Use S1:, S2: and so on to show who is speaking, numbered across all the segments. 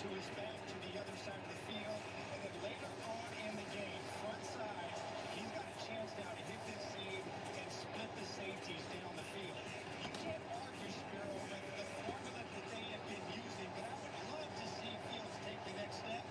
S1: to his back to the other side of the field. And then later on in the game, front side, he's got a chance now to hit this seam and split the safeties down the field. You can't argue, Spiro, with the formula that they have been using, but I would love to see Fields take the next step,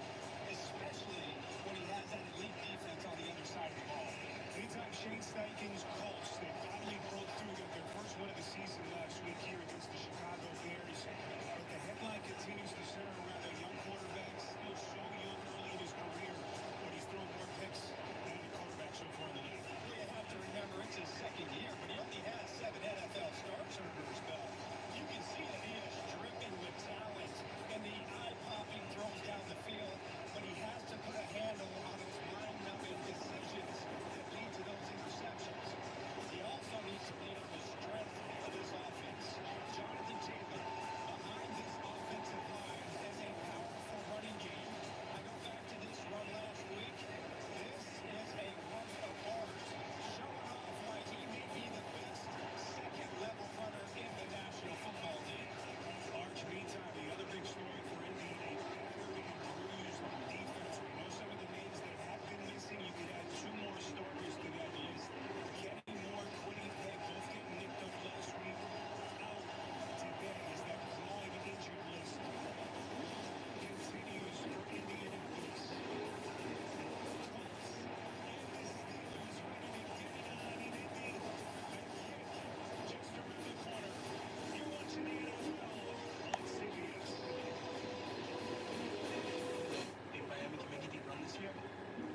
S1: especially when he has that elite defense on the other side of the ball.
S2: Anytime Shane Steichen's Colts, they finally broke through their first win of the season last week here against the Chicago Bears. But the headline continues to center around a young quarterback, still so young early in his career, but he's thrown more picks than any quarterback so far in the league.
S1: Well, you have to remember it's his second year, but he only has 7 NFL starts under his belt. You can see that he is dripping with talent and the eye-popping throws down the field, but he has to put a handle on those mind-numbing decisions that lead to those interceptions. He also needs to lean on the strength of his offense. Jonathan Taylor, behind this offensive line, has a powerful running game. I go back to this run last week. This is a work of art, showing off why he may be the best second-level runner in the National Football League.
S2: Arch, meantime, the other big story for Indy, a battered and bruised defense. We know some of the names that have been missing. You could add 2 more starters to that list. Kenny Moore, Quiddy Peck, both getting nicked up last week. Out today is that long injured list continues for Indianapolis. Colts and the Steelers ready to get it on in Indy. Again, just around the corner. You're watching the NFL on CBS.
S1: Think Miami can make a deep run this year?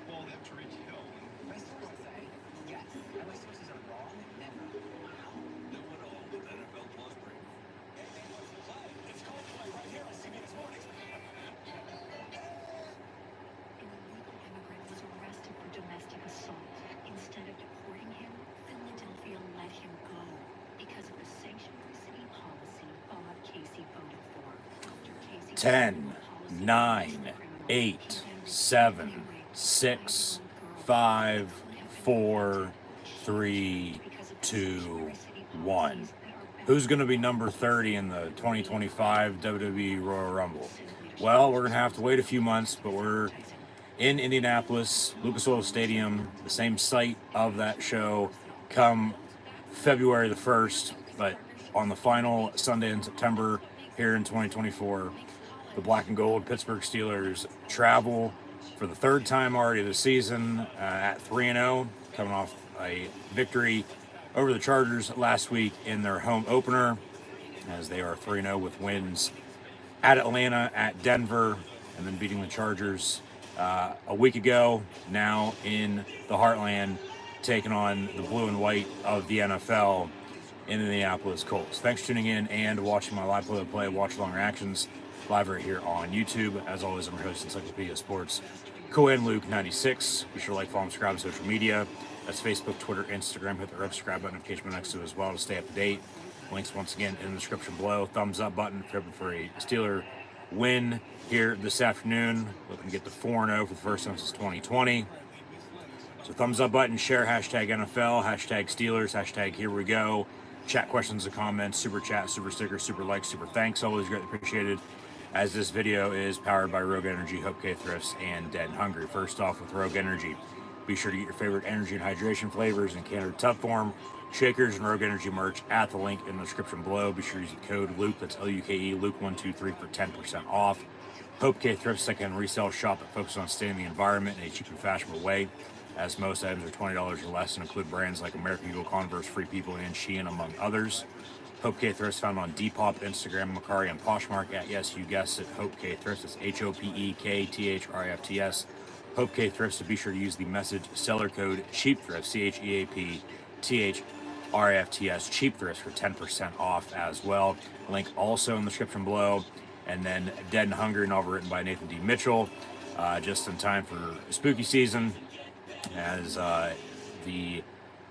S1: Well, they have Tariq Hill.
S3: My sources say yes, and my sources are wrong. Never.
S4: No one all with NFL Plus break.
S1: Hey, they what's the play? It's called play right here on CBS Mornings.
S5: An illegal immigrant was arrested for domestic assault. Instead of deporting him, Philadelphia let him go because of the sanctuary city policy Bob Casey voted for. After Casey
S6: 10, 9, 8, 7, 6, 5, 4, 3, 2, 1. Who's going to be number 30 in the 2025 WWE Royal Rumble? Well, we're going to have to wait a few months, but we're in Indianapolis, Lucas Oil Stadium, the same site of that show, come February the 1st. But on the final Sunday in September here in 2024, the black and gold Pittsburgh Steelers travel for the 3rd time already this season at 3-0, coming off a victory over the Chargers last week in their home opener, as they are 3-0 with wins at Atlanta, at Denver, and then beating the Chargers a week ago, now in the Heartland, taking on the blue and white of the NFL in the Indianapolis Colts. Thanks for tuning in and watching my live play-by-play watch-along reactions live right here on YouTube. As always, I'm your host, Encyclopedia Sports, Cohen Luke 96. Be sure to like, follow, and subscribe to social media. That's Facebook, Twitter, Instagram. Hit the red subscribe button, notification button next to it as well to stay up to date. Links once again in the description below. Thumbs up button if you're hoping for a Steeler win here this afternoon. Looking to get to 4-0 for the first time since 2020. So thumbs up button, share hashtag NFL, hashtag Steelers, hashtag here we go. Chat questions and comments, super chat, super sticker, super like, super thanks. Always greatly appreciated, as this video is powered by Rogue Energy, HopeKThrifts, and Dead and Hungry. First off, with Rogue Energy, be sure to get your favorite energy and hydration flavors in can or tub form, shakers, and Rogue Energy merch at the link in the description below. Be sure to use the code Luke, that's L-U-K-E, Luke123 for 10% off. HopeKThrifts second resale shop that focuses on staying in the environment in a cheap and fashionable way, as most items are $20 or less and include brands like American Eagle, Converse, Free People, and Shein, among others. HopeKThrifts found on Depop, Instagram, Macari, and Poshmark at, yes, you guessed it, HopeKThrifts. It's HopeKThrifts. HopeKThrifts, so be sure to use the message seller code CHEAPTHRIFTS, CHEAPTHRIFTS, CHEAPTHRIFTS for 10% off as well. Link also in the description below. And then Dead and Hungry, novel written by Nathan D. Mitchell, just in time for spooky season, as the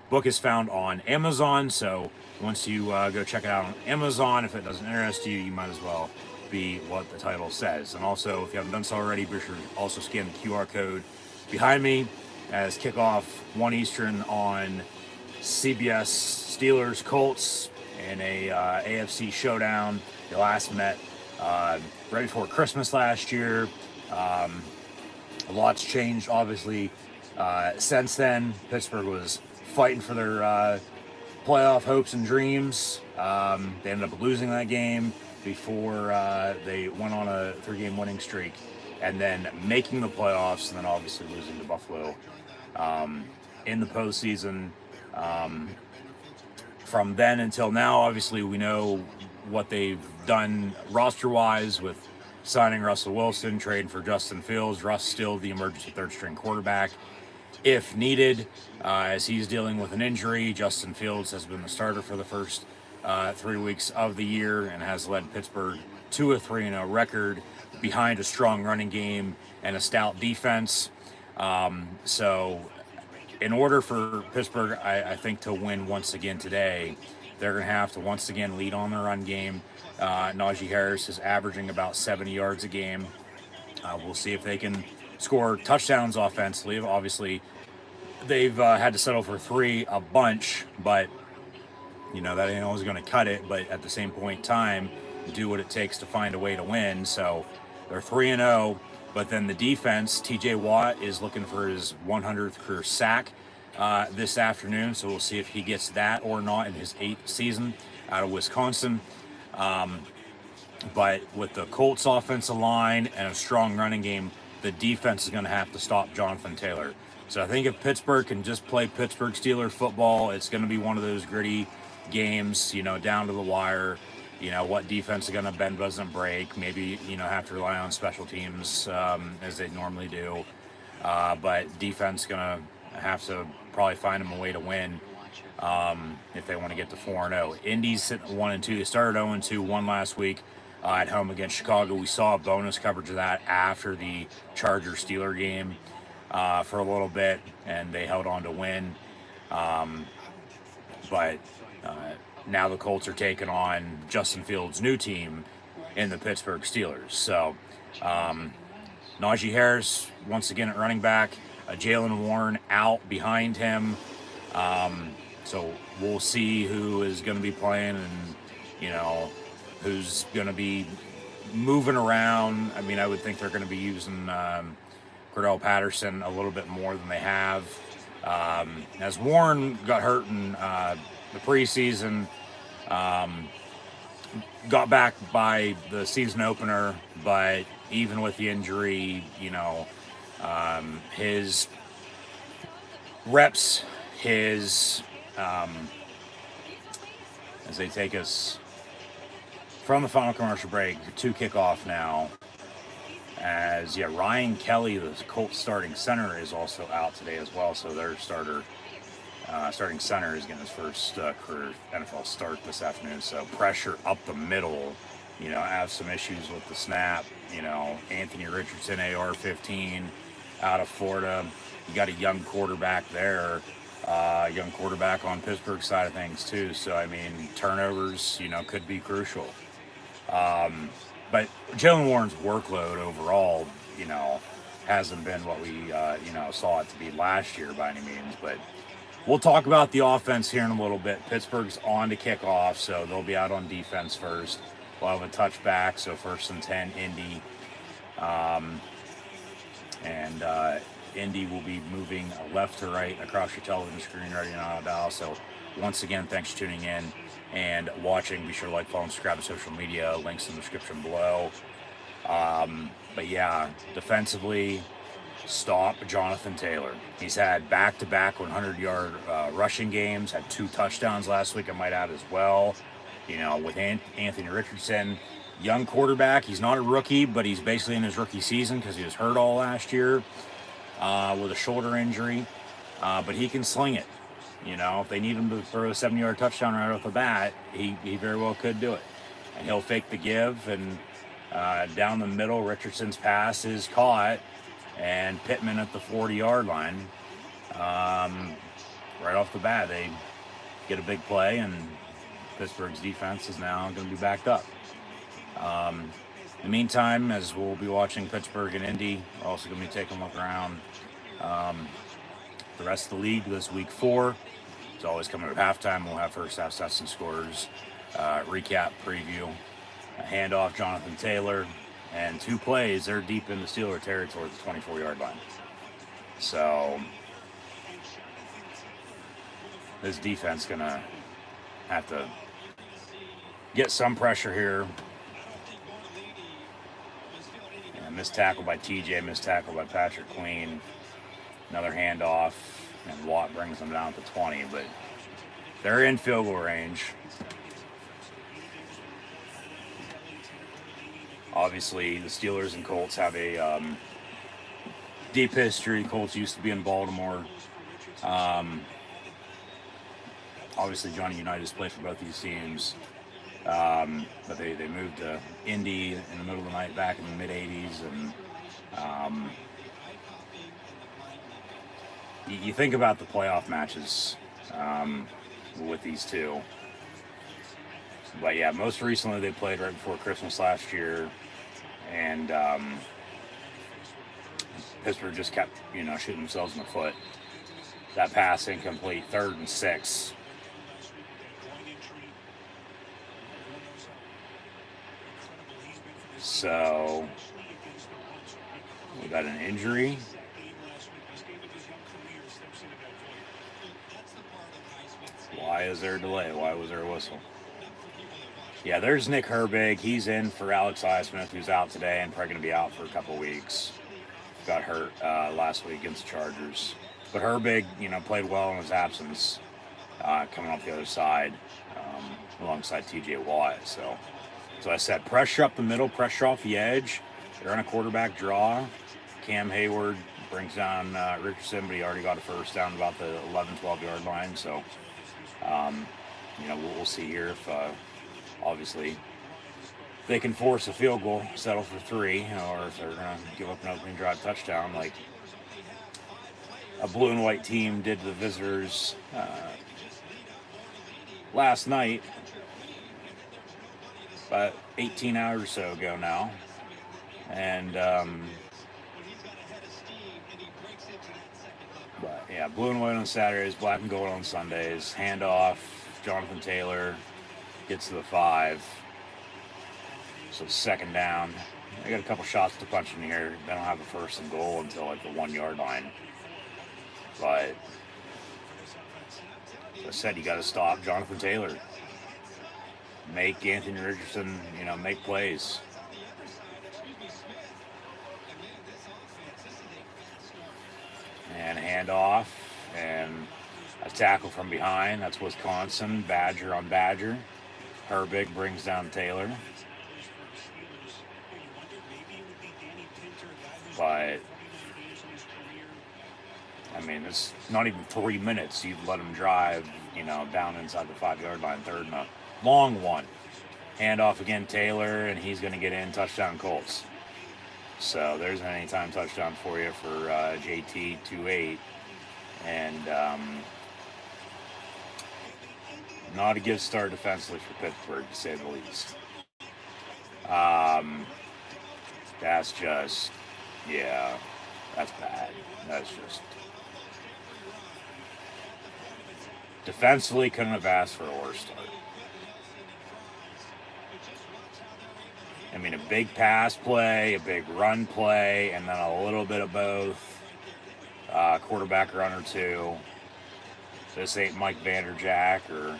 S6: book is found on Amazon. So once you go check it out on Amazon, if it doesn't interest you, you might as well be what the title says. And also, if you haven't done so already, be sure to also scan the QR code behind me as kickoff 1 Eastern on CBS Steelers Colts in a AFC showdown. They last met right before Christmas last year. A lot's changed, obviously, since then. Pittsburgh was fighting for their playoff hopes and dreams. They ended up losing that game before they went on a 3-game winning streak, and then making the playoffs, and then obviously losing to Buffalo in the postseason. From then until now, obviously, we know what they've done roster-wise with signing Russell Wilson, trading for Justin Fields. Russ still the emergency third-string quarterback if needed, as he's dealing with an injury. Justin Fields has been the starter for the first 3 weeks of the year and has led Pittsburgh to a 3-0 record behind a strong running game and a stout defense. So in order for Pittsburgh, I think, to win once again today, they're going to have to once again lead on the run game. Najee Harris is averaging about 70 yards a game. We'll see if they can score touchdowns offensively. Obviously, they've had to settle for 3 a bunch, but that ain't always going to cut it. But at the same point in time, do what it takes to find a way to win. So they're 3-0. But then the defense, TJ Watt is looking for his 100th career sack this afternoon. So we'll see if he gets that or not in his 8th season out of Wisconsin. But with the Colts offensive line and a strong running game, the defense is going to have to stop Jonathan Taylor. So I think if Pittsburgh can just play Pittsburgh Steelers football, it's going to be one of those gritty games, down to the wire. What defense is going to bend doesn't break. Maybe, have to rely on special teams as they normally do. But defense is going to have to probably find them a way to win if they want to get to 4-0. Indy's sitting 1-2. They started 0-2, won last week at home against Chicago. We saw a bonus coverage of that after the Chargers-Steeler game for a little bit, and they held on to win. But now the Colts are taking on Justin Fields' new team in the Pittsburgh Steelers. So Najee Harris, once again at running back, Jalen Warren out behind him. So we'll see who is going to be playing and, who's going to be moving around. I mean, I would think they're going to be using Cordell Patterson a little bit more than they have. As Warren got hurt in the preseason, got back by the season opener, but even with the injury, his reps, as they take us from the final commercial break to kickoff now, as Ryan Kelly, the Colts starting center, is also out today as well. So their starting center is getting his first career NFL start this afternoon. So pressure up the middle. Have some issues with the snap. Anthony Richardson, AR-15, out of Florida. You got a young quarterback there. Young quarterback on Pittsburgh side of things too. So I mean, turnovers, could be crucial. But Jalen Warren's workload overall, hasn't been what we, saw it to be last year by any means. But we'll talk about the offense here in a little bit. Pittsburgh's on to kick off, so they'll be out on defense first. We'll have a touchback, so 1st and 10, Indy. Indy will be moving left to right across your television screen right now. So once again, thanks for tuning in and watching. Be sure to like, follow, and subscribe to social media. Links in the description below. But yeah, defensively, stop Jonathan Taylor. He's had back-to-back 100-yard rushing games, had 2 touchdowns last week, I might add as well. With Anthony Richardson, young quarterback. He's not a rookie, but he's basically in his rookie season because he was hurt all last year with a shoulder injury. But he can sling it. If they need him to throw a 70-yard touchdown right off the bat, he very well could do it. And he'll fake the give, and down the middle, Richardson's pass is caught, and Pittman at the 40-yard line. Right off the bat, they get a big play, and Pittsburgh's defense is now going to be backed up. In the meantime, as we'll be watching Pittsburgh and Indy, we're also going to be taking a look around the rest of the league this week 4. It's always coming at halftime. We'll have first half stats and scores, recap, preview. A handoff, Jonathan Taylor, and 2 plays. They're deep in the Steeler territory at the 24-yard line. So this defense gonna have to get some pressure here. And missed tackle by TJ, missed tackle by Patrick Queen. Another handoff, and Watt brings them down to 20, but they're in field goal range. Obviously, the Steelers and Colts have a deep history. Colts used to be in Baltimore. Obviously, Johnny Unitas played for both these teams. But they moved to Indy in the middle of the night back in the mid-'80s. And you think about the playoff matches with these two. But yeah, most recently they played right before Christmas last year. And Pittsburgh just kept, shooting themselves in the foot. That pass incomplete, 3rd and 6. So we got an injury. Why is there a delay? Why was there a whistle? Yeah, there's Nick Herbig. He's in for Alex Highsmith, who's out today and probably going to be out for a couple weeks. Got hurt last week against the Chargers. But Herbig, played well in his absence, coming off the other side alongside TJ Watt. So I said, pressure up the middle, pressure off the edge. They're on a quarterback draw. Cam Hayward brings down Richardson, but he already got a first down about the 11, 12-yard line. So, we'll see here if, obviously, they can force a field goal, settle for 3, or if they're going to give up an opening drive touchdown like a blue and white team did to the visitors last night. About 18 hours or so ago now. And, but yeah, blue and white on Saturdays, black and gold on Sundays. Handoff, Jonathan Taylor gets to the 5. So 2nd down. They got a couple shots to punch in here. They don't have a 1st and goal until like the 1-yard line. But, as I said, you got to stop Jonathan Taylor. Make Anthony Richardson, make plays. And handoff, and a tackle from behind. That's Wisconsin, Badger on Badger. Herbig brings down Taylor. But, it's not even 3 minutes. You've let him drive, down inside the 5-yard line, 3rd and a long one. Handoff again, Taylor, and he's going to get in. Touchdown, Colts. So there's an anytime touchdown for you for JT 2-8. And not a good start defensively for Pittsburgh, to say the least. That's just, that's bad. That's just... Defensively, couldn't have asked for a worse start. A big pass play, a big run play, and then a little bit of both. Quarterback run or 2. This ain't Mike Vanderjack or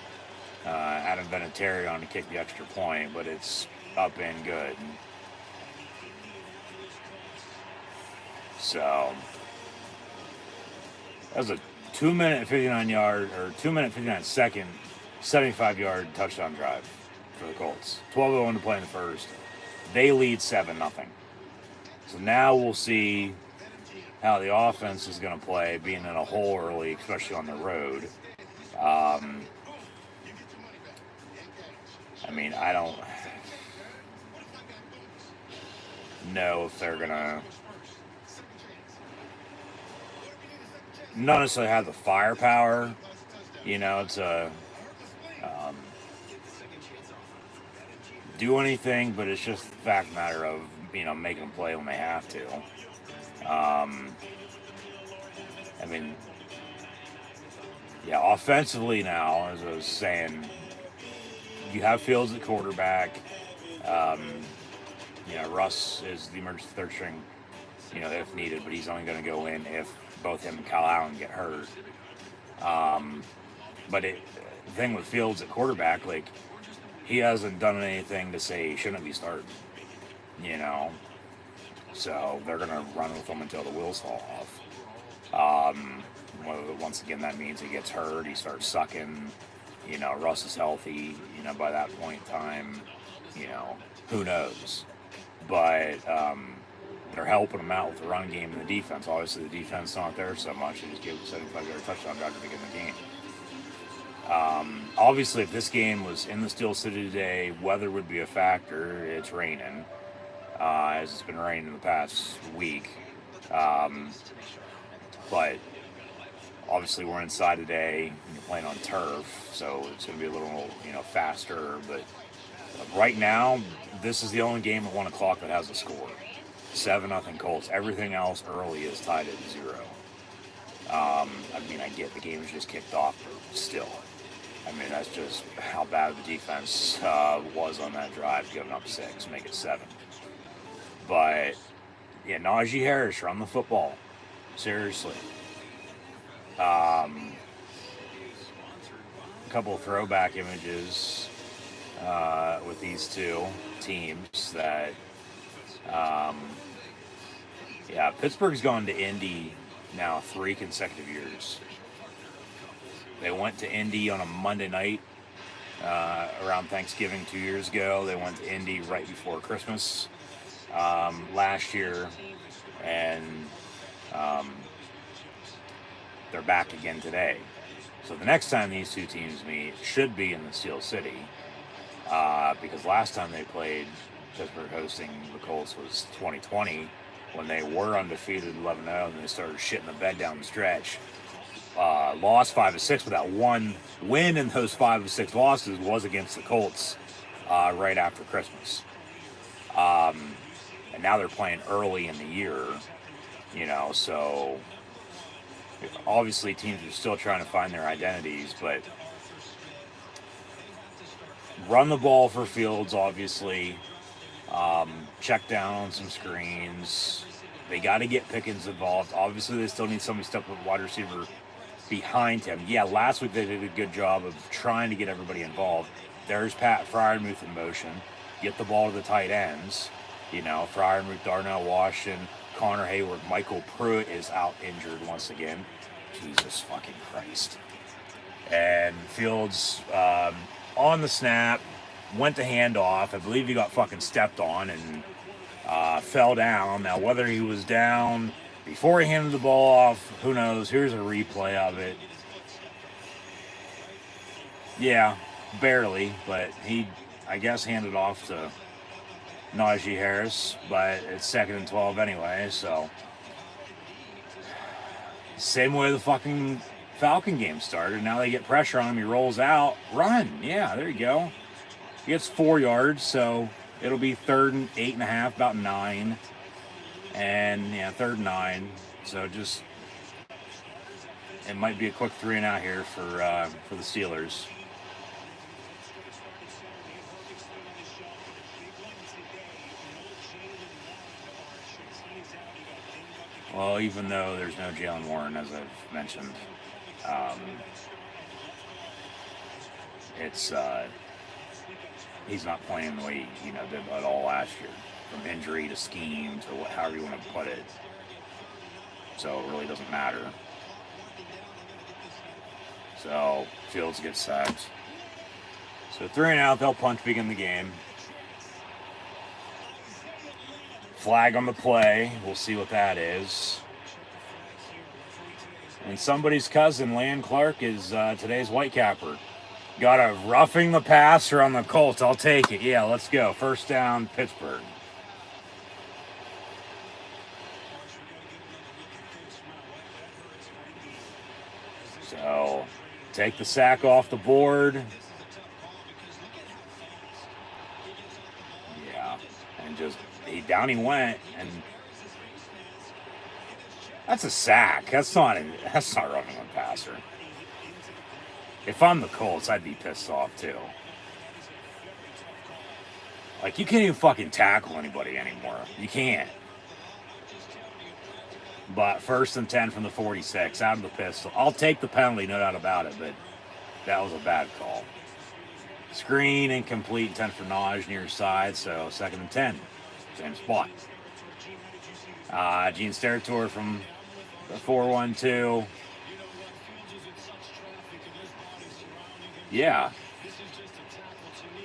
S6: Adam Vinatieri on to kick the extra point, but it's up and good. So, that was a 2-minute 59-yard, or 2-minute 59-second, 75-yard touchdown drive for the Colts. 12:01 to play in the first. They lead 7-0. So now we'll see how the offense is going to play, being in a hole early, especially on the road. I don't know if they're going to not necessarily have the firepower, to do anything, but it's just the fact matter of, making them play when they have to. Offensively now, as I was saying, you have Fields at quarterback. Russ is the emergency third string, if needed, but he's only going to go in if both him and Kyle Allen get hurt. But the thing with Fields at quarterback, like, he hasn't done anything to say he shouldn't be starting, So they're going to run with him until the wheels fall off. Once again, that means he gets hurt, he starts sucking, Russ is healthy, by that point in time, who knows. But they're helping him out with the run game and the defense. Obviously, the defense not there so much. They just gave him a 75-yard touchdown drive to begin the game. Obviously, if this game was in the Steel City today, weather would be a factor. It's raining, as it's been raining the past week. But obviously, we're inside today, and you're playing on turf, so it's going to be a little, faster. But right now, this is the only game at 1 o'clock that has a score. 7-0 Colts. Everything else early is tied at 0. I get the game was just kicked off, but still. That's just how bad the defense was on that drive, giving up 6, make it 7. But, yeah, Najee Harris, run the football. Seriously. A couple of throwback images with these two teams that, Pittsburgh's gone to Indy now 3 consecutive years. They went to Indy on a Monday night around Thanksgiving 2 years ago. They went to Indy right before Christmas last year, and they're back again today. So the next time these two teams meet should be in the Steel City, because last time they played, Pittsburgh hosting the Colts, was 2020, when they were undefeated 11-0, and they started shitting the bed down the stretch. Lost 5-6, but that one win in those 5-6 losses was against the Colts right after Christmas. And now they're playing early in the year, so obviously teams are still trying to find their identities, but run the ball for Fields, obviously. Check down on some screens. They got to get Pickens involved. Obviously, they still need somebody to step up wide receiver behind him. Yeah, last week they did a good job of trying to get everybody involved. There's Pat Freiermuth in motion. Get the ball to the tight ends. Freiermuth, Darnell Washington, Connor Hayward, Michael Pruitt is out injured once again. Jesus fucking Christ. And Fields on the snap, went to handoff. I believe he got fucking stepped on and fell down. Now, whether he was down before he handed the ball off, who knows? Here's a replay of it. Yeah, barely, but he, I guess, handed off to Najee Harris, but it's 2nd and 12 anyway, so. Same way the fucking Falcon game started. Now they get pressure on him. He rolls out. Run. Yeah, there you go. He gets 4 yards, so it'll be 3rd and 8.5, about 9. And, 3rd and 9. So just, it might be a quick 3 and out here for the Steelers. Well, even though there's no Jalen Warren, as I've mentioned, it's he's not playing the way he did at all last year, from injury to scheme to however you want to put it. So it really doesn't matter. So Fields gets sacked. So 3 and out, they'll punt to begin the game. Flag on the play. We'll see what that is. And somebody's cousin, Land Clark, is today's Whitecapper. Got a roughing the passer on the Colts. I'll take it. Yeah, let's go. 1st down, Pittsburgh. So, take the sack off the board. Yeah, and just down he went, and that's a sack. That's not roughing the passer. If I'm the Colts, I'd be pissed off too. Like, you can't even fucking tackle anybody anymore. You can't. But 1st and 10 from the 46, out of the pistol. I'll take the penalty, no doubt about it, but that was a bad call. Screen incomplete, 10 for Naj near side, so 2nd and 10. Same spot. Gene's territory from the 4-1-2. Yeah.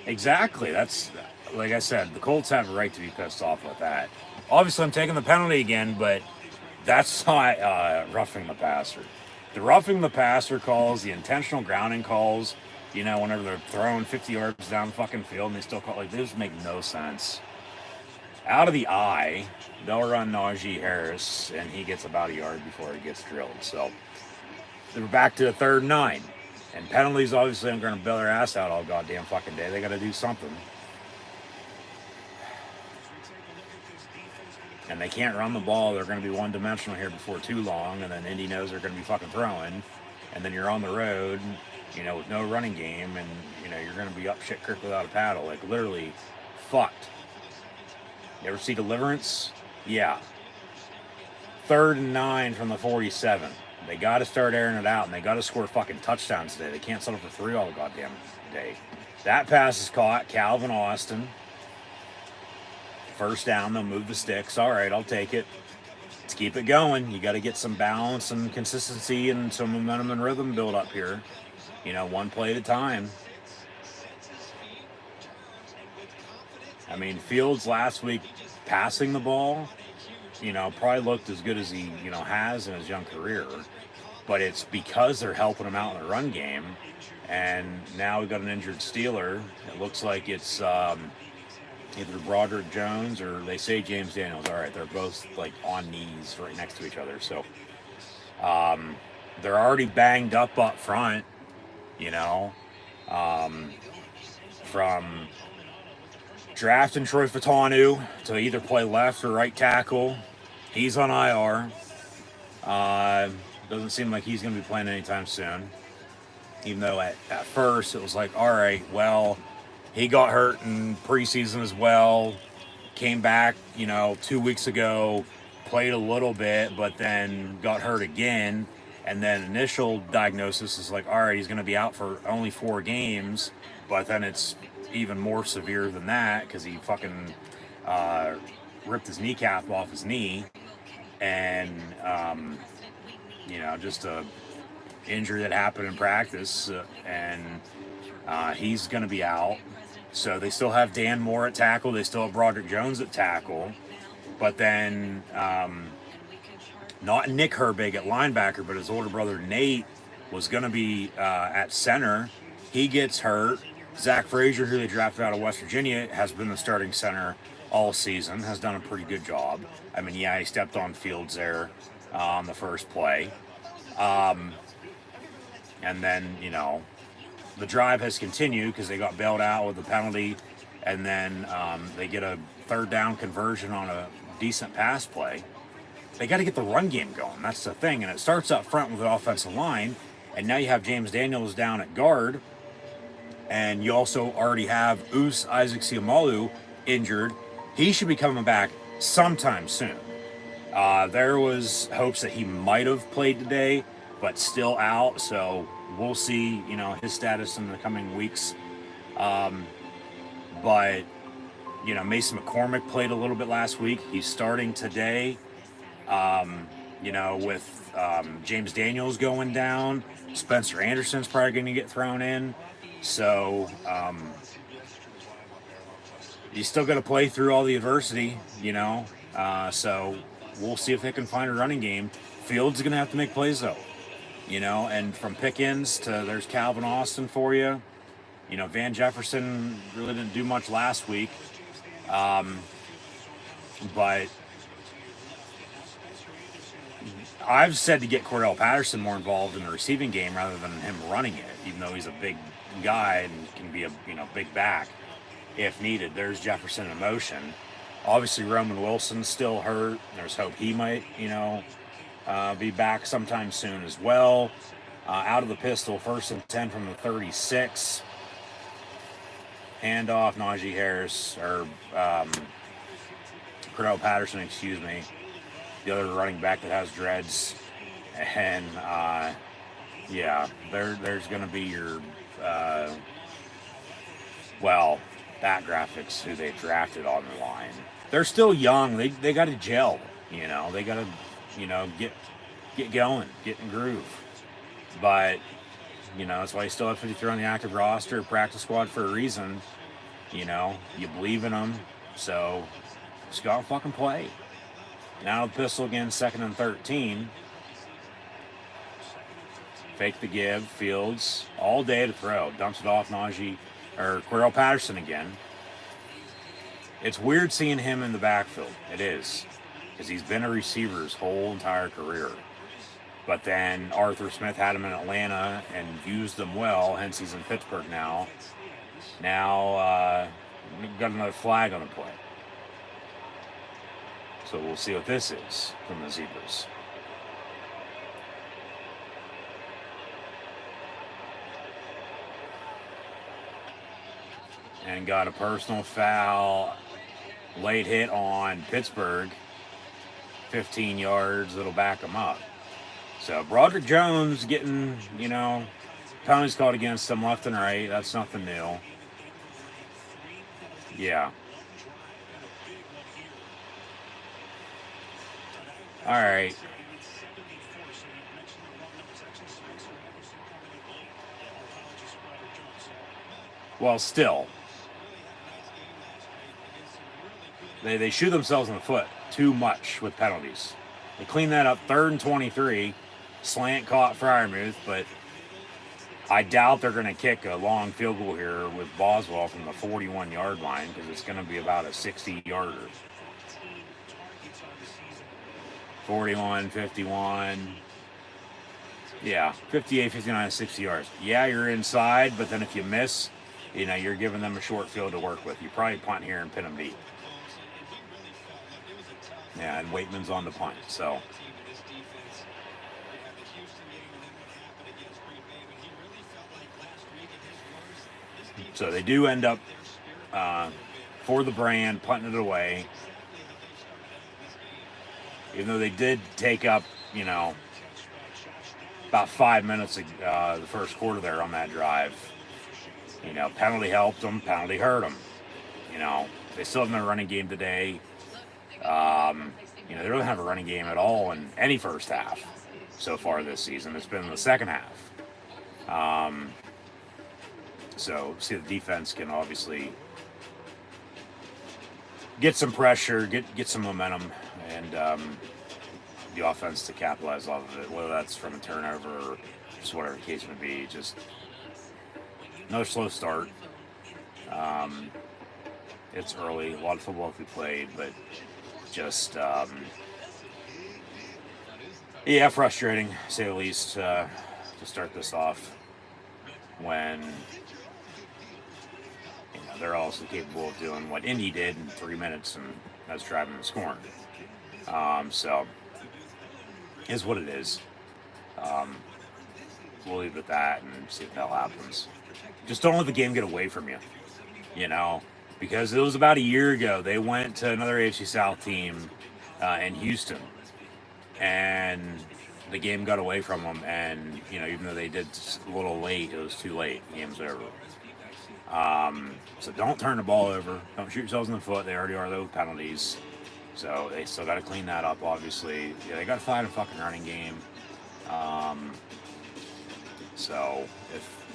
S6: Exactly. That's, like I said, the Colts have a right to be pissed off with that. Obviously, I'm taking the penalty again, but that's not roughing the passer. The roughing the passer calls, the intentional grounding calls, you know, whenever they're throwing 50 yards down the fucking field and they still call, like, those make no sense. Out of the eye, they'll run Najee Harris, and he gets about a yard before he gets drilled. So they're back to the 3rd and 9. And penalties, obviously, I'm going to bail their ass out all goddamn fucking day. They got to do something. And they can't run the ball. They're going to be one-dimensional here before too long, and then Indy knows they're going to be fucking throwing. And then you're on the road, you know, with no running game, and, you know, you're going to be up shit creek without a paddle. Like, literally fucked. You ever see Deliverance? Yeah. 3rd and 9 from the 47. They got to start airing it out, and they got to score fucking touchdowns today. They can't settle for 3 all the goddamn day. That pass is caught. Calvin Austin. 1st down, they'll move the sticks. All right, I'll take it. Let's keep it going. You got to get some balance and consistency and some momentum and rhythm build up here. You know, one play at a time. I mean, Fields last week passing the ball, you know, probably looked as good as he, you know, has in his young career. But it's because they're helping him out in the run game. And now we've got an injured Steeler. It looks like it's either Broderick Jones or they say James Daniels. All right, they're both like on knees right next to each other. So they're already banged up front, you know, from drafting Troy Fatanu to either play left or right tackle. He's on IR. Doesn't seem like he's going to be playing anytime soon. Even though at first it was like, all right, well, he got hurt in preseason as well. Came back, you know, 2 weeks ago, played a little bit, but then got hurt again. And then initial diagnosis is like, all right, he's going to be out for only 4 games. But then it's even more severe than that because he fucking ripped his kneecap off his knee. And, you know, just a injury that happened in practice. And he's going to be out. So they still have Dan Moore at tackle. They still have Broderick Jones at tackle. But then not Nick Herbig at linebacker, but his older brother Nate was going to be at center. He gets hurt. Zach Frazier, who they drafted out of West Virginia, has been the starting center all season, has done a pretty good job. I mean, yeah, he stepped on Fields there on the first play. And then, you know, the drive has continued because they got bailed out with the penalty, and then they get a 3rd down conversion on a decent pass play. They got to get the run game going. That's the thing. And it starts up front with the offensive line, and now you have James Daniels down at guard, and you also already have Isaac Seumalo injured. He should be coming back sometime soon. There was hopes that he might have played today, but still out, so we'll see, you know, his status in the coming weeks. But, you know, Mason McCormick played a little bit last week. He's starting today, you know, with James Daniels going down. Spencer Anderson's probably going to get thrown in. So, you still got to play through all the adversity, you know. So we'll see if they can find a running game. Fields is going to have to make plays, though. You know, and from Pickens to there's Calvin Austin for you. You know, Van Jefferson really didn't do much last week. But I've said to get Cordell Patterson more involved in the receiving game rather than him running it, even though he's a big guy and can be a, you know, big back if needed. There's Jefferson in motion. Obviously, Roman Wilson's still hurt. There's hope he might, you know, be back sometime soon as well. Out of the pistol, 1st and 10 from the 36. handoff, Najee Harris, or Cordell Patterson, excuse me, the other running back that has dreads. And, yeah, there's going to be your, that graphics who they drafted on the line. They're still young. They got to gel, you know. They got to, you know, get going, get in groove. But, you know, that's why you still have 53 on the active roster, practice squad for a reason. You know, you believe in them, so just go out and fucking play. Now the pistol again, 2nd and 13. Fake the give, Fields, all day to throw. Dumps it off Najee, or Cordell Patterson again. It's weird seeing him in the backfield. It is. Because he's been a receiver his whole entire career. But then Arthur Smith had him in Atlanta and used them well, hence he's in Pittsburgh now. Now, got another flag on the play. So we'll see what this is from the Zebras. And got a personal foul, late hit on Pittsburgh. 15 yards, that'll back them up. So Broderick Jones getting, you know, penalties called against him left and right. That's nothing new. Yeah. All right. Well, still. They shoot themselves in the foot too much with penalties. They clean that up. 3rd and 23. Slant caught Freiermuth, but I doubt they're going to kick a long field goal here with Boswell from the 41-yard line because it's going to be about a 60-yarder. 41, 51. Yeah, 58, 59, 60 yards. Yeah, you're inside, but then if you miss, you know, you're giving them a short field to work with. You probably punt here and pin them deep. Yeah, and Waitman's on the punt, so. So they do end up, for the brand, punting it away. Even though they did take up, you know, about 5 minutes the first quarter there on that drive. You know, penalty helped them, penalty hurt them. You know, they still have no running game today. You know, they don't have a running game at all in any first half so far this season. It's been in the second half. So, see, the defense can obviously get some pressure, get some momentum, and the offense to capitalize off of it, whether that's from a turnover or just whatever the case may be. Just another slow start. It's early, a lot of football to be played, but just, yeah, frustrating, to say the least, to start this off when, you know, they're also capable of doing what Indy did in 3 minutes, and that's driving and scoring. So, is what it is. We'll leave it at that and see what the hell happens. Just don't let the game get away from you, you know, because it was about a year ago. They went to another AFC South team in Houston, and the game got away from them. And, you know, even though they did a little late, it was too late. The game's over. So don't turn the ball over. Don't shoot yourselves in the foot. They already are those penalties. So they still got to clean that up, obviously. Yeah, they got to find a fucking running game. So if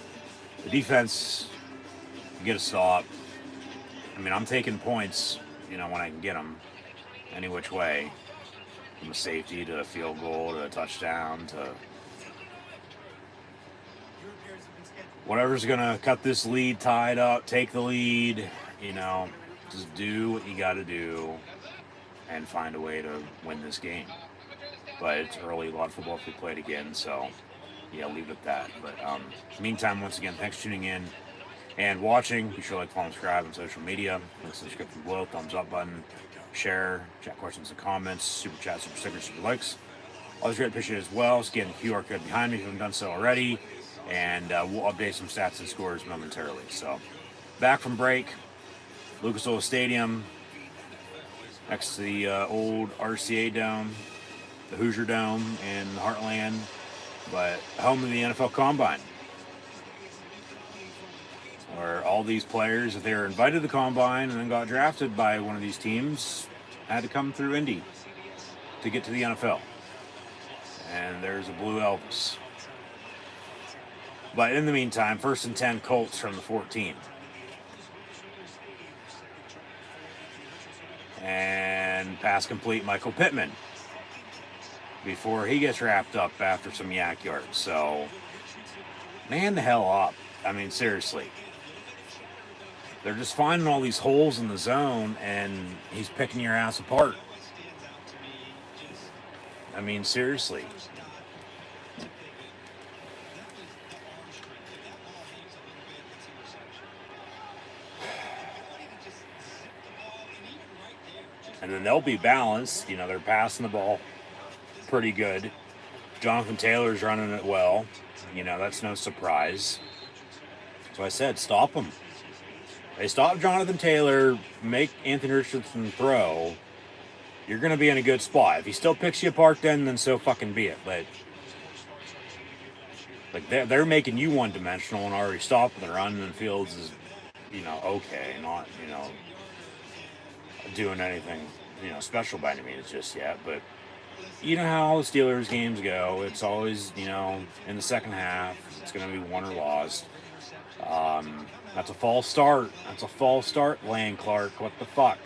S6: the defense can get a stop, I mean, I'm taking points, you know, when I can get them any which way. From a safety to a field goal to a touchdown to whatever's going to cut this lead, tie it up, take the lead, you know, just do what you got to do and find a way to win this game. But it's early, a lot of football to be played again, so yeah, leave it at that. But meantime, once again, thanks for tuning in and watching. Be sure to like, follow, and subscribe on social media. Click the description below, thumbs up button, share, chat questions and comments, super chat, super stickers, super likes. Always great appreciate it as well. Scan the QR code behind me if you haven't done so already, and we'll update some stats and scores momentarily. So back from break. Lucas Oil Stadium, next to the old RCA Dome, the Hoosier Dome in Heartland, but home of the NFL Combine, where all these players, if they were invited to the Combine and then got drafted by one of these teams, had to come through Indy to get to the NFL. And there's a blue Elvis. But in the meantime, 1st and 10 Colts from the 14. And pass complete, Michael Pittman, before he gets wrapped up after some yak yards. So, man the hell up. I mean, seriously. They're just finding all these holes in the zone, and he's picking your ass apart. I mean, seriously. And then they'll be balanced. You know, they're passing the ball pretty good. Jonathan Taylor's running it well. You know, that's no surprise. So I said, stop them. They stop Jonathan Taylor, make Anthony Richardson throw, you're going to be in a good spot. If he still picks you apart then so fucking be it. But like they're making you one-dimensional and already stopping the run, and Fields is, you know, okay, not, you know, doing anything, you know, special by any means just yet. But you know how the Steelers games go. It's always, you know, in the second half, it's going to be won or lost. That's a false start. That's a false start, Lane Clark. What the fuck?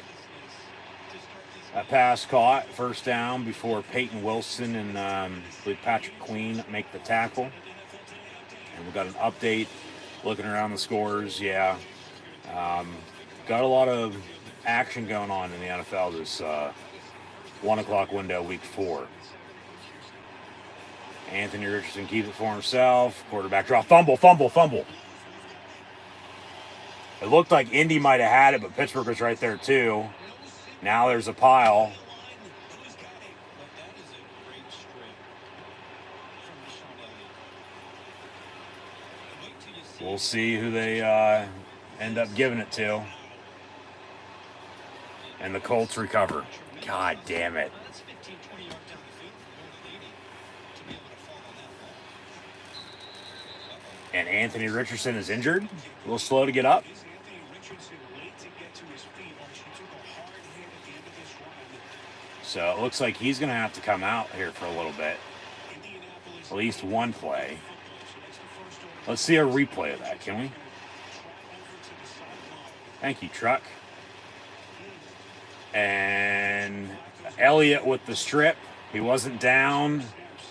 S6: That pass caught, 1st down before Peyton Wilson and Patrick Queen make the tackle. And we got an update looking around the scores. Yeah. Got a lot of action going on in the NFL this 1 o'clock window, week 4. Anthony Richardson keeps it for himself. Quarterback draw. Fumble. It looked like Indy might have had it, but Pittsburgh was right there too. Now there's a pile. We'll see who they end up giving it to. And the Colts recover. God damn it. And Anthony Richardson is injured. A little slow to get up. So it looks like he's going to have to come out here for a little bit. At least one play. Let's see a replay of that, can we? Thank you, Truck. And Elliott with the strip. He wasn't down.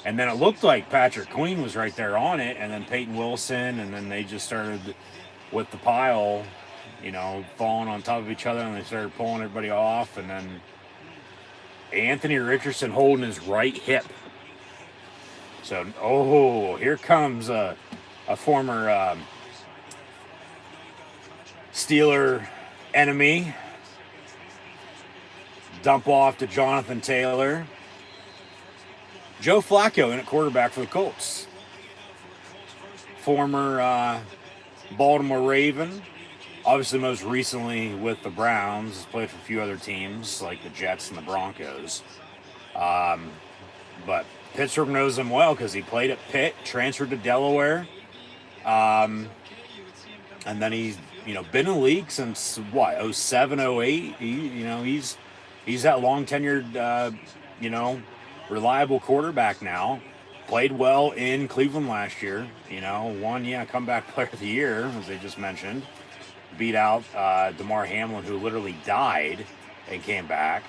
S6: And then it looked like Patrick Queen was right there on it. And then Peyton Wilson. And then they just started with the pile, you know, falling on top of each other. And they started pulling everybody off. And then Anthony Richardson holding his right hip. So, here comes a former Steeler enemy. Dump off to Jonathan Taylor. Joe Flacco in at quarterback for the Colts. Former Baltimore Raven. Obviously most recently with the Browns. Has played for a few other teams like the Jets and the Broncos. But Pittsburgh knows him well because he played at Pitt, transferred to Delaware. And then he's, you know, been in the league since, 07, 08? He's that long-tenured, reliable quarterback now. Played well in Cleveland last year. You know, won, comeback player of the year, as they just mentioned. Beat out DeMar Hamlin, who literally died and came back.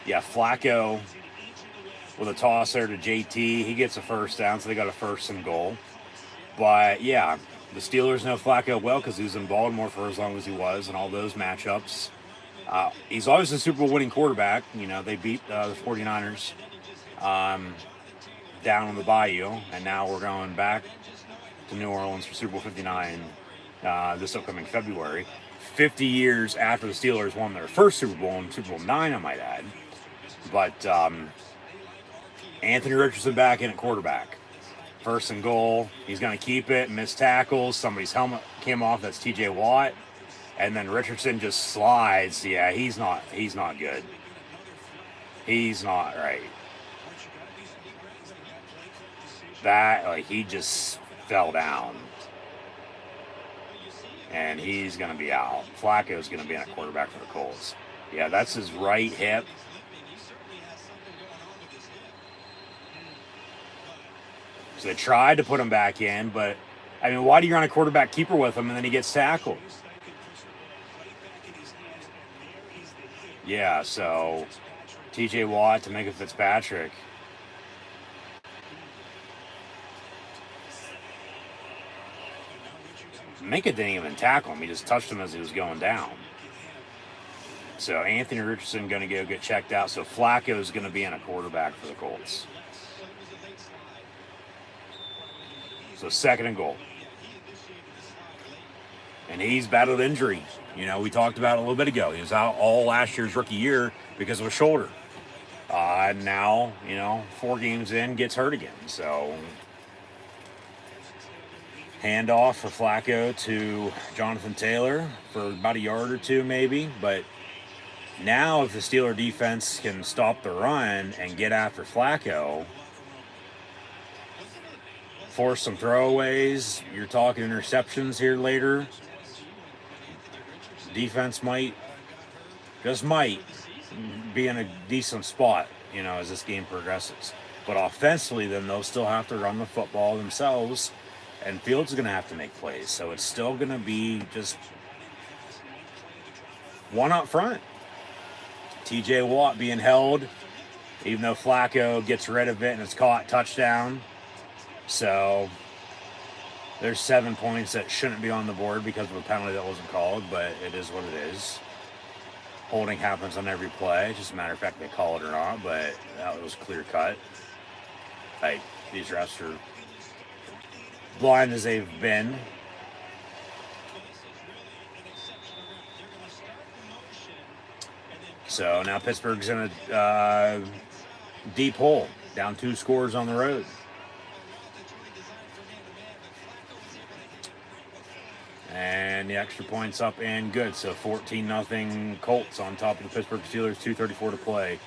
S6: Flacco with a toss there to JT. He gets a first down, so they got a 1st and goal. But, the Steelers know Flacco well because he was in Baltimore for as long as he was and all those matchups. He's always a Super Bowl winning quarterback. You know, they beat the 49ers down on the Bayou, and now we're going back to New Orleans for Super Bowl 59 this upcoming February. 50 years after the Steelers won their first Super Bowl, in Super Bowl 9, I might add. But Anthony Richardson back in at quarterback First and goal. He's going to keep it. Missed tackles. Somebody's helmet came off. That's T.J. Watt. And then Richardson just slides. Yeah, he's not good. He's not right. That, like, he just fell down. And he's going to be out. Flacco's going to be in a quarterback for the Colts. Yeah, that's his right hip. So they tried to put him back in, but, I mean, why do you run a quarterback keeper with him and then he gets tackled? Yeah, so T.J. Watt to Minka Fitzpatrick. Minka didn't even tackle him. He just touched him as he was going down. So Anthony Richardson going to go get checked out. So Flacco is going to be in a quarterback for the Colts. So second and goal. And he's battled injury. You know, we talked about it a little bit ago. He was out all last year's rookie year because of a shoulder. And now, 4 games in, gets hurt again. So handoff for Flacco to Jonathan Taylor for about a yard or two maybe. But now if the Steeler defense can stop the run and get after Flacco, force some throwaways, you're talking interceptions here later. Defense might be in a decent spot, as this game progresses. But offensively, then they'll still have to run the football themselves, and Fields is going to have to make plays. So it's still going to be just one up front. T.J. Watt being held, even though Flacco gets rid of it and it's caught, touchdown. So there's 7 points that shouldn't be on the board because of a penalty that wasn't called, but it is what it is. Holding happens on every play. Just a matter of fact, they call it or not, but that was clear cut. Like, these refs are blind as they've been. So now Pittsburgh's in a deep hole, down 2 scores on the road. And the extra points up and good. So 14-0 Colts on top of the Pittsburgh Steelers, 2:34 to play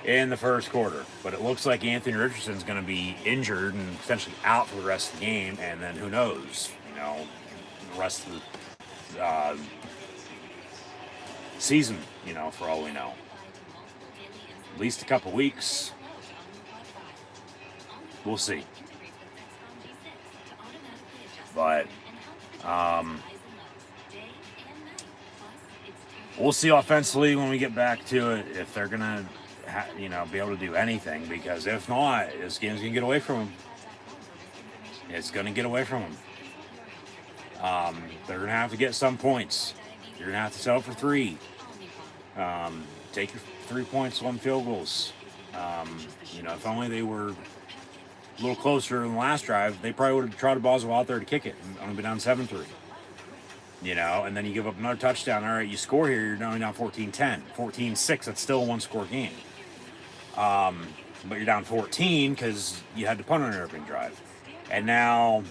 S6: in the first quarter. But it looks like Anthony Richardson's going to be injured and potentially out for the rest of the game. And then who knows, the rest of the season, for all we know. At least a couple weeks. We'll see. But we'll see offensively when we get back to it if they're going to, be able to do anything. Because if not, this game's going to get away from them. It's going to get away from them. They're going to have to get some points. You're going to have to settle for 3. Take your 3 points on field goals. If only they were a little closer in the last drive, they probably would have tried to Boswell out there to kick it and only been down 7-3. And then you give up another touchdown. All right, you score here, you're only down 14-10. 14-6, that's still a 1-score game. But you're down 14 because you had to punt on an opening drive. And now,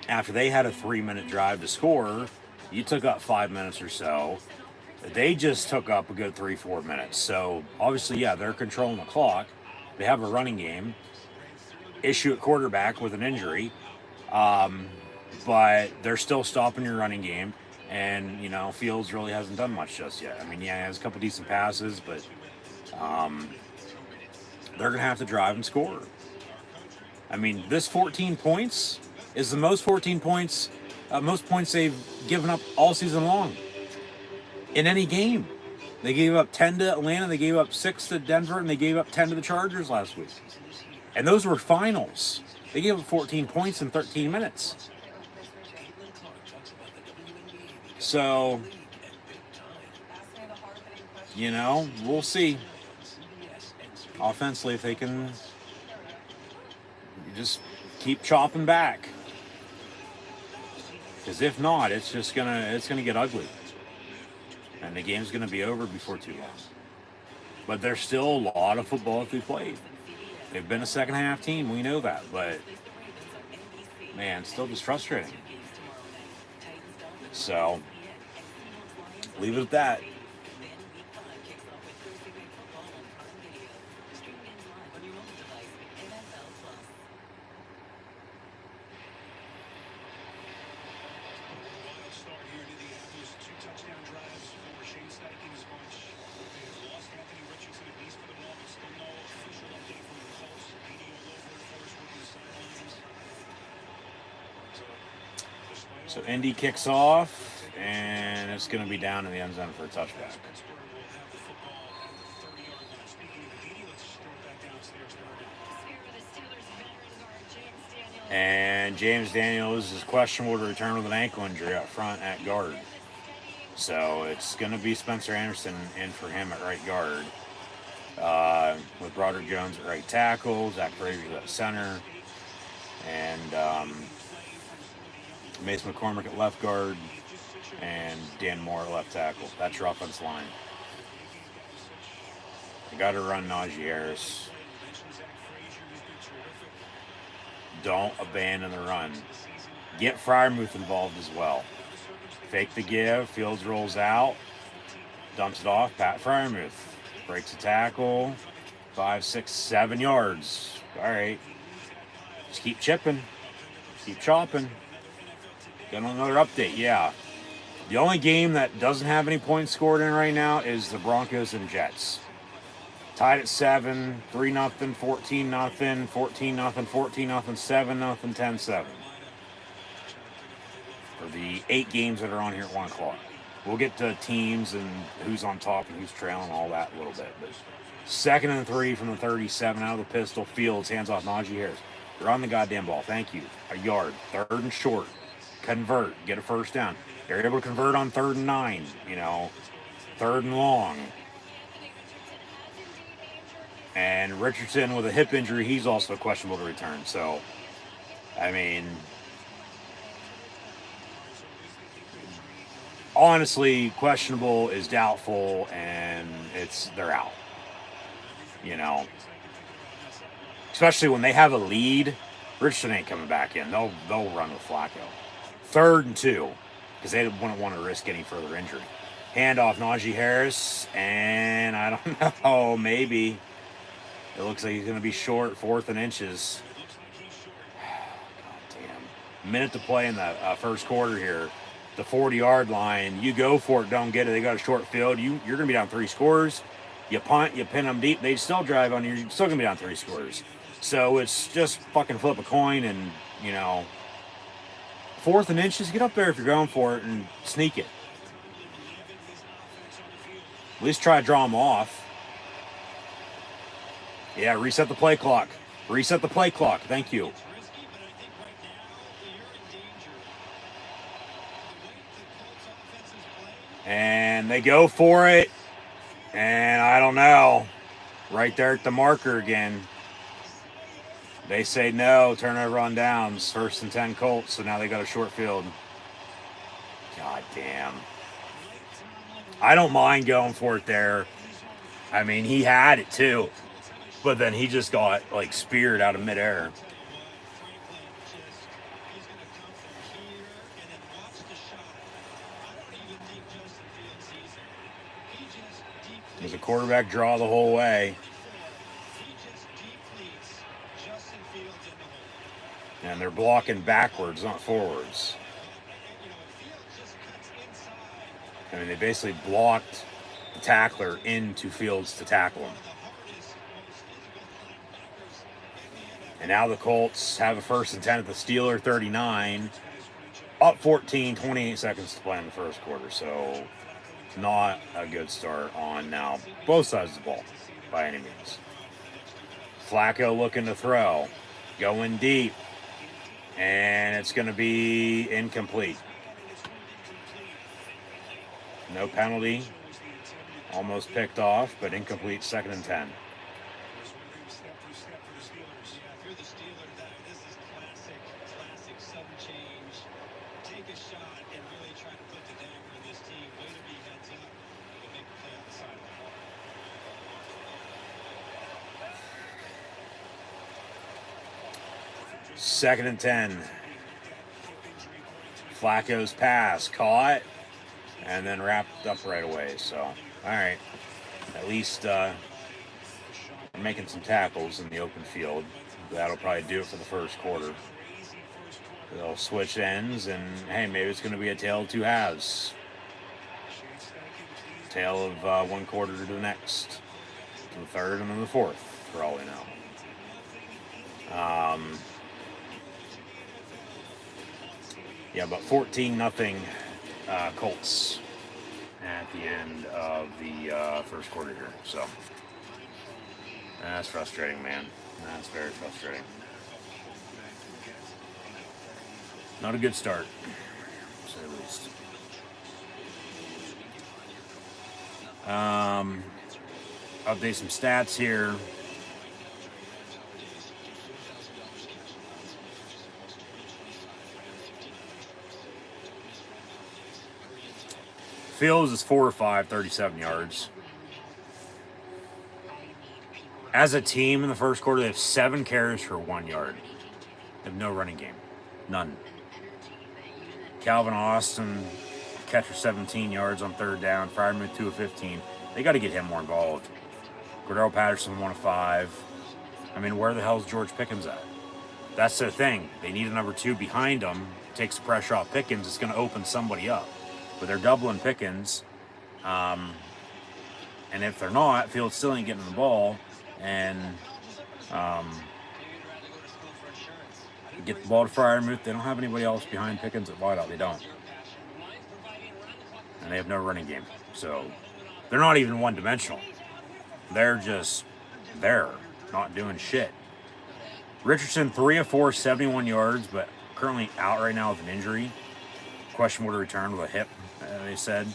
S6: after they had a 3-minute drive to score, you took up 5 minutes or so. They just took up a good 3-4 minutes. So, obviously, yeah, they're controlling the clock. They have a running game. Issue at quarterback with an injury. But they're still stopping your running game. And, Fields really hasn't done much just yet. I mean, yeah, he has a couple decent passes, but they're going to have to drive and score. I mean, this 14 points is the most 14 points, most points they've given up all season long. In any game. They gave up 10 to Atlanta, they gave up 6 to Denver, and they gave up 10 to the Chargers last week. And those were finals. They gave up 14 points in 13 minutes. So, we'll see. Offensively, if they can just keep chopping back. Because if not, it's gonna get ugly. And the game's going to be over before too long. But there's still a lot of football to be played. They've been a second-half team. We know that. But man, still just frustrating. So, leave it at that.
S2: Wild start here in Indianapolis. 2 touchdown drives for Shane Steichen as much. They have lost Anthony Richardson at least for the moment. Still no official update from the Colts. Media all over it for us with the sidelines.
S6: So Indy kicks off, and it's going to be down in the end zone for a touchback.
S2: Pittsburgh will have the football at the 30-yard line. Speaking of the media, let's throw it back downstairs to Ernie.
S6: And James Daniels is questionable to return with an ankle injury up front at guard. So it's going to be Spencer Anderson in for him at right guard. With Broderick Jones at right tackle, Zach Frazier at center, and Mace McCormick at left guard, and Dan Moore at left tackle. That's your offense line. You got to run Najee Harris. Don't abandon the run. Get Freiermuth involved as well. Fake the give. Fields rolls out. Dumps it off. Pat Freiermuth breaks a tackle. 5, 6, 7 yards. All right. Just keep chipping. Keep chopping. Got another update. Yeah. The only game that doesn't have any points scored in right now is the Broncos and Jets. Tied at 7, 3-0, 14-0, 14-0, 14-0, 7-0, 10-7. For the 8 games that are on here at 1 o'clock. We'll get to teams and who's on top and who's trailing, all that a little bit. But 2nd and 3 from the 37 out of the pistol. Fields, hands off Najee Harris. You're on the goddamn ball. Thank you. A yard. 3rd and short. Convert. Get a first down. You're able to convert on 3rd and 9. 3rd and long. And Richardson with a hip injury, he's also questionable to return. So, I mean, honestly, questionable is doubtful, and they're out. Especially when they have a lead, Richardson ain't coming back in. They'll run with Flacco. 3rd and 2, because they wouldn't want to risk any further injury. Handoff Najee Harris, and I don't know, maybe. It looks like he's going to be short, 4th and inches. God damn. Minute to play in the first quarter here. The 40-yard line. You go for it, don't get it. They got a short field. You're going to be down 3 scores. You punt, you pin them deep. They still drive on you. You're still going to be down 3 scores. So it's just fucking flip a coin and, 4th and inches. Get up there if you're going for it and sneak it. At least try to draw them off. Yeah, reset the play clock. Reset the play clock. Thank you. And they go for it. And I don't know. Right there at the marker again. They say no. Turnover on downs. 1st and 10 Colts. So now they got a short field. God damn. I don't mind going for it there. I mean, he had it too. But then he just got, speared out of midair. There's a quarterback draw the whole way. And they're blocking backwards, not forwards. I mean, they basically blocked the tackler into Fields to tackle him. And now the Colts have a 1st and 10 at the Steeler 39. Up 14, 28 seconds to play in the first quarter. So not a good start on now both sides of the ball by any means. Flacco looking to throw. Going deep. And it's going to be incomplete. No penalty. Almost picked off, but incomplete, 2nd and 10. Second and 10. Flacco's pass caught and then wrapped up right away. So, all right. At least we're making some tackles in the open field. That'll probably do it for the first quarter. They'll switch ends, and hey, maybe it's going to be a tale of two halves. Tale of one quarter to the next, to the third, and then the fourth, for all we know. Yeah, but 14-0 Colts at the end of the first quarter here. So that's frustrating, man. That's very frustrating. Not a good start, to say the least. Update some stats here. Fields is 4 or 5, 37 yards. As a team in the first quarter, they have 7 carries for 1 yard. They have no running game. None. Calvin Austin, catch for 17 yards on third down. Fryermuth, 2 of 15. They got to get him more involved. Cordell Patterson, 1 of 5. I mean, where the hell's George Pickens at? That's their thing. They need a number 2 behind them. Takes the pressure off Pickens. It's going to open somebody up. But they're doubling Pickens. And if they're not, Fields still ain't getting the ball. And get the ball to Fryermuth. They don't have anybody else behind Pickens at wideout. They don't. And they have no running game. So they're not even one-dimensional. They're just there, not doing shit. Richardson, 3 of 4, 71 yards, but currently out right now with an injury. Questionable to return with a hip, they said.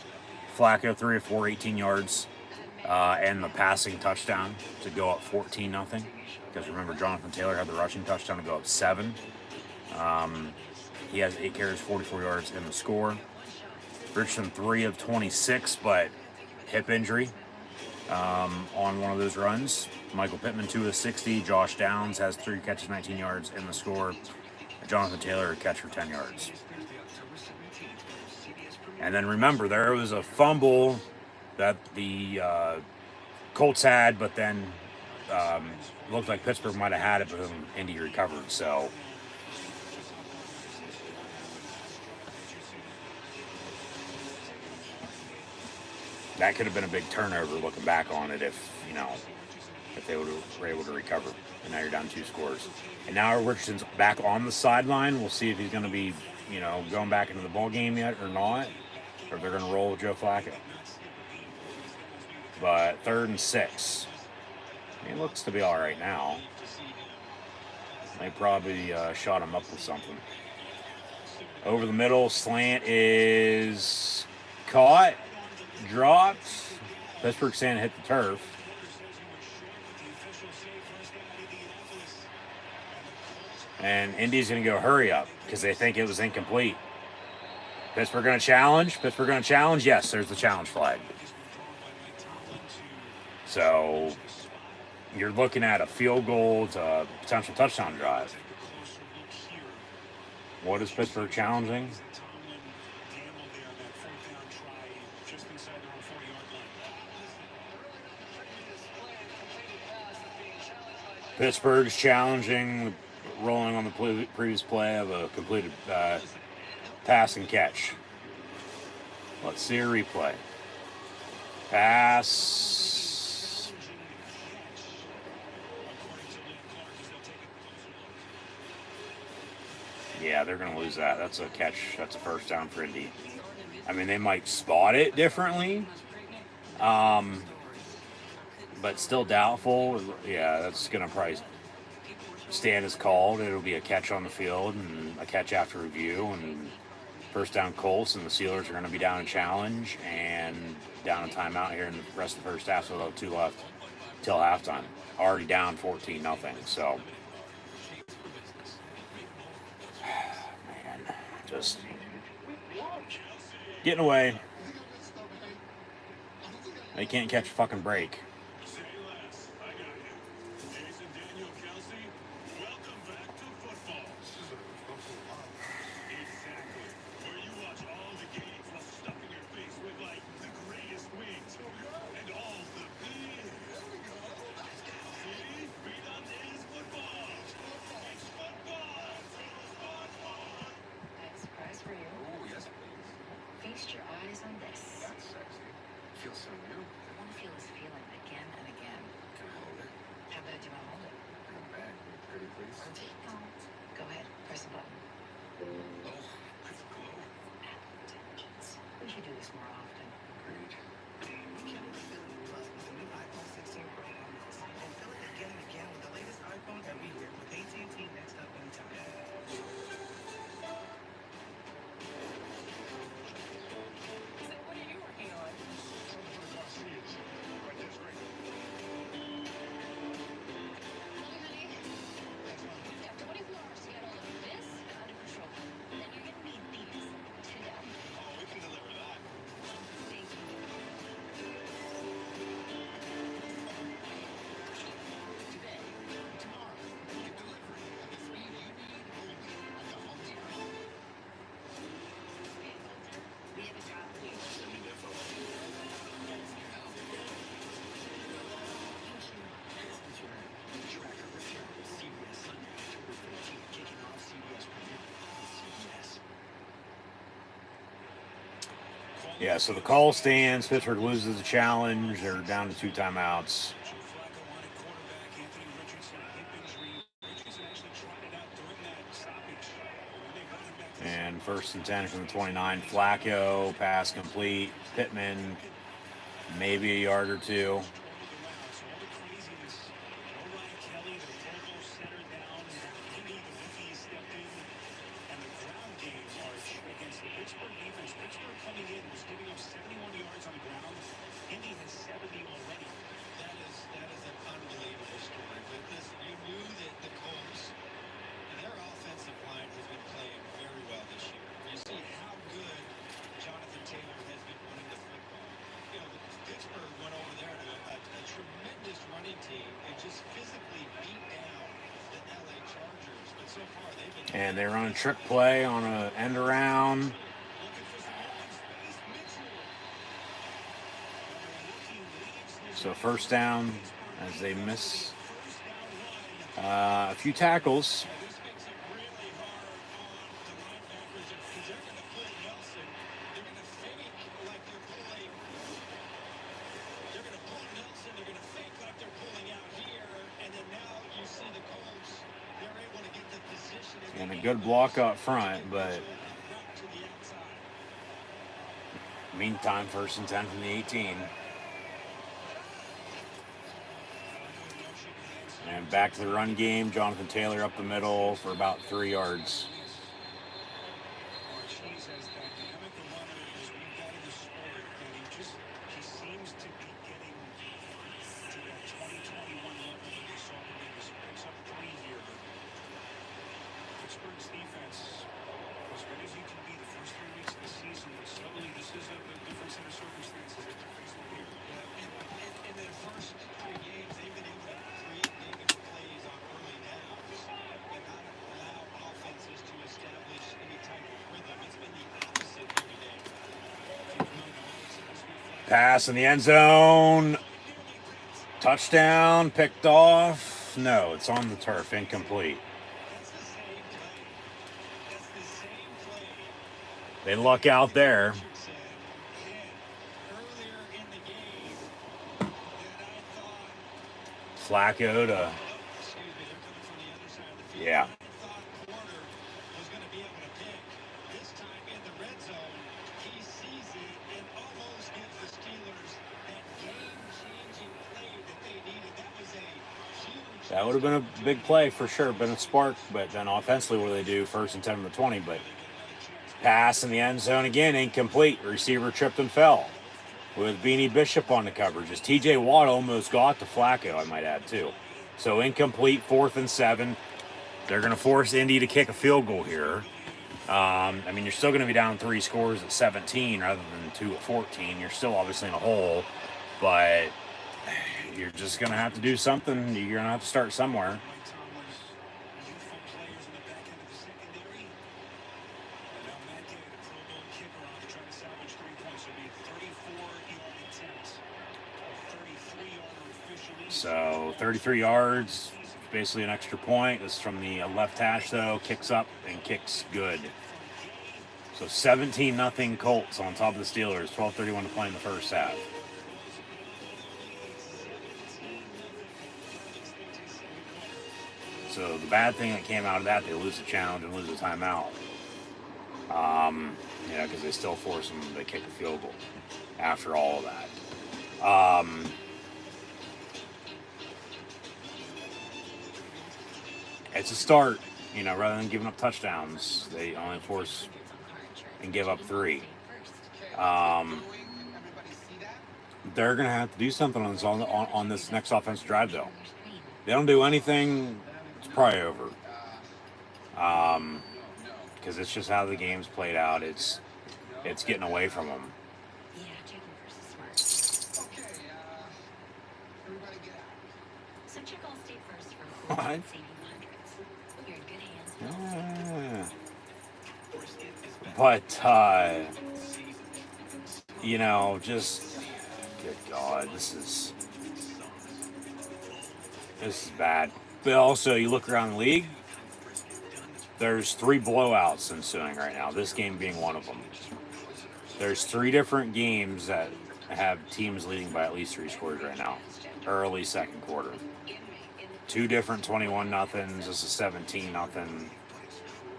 S6: Flacco, 3 of 4, 18 yards. And the passing touchdown to go up 14-0. Because remember, Jonathan Taylor had the rushing touchdown to go up 7. He has 8 carries, 44 yards in the score. Richardson, 3 of 26, but hip injury on one of those runs. Michael Pittman, 2 of 60. Josh Downs has 3 catches, 19 yards in the score. Jonathan Taylor, a catch for 10 yards. And then remember, there was a fumble that the Colts had, but then looked like Pittsburgh might have had it, but then Indy recovered. So that could have been a big turnover looking back on it if they were able to recover. And now you're down 2 scores. And now Richardson's back on the sideline. We'll see if he's going to be, going back into the ball game yet or not, or if they're going to roll with Joe Flacco. But 3rd and 6. He looks to be all right now. They probably shot him up with something. Over the middle, slant is caught, dropped. Pittsburgh Santa hit the turf. And Indy's going to go hurry up because they think it was incomplete. Pittsburgh going to challenge. Yes, there's the challenge flag. So you're looking at a field goal to a potential touchdown drive. What is Pittsburgh challenging? Pittsburgh's challenging rolling on the previous play of a completed pass and catch. Let's see a replay. Pass. Yeah, they're going to lose that. That's a catch. That's a first down for Indy. I mean, they might spot it differently. But still doubtful. Yeah, that's going to probably stand as called. It'll be a catch on the field and a catch after review. And first down Colts, and the Steelers are going to be down in challenge and down in timeout here in the rest of the first half. So they'll have 2 left till halftime. Already down 14-0. So, man, just getting away. They can't catch a fucking break.
S3: feels so new.
S5: I want to feel this feeling again and again.
S3: Can I hold it?
S5: How bad do you want to hold it?
S3: Real bad. Pretty please.
S5: No. Go ahead. Press the button.
S4: Oh, I feel glow.
S5: Intelligence. We should do this more often.
S3: Agreed.
S7: Rekindle the feeling plus with the new iPhone 16 Pro bundles. And feel it again and again with the latest iPhone everywhere with AT&T Next Up Anytime.
S1: What are you working on? Something for the car seats. Right there, great.
S5: Honey, you have 24 hours to get all of this under control. Then you're going to need these today.
S1: Oh, we can deliver that.
S5: Thank you.
S1: Today, tomorrow, get delivery at the speed you need only at the Home Depot.
S5: Hey, Walter, we have a job for you.
S4: Send me the info.
S3: Tracker return. CBS Sunday, October 15th, kicking off CBS Premiere on CBS.
S6: Yeah, so the call stands. Pittsburgh loses the challenge. They're down to 2 timeouts.
S2: Joe Flacco wanted quarterback Anthony Richardson, hip injury. Richardson actually tried it out during that stoppage. When they got him back to the
S6: And 1st and 10 from the 29. Flacco, pass complete. Pittman, maybe a yard or 2.
S2: So all the craziness. No Ryan Kelly, the Provo center down. Maybe the rookie stepped in. And the ground game march against the Pittsburgh defense. Pittsburgh coming in was giving up 71 yards on the ground. Indy has 70 already.
S1: That is an unbelievable story. But listen, you knew that the Colts, their offensive line has been playing very well this year. You see how good Jonathan Taylor has been running the football. You know, Pittsburgh went over there to a tremendous running team and just physically beat down the LA Chargers. But so far they've been
S6: And they run a trick play on an end around.
S2: Looking for some open space. Mitchell. Rookie leaves
S6: So
S2: his
S6: 1st down as they miss
S2: first down run.
S6: a few tackles.
S1: This makes it really hard on the linebackers because they're going to pull Nelson. They're going to fake like they're pulling. They're going to pull Nelson. They're going to fake like they're pulling out here. And then now you see the Colts. They're able to get the position.
S6: And a good block up front, but
S1: To the outside.
S6: meantime, 1st and 10 from the 18. And back to the run game. Jonathan Taylor up the middle for about 3 yards.
S2: She's as dynamic a runner as we've got in the sport, and he seems to be getting to that 2021 level that we saw when he picks up 3 here. Pittsburgh's defense, as good as you can be the first 3 weeks of the season, but suddenly this is a different set of circumstances that they're facing here.
S1: In their first 3 games, they've been able to create negative plays on early downs and not allow offenses to establish any type of rhythm. It's been the opposite here today.
S6: Pass in the end zone. Touchdown. Picked off. No, it's on the turf. Incomplete.
S1: That's the same play. That's the same play.
S6: They luck out there.
S1: Richardson did earlier in the game that I thought,
S6: Flacco to,
S1: excuse me, they're coming from the other side of the field.
S6: yeah.
S1: I thought Porter was going to be able to pick. This time in the red zone, he sees it and almost gives the Steelers that game-changing play that they needed. That was a huge.
S6: That would have been a big play for sure. Been a spark, but then offensively, what do they do? 1st and 10 from the 20, but pass in the end zone again, incomplete. Receiver tripped and fell with Beanie Bishop on the coverage. As TJ Watt almost got to Flacco, I might add, too. So incomplete, 4th and 7. They're going to force Indy to kick a field goal here. I mean, you're still going to be down 3 scores at 17 rather than 2 at 14. You're still obviously in a hole, but you're just going to have to do something. You're going to have to start somewhere.
S2: Mike Tomlin's youthful players in the back end of the secondary. And now Matt Gay, the Pro Bowl kicker, on to try to salvage 3 points. It'll be a 34-yard attempt. A 33-yarder officially.
S6: So 33 yards, basically an extra point. This is from the left hash, though. Kicks up and kicks good. So 17-0 Colts on top of the Steelers. 12:31 to play in the first half. So the bad thing that came out of that, they lose the challenge and lose the timeout. Because they still force them to kick a field goal after all of that. It's a start, rather than giving up touchdowns, they only force and give up 3. They're going to have to do something on this next offensive drive, though. They don't do anything, it's probably over. Because it's just how the game's played out. It's getting away from them.
S5: Yeah, Jacob versus Smart.
S7: Okay, everybody get out.
S5: So check all state first for
S6: What?
S5: saving hundreds. You're in good hands.
S6: But, just, good God, this is bad. But also, you look around the league, there's 3 blowouts ensuing right now, this game being one of them. There's 3 different games that have teams leading by at least 3 scores right now, early second quarter. 2 different 21-0s, this is 17-0.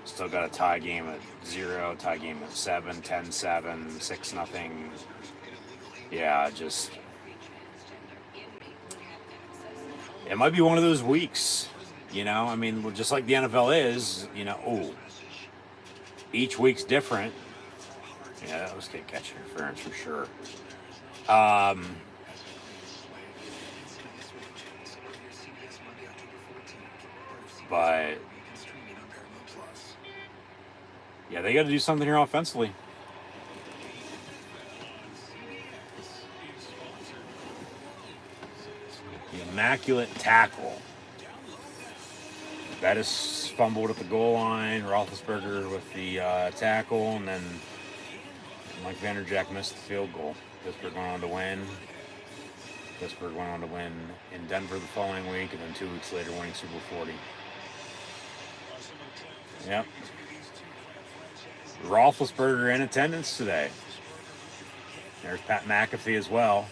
S6: Still got a tie game at 0, tie game at 7, 10-7, 6-0. Yeah, just... It might be one of those weeks, just like the NFL is, each week's different. Yeah, that was good catch interference for sure. But yeah, they got to do something here offensively. The immaculate tackle. Bettis fumbled at the goal line. Roethlisberger with the tackle, and then Mike Vanderjagt missed the field goal. Pittsburgh went on to win. Pittsburgh went on to win in Denver the following week, and then 2 weeks later winning Super Bowl 40. Yep. Roethlisberger in attendance today. There's Pat McAfee as well.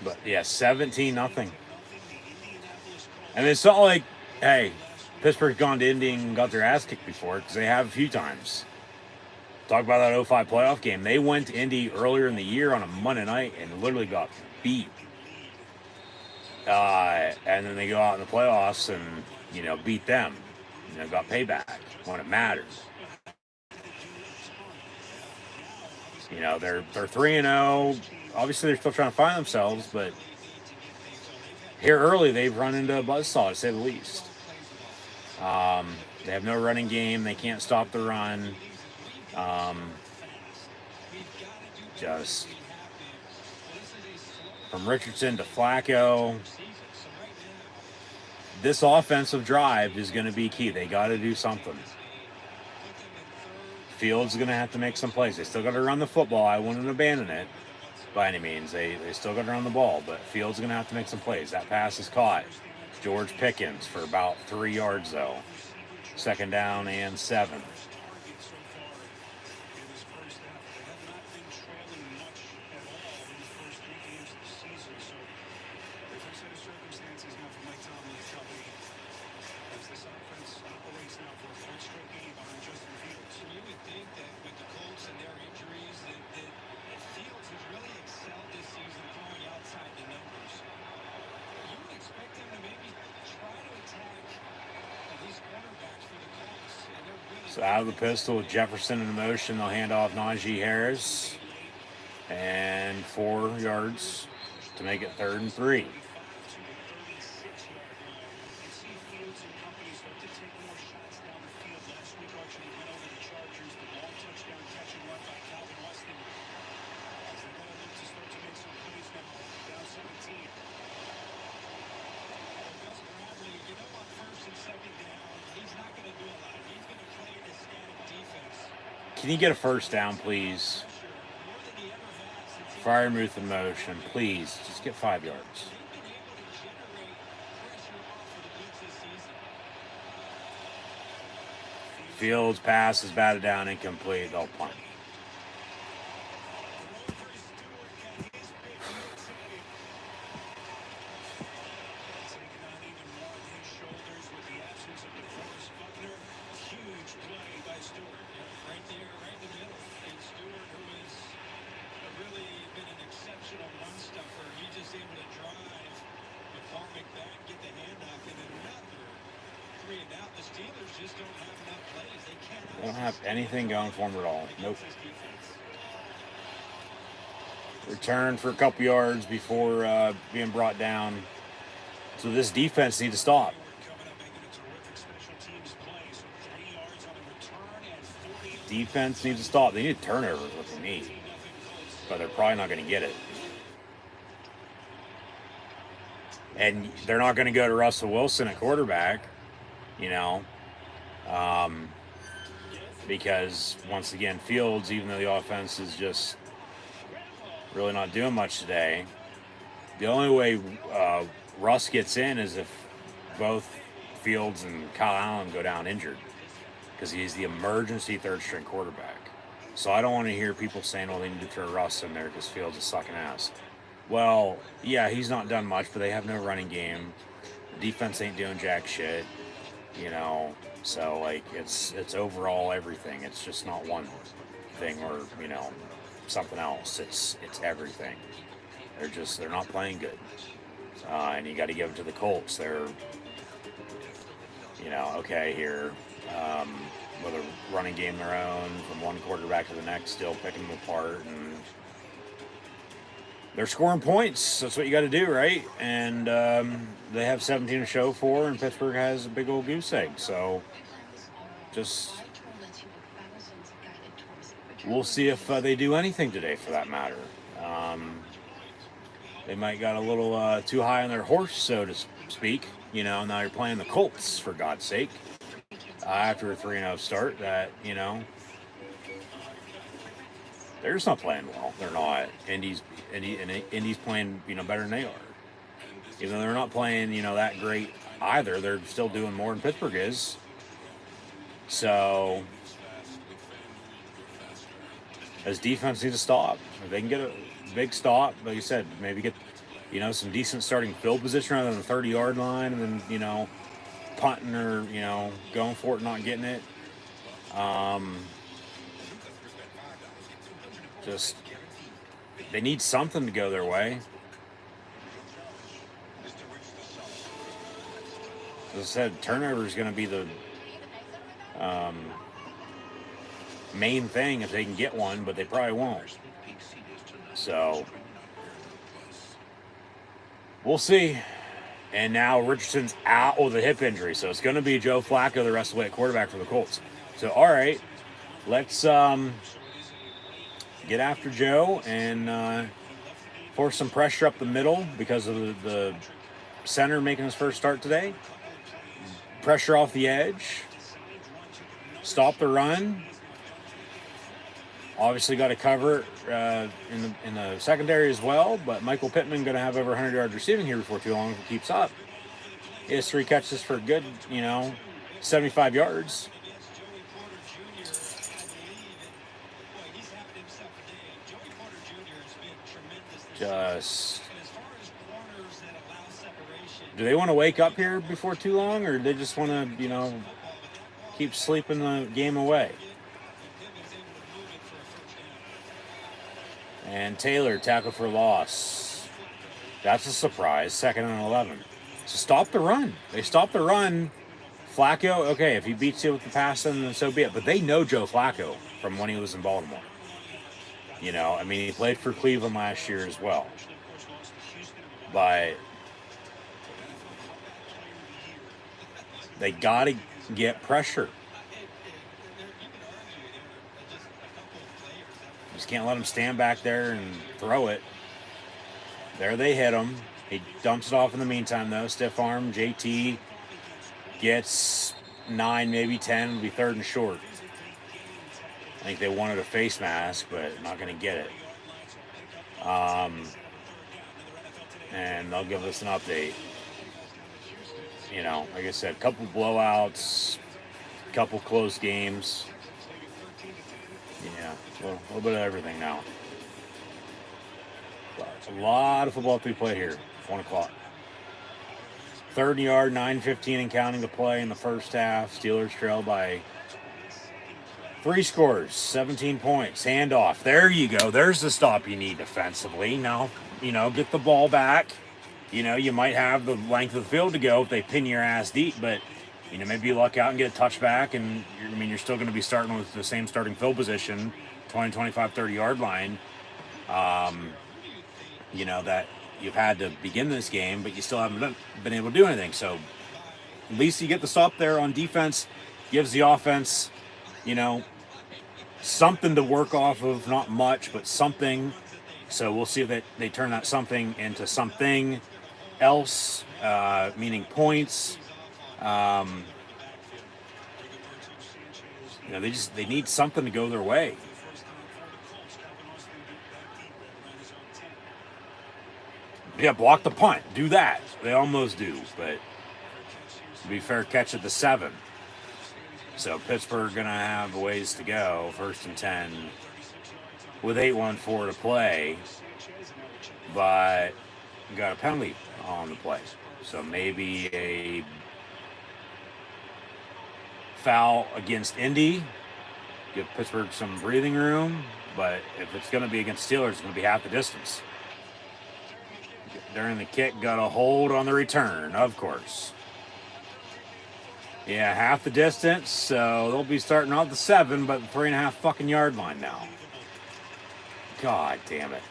S6: But yeah, 17-0. And it's not like, hey, Pittsburgh's gone to Indy and got their ass kicked before, because they have a few times. Talk about that 05 playoff game. They went to Indy earlier in the year on a Monday night and literally got beat. And then they go out in the playoffs and, beat them. Got payback when it mattered. They're 3-0. Obviously, they're still trying to find themselves, but here early, they've run into a buzzsaw, to say the least. They have no running game. They can't stop the run. Just from Richardson to Flacco, this offensive drive is going to be key. They got to do something. Fields is going to have to make some plays. They still got to run the football. I wouldn't abandon it by any means. They still got to run the ball, but Fields is going to have to make some plays. That pass is caught. George Pickens for about 3 yards, though. 2nd down and 7. So out of the pistol with Jefferson in motion, they'll hand off Najee Harris. And 4 yards to make it 3rd and 3. Can you get a first down, please? Firemuth in motion, please. Just get 5 yards. Fields pass is batted down, incomplete. They'll punt. They don't have anything going for them at all. Nope. Return for a couple yards before being brought down. So this defense needs to stop. Defense needs to stop. They need turnovers, what they need. But they're probably not going to get it. And they're not going to go to Russell Wilson at quarterback, you know. Because, once again, Fields, even though the offense is just really not doing much today, the only way Russ gets in is if both Fields and Kyle Allen go down injured, because he's the emergency third-string quarterback. So I don't want to hear people saying, well, they need to throw Russ in there because Fields is sucking ass. Well, yeah, he's not done much, but they have no running game. The defense ain't doing jack shit, you know. So, like, it's overall everything. It's just not one thing or, you know, something else. It's everything. They're not playing good. And you got to give it to the Colts. They're, you know, okay here. With a running game of their own, from one quarterback to the next, still picking them apart. And they're scoring points. That's what you got to do, right? And they have 17 to show for, and Pittsburgh has a big old goose egg. So just we'll see if they do anything today, for that matter. They might got a little too high on their horse, so to speak. You know, now you're playing the Colts, for God's sake. After a 3-0 start, that, you know, they're just not playing well. They're not. Indy's playing, you know, better than they are. Even though they're not playing, you know, that great either, they're still doing more than Pittsburgh is. So, as defense needs to stop. If they can get a big stop, like you said, maybe get, you know, some decent starting field position rather than the 30-yard line, and then, you know, punting or, you know, going for it, not getting it. Just, they need something to go their way. As I said, turnover is going to be the main thing if they can get one, but they probably won't. So, we'll see. And now Richardson's out with a hip injury, so it's going to be Joe Flacco the rest of the way at quarterback for the Colts. So, all right, let's get after Joe and force some pressure up the middle because of the center making his first start today. Pressure off the edge. Stop the run. Obviously got to cover in the secondary as well, but Michael Pittman going to have over 100 yards receiving here before too long if he keeps up. He has 3 catches for a good, 75 yards. Just, do they want to wake up here before too long, or do they just want to, keep sleeping the game away? And Taylor, tackle for loss. That's a surprise. 2nd and 11. So stop the run. They stopped the run. Flacco, okay, if he beats you with the pass, then so be it. But they know Joe Flacco from when he was in Baltimore. He played for Cleveland last year as well. But they got to get pressure. Just can't let him stand back there and throw it. There they hit him. He dumps it off in the meantime, though. Stiff arm. JT gets 9, maybe 10. It'll be 3rd and short. I think they wanted a face mask, but not going to get it. And they'll give us an update. Like I said, a couple blowouts. couple close games. Yeah, a little bit of everything now. A lot of football to be played here. 1 o'clock. 3rd and yard, 9:15 and counting to play in the first half. Steelers trail by 3 scores, 17 points. Handoff. There you go. There's the stop you need defensively. Now, get the ball back. You might have the length of the field to go if they pin your ass deep, but maybe you luck out and get a touchback, and you're still going to be starting with the same starting field position, 20, 25, 30-yard line. That you've had to begin this game, but you still haven't been able to do anything. So at least you get the stop there on defense, gives the offense, something to work off of. Not much, but something. So we'll see if they turn that something into something else, meaning points. They need something to go their way. Yeah, block the punt. Do that. They almost do, but to be fair, catch at the 7. So Pittsburgh going to have a ways to go. 1st and 10 with 8:14 to play, but got a penalty on the play. So maybe a foul against Indy. Give Pittsburgh some breathing room, but if it's going to be against Steelers, it's going to be half the distance. During the kick, got a hold on the return, of course. Yeah, half the distance, so they'll be starting off the 7, but the 3.5 fucking yard line now. God damn it.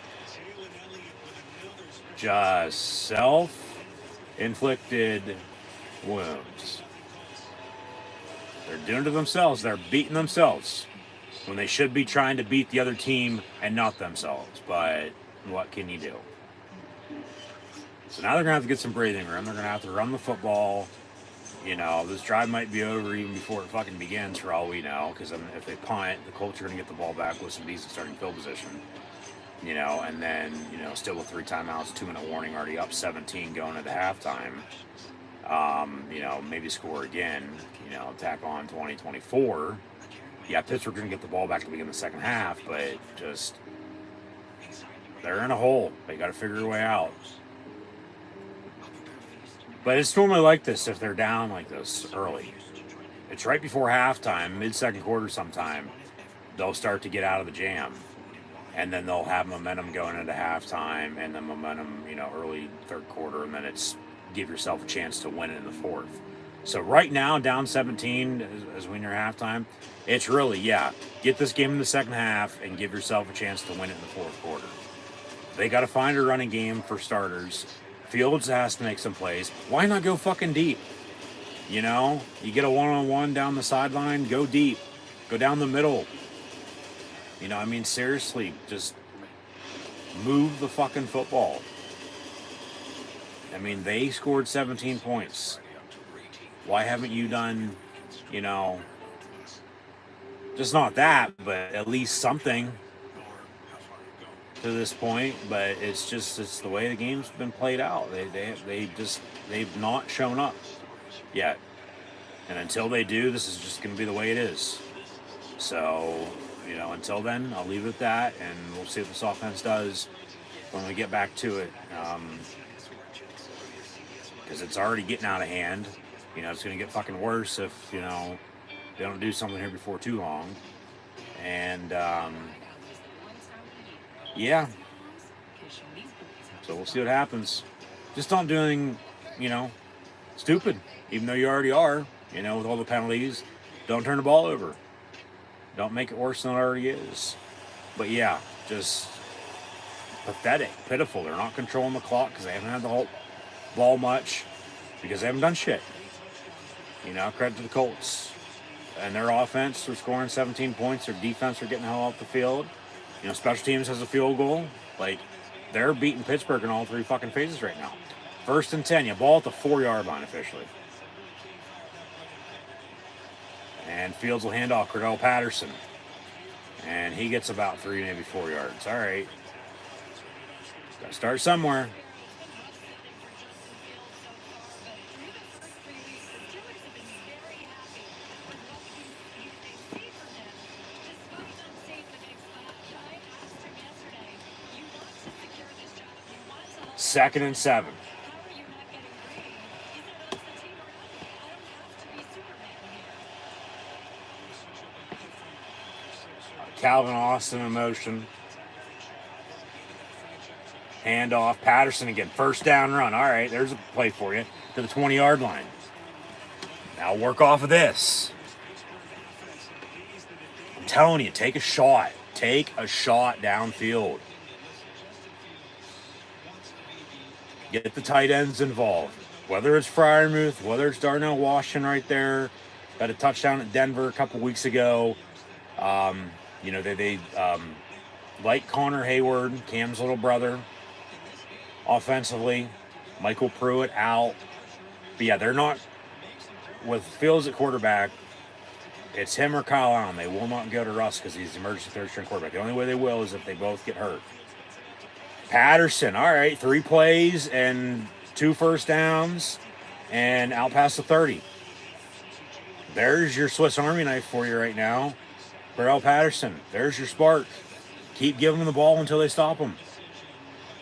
S6: Just self-inflicted wounds. They're doing it to themselves. They're beating themselves when they should be trying to beat the other team and not themselves. But what can you do? So now they're going to have to get some breathing room. They're going to have to run the football. This drive might be over even before it fucking begins for all we know. Because if they punt, the Colts are going to get the ball back with some decent starting field position. And then, still with 3 timeouts, 2-minute warning, already up 17 going into halftime. Maybe score again, tack on 20-24. Yeah, Pittsburgh's going to get the ball back to begin the second half, but just, they're in a hole. They got to figure a way out. But it's normally like this if they're down like this early. It's right before halftime, mid-second quarter sometime, they'll start to get out of the jam. And then they'll have momentum going into halftime, and then momentum, early 3rd quarter, and then it's give yourself a chance to win it in the 4th. So right now, down 17 as we near halftime, it's really, get this game in the second half and give yourself a chance to win it in the 4th quarter. They got to find a running game for starters. Fields has to make some plays. Why not go fucking deep? You get a one-on-one down the sideline, go deep. Go down the middle. Seriously, just move the fucking football. They scored 17 points. Why haven't you done, just not that, but at least something to this point? But it's the way the game's been played out. They've not shown up yet. And until they do, this is just going to be the way it is. So, until then, I'll leave it at that, and we'll see what this offense does when we get back to it. Because it's already getting out of hand. It's going to get fucking worse if, they don't do something here before too long. And, so we'll see what happens. Just don't do anything, stupid, even though you already are, with all the penalties. Don't turn the ball over. Don't make it worse than it already is. But just pathetic, pitiful. They're not controlling the clock because they haven't had the whole ball much because they haven't done shit. Credit to the Colts. And their offense, they're scoring 17 points. Their defense are getting the hell off the field. Special teams has a field goal. They're beating Pittsburgh in all 3 fucking phases right now. 1st and 10. You ball at the 4-yard line officially. And Fields will hand off Cordell Patterson. And he gets about 3, maybe 4 yards. All right. Got to start somewhere. 2nd and 7.
S5: How are you not getting green? Is it us, the team, or I don't have to be Superman here.
S6: Calvin Austin in motion. Handoff. Patterson again. First down run. All right, there's a play for you to the 20-yard line. Now work off of this. I'm telling you, take a shot. Take a shot downfield. Get the tight ends involved. Whether it's Freiermuth, whether it's Darnell Washington right there. Got a touchdown at Denver a couple weeks ago. You know, they like Connor Hayward, Cam's little brother. Offensively, Michael Pruitt out. But yeah, they're not, with Fields at quarterback, it's him or Kyle Allen. They will not go to Russ because he's the emergency third-string quarterback. The only way they will is if they both get hurt. Patterson, all right, 3 plays and 2 first downs and out past the 30. There's your Swiss Army knife for you right now. Cordarrelle Patterson, there's your spark. Keep giving them the ball until they stop them.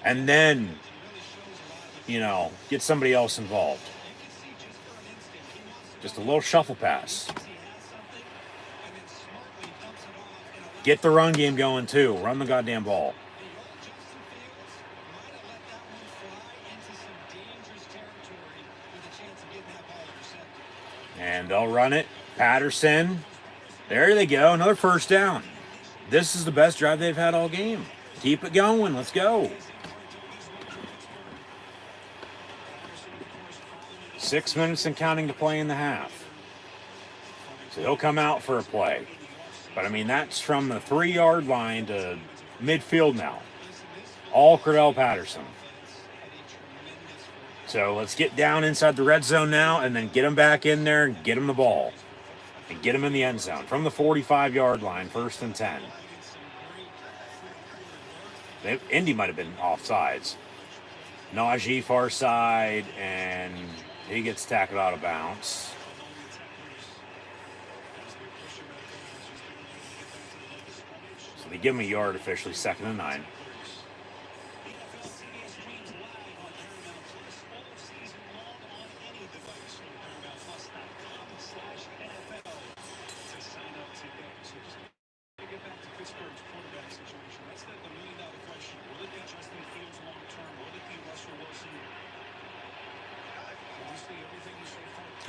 S6: And then, you know, get somebody else involved. Just a little shuffle pass. Get the run game going too. Run the goddamn ball. And they'll run it. Patterson. There they go. Another first down. This is the best drive they've had all game. Keep it going. Let's go. 6 minutes and counting to play in the half. So he'll come out for a play. But, I mean, that's from the 3-yard line to midfield now. All Cordarrelle Patterson. So let's get down inside the red zone now and then get him back in there and get him the ball. And get him in the end zone. From the 45-yard line, 1st and 10. Indy might have been offsides. Najee far side, and he gets tackled out of bounds. So they give him a yard officially, 2nd and 9.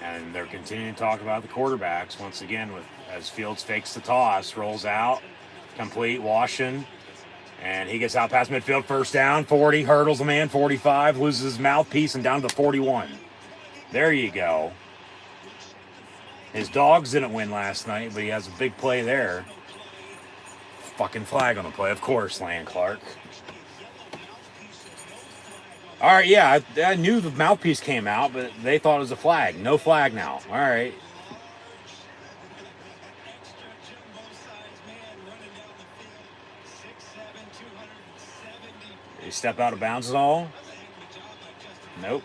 S6: And they're continuing to talk about the quarterbacks once again with as Fields fakes the toss, rolls out, complete, Washington, and he gets out past midfield, first down, 40, hurdles a man, 45, loses his mouthpiece and down to the 41. There you go. His dogs didn't win last night, but he has a big play there. Fucking flag on the play, of course, Land Clark. All right, yeah, I knew the mouthpiece came out, but they thought it was a flag. No flag now. All right. Did he step out of bounds at all? Nope.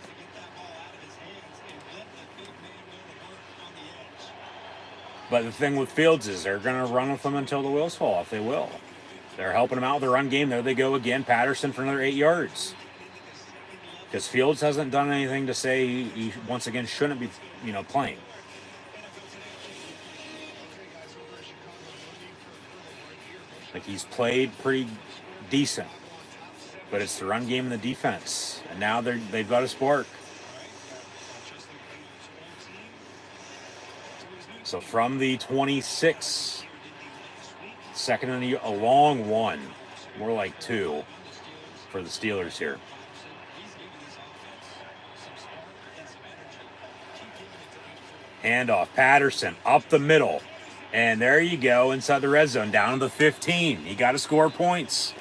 S6: But the thing with Fields is they're going to run with them until the wheels fall off. They will. They're helping him out with the run game. There they go again. Patterson for another 8 yards. Because Fields hasn't done anything to say he once again shouldn't be, playing. Like he's played pretty decent, but it's the run game and the defense, and now they've got a spark. So from the 26, 2nd and a long one, more like 2 for the Steelers here. Handoff, Patterson up the middle. And there you go, inside the red zone, down to the 15. You got to score points.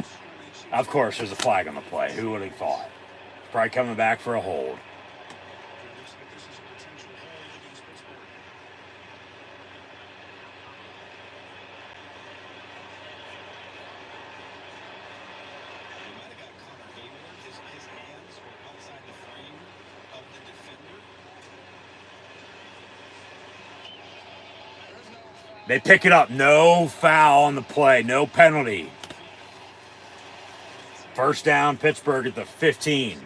S6: Of course, there's a flag on the play. Who would have thought? Probably coming back for a hold. They pick it up. No foul on the play. No penalty. First down, Pittsburgh at the 15.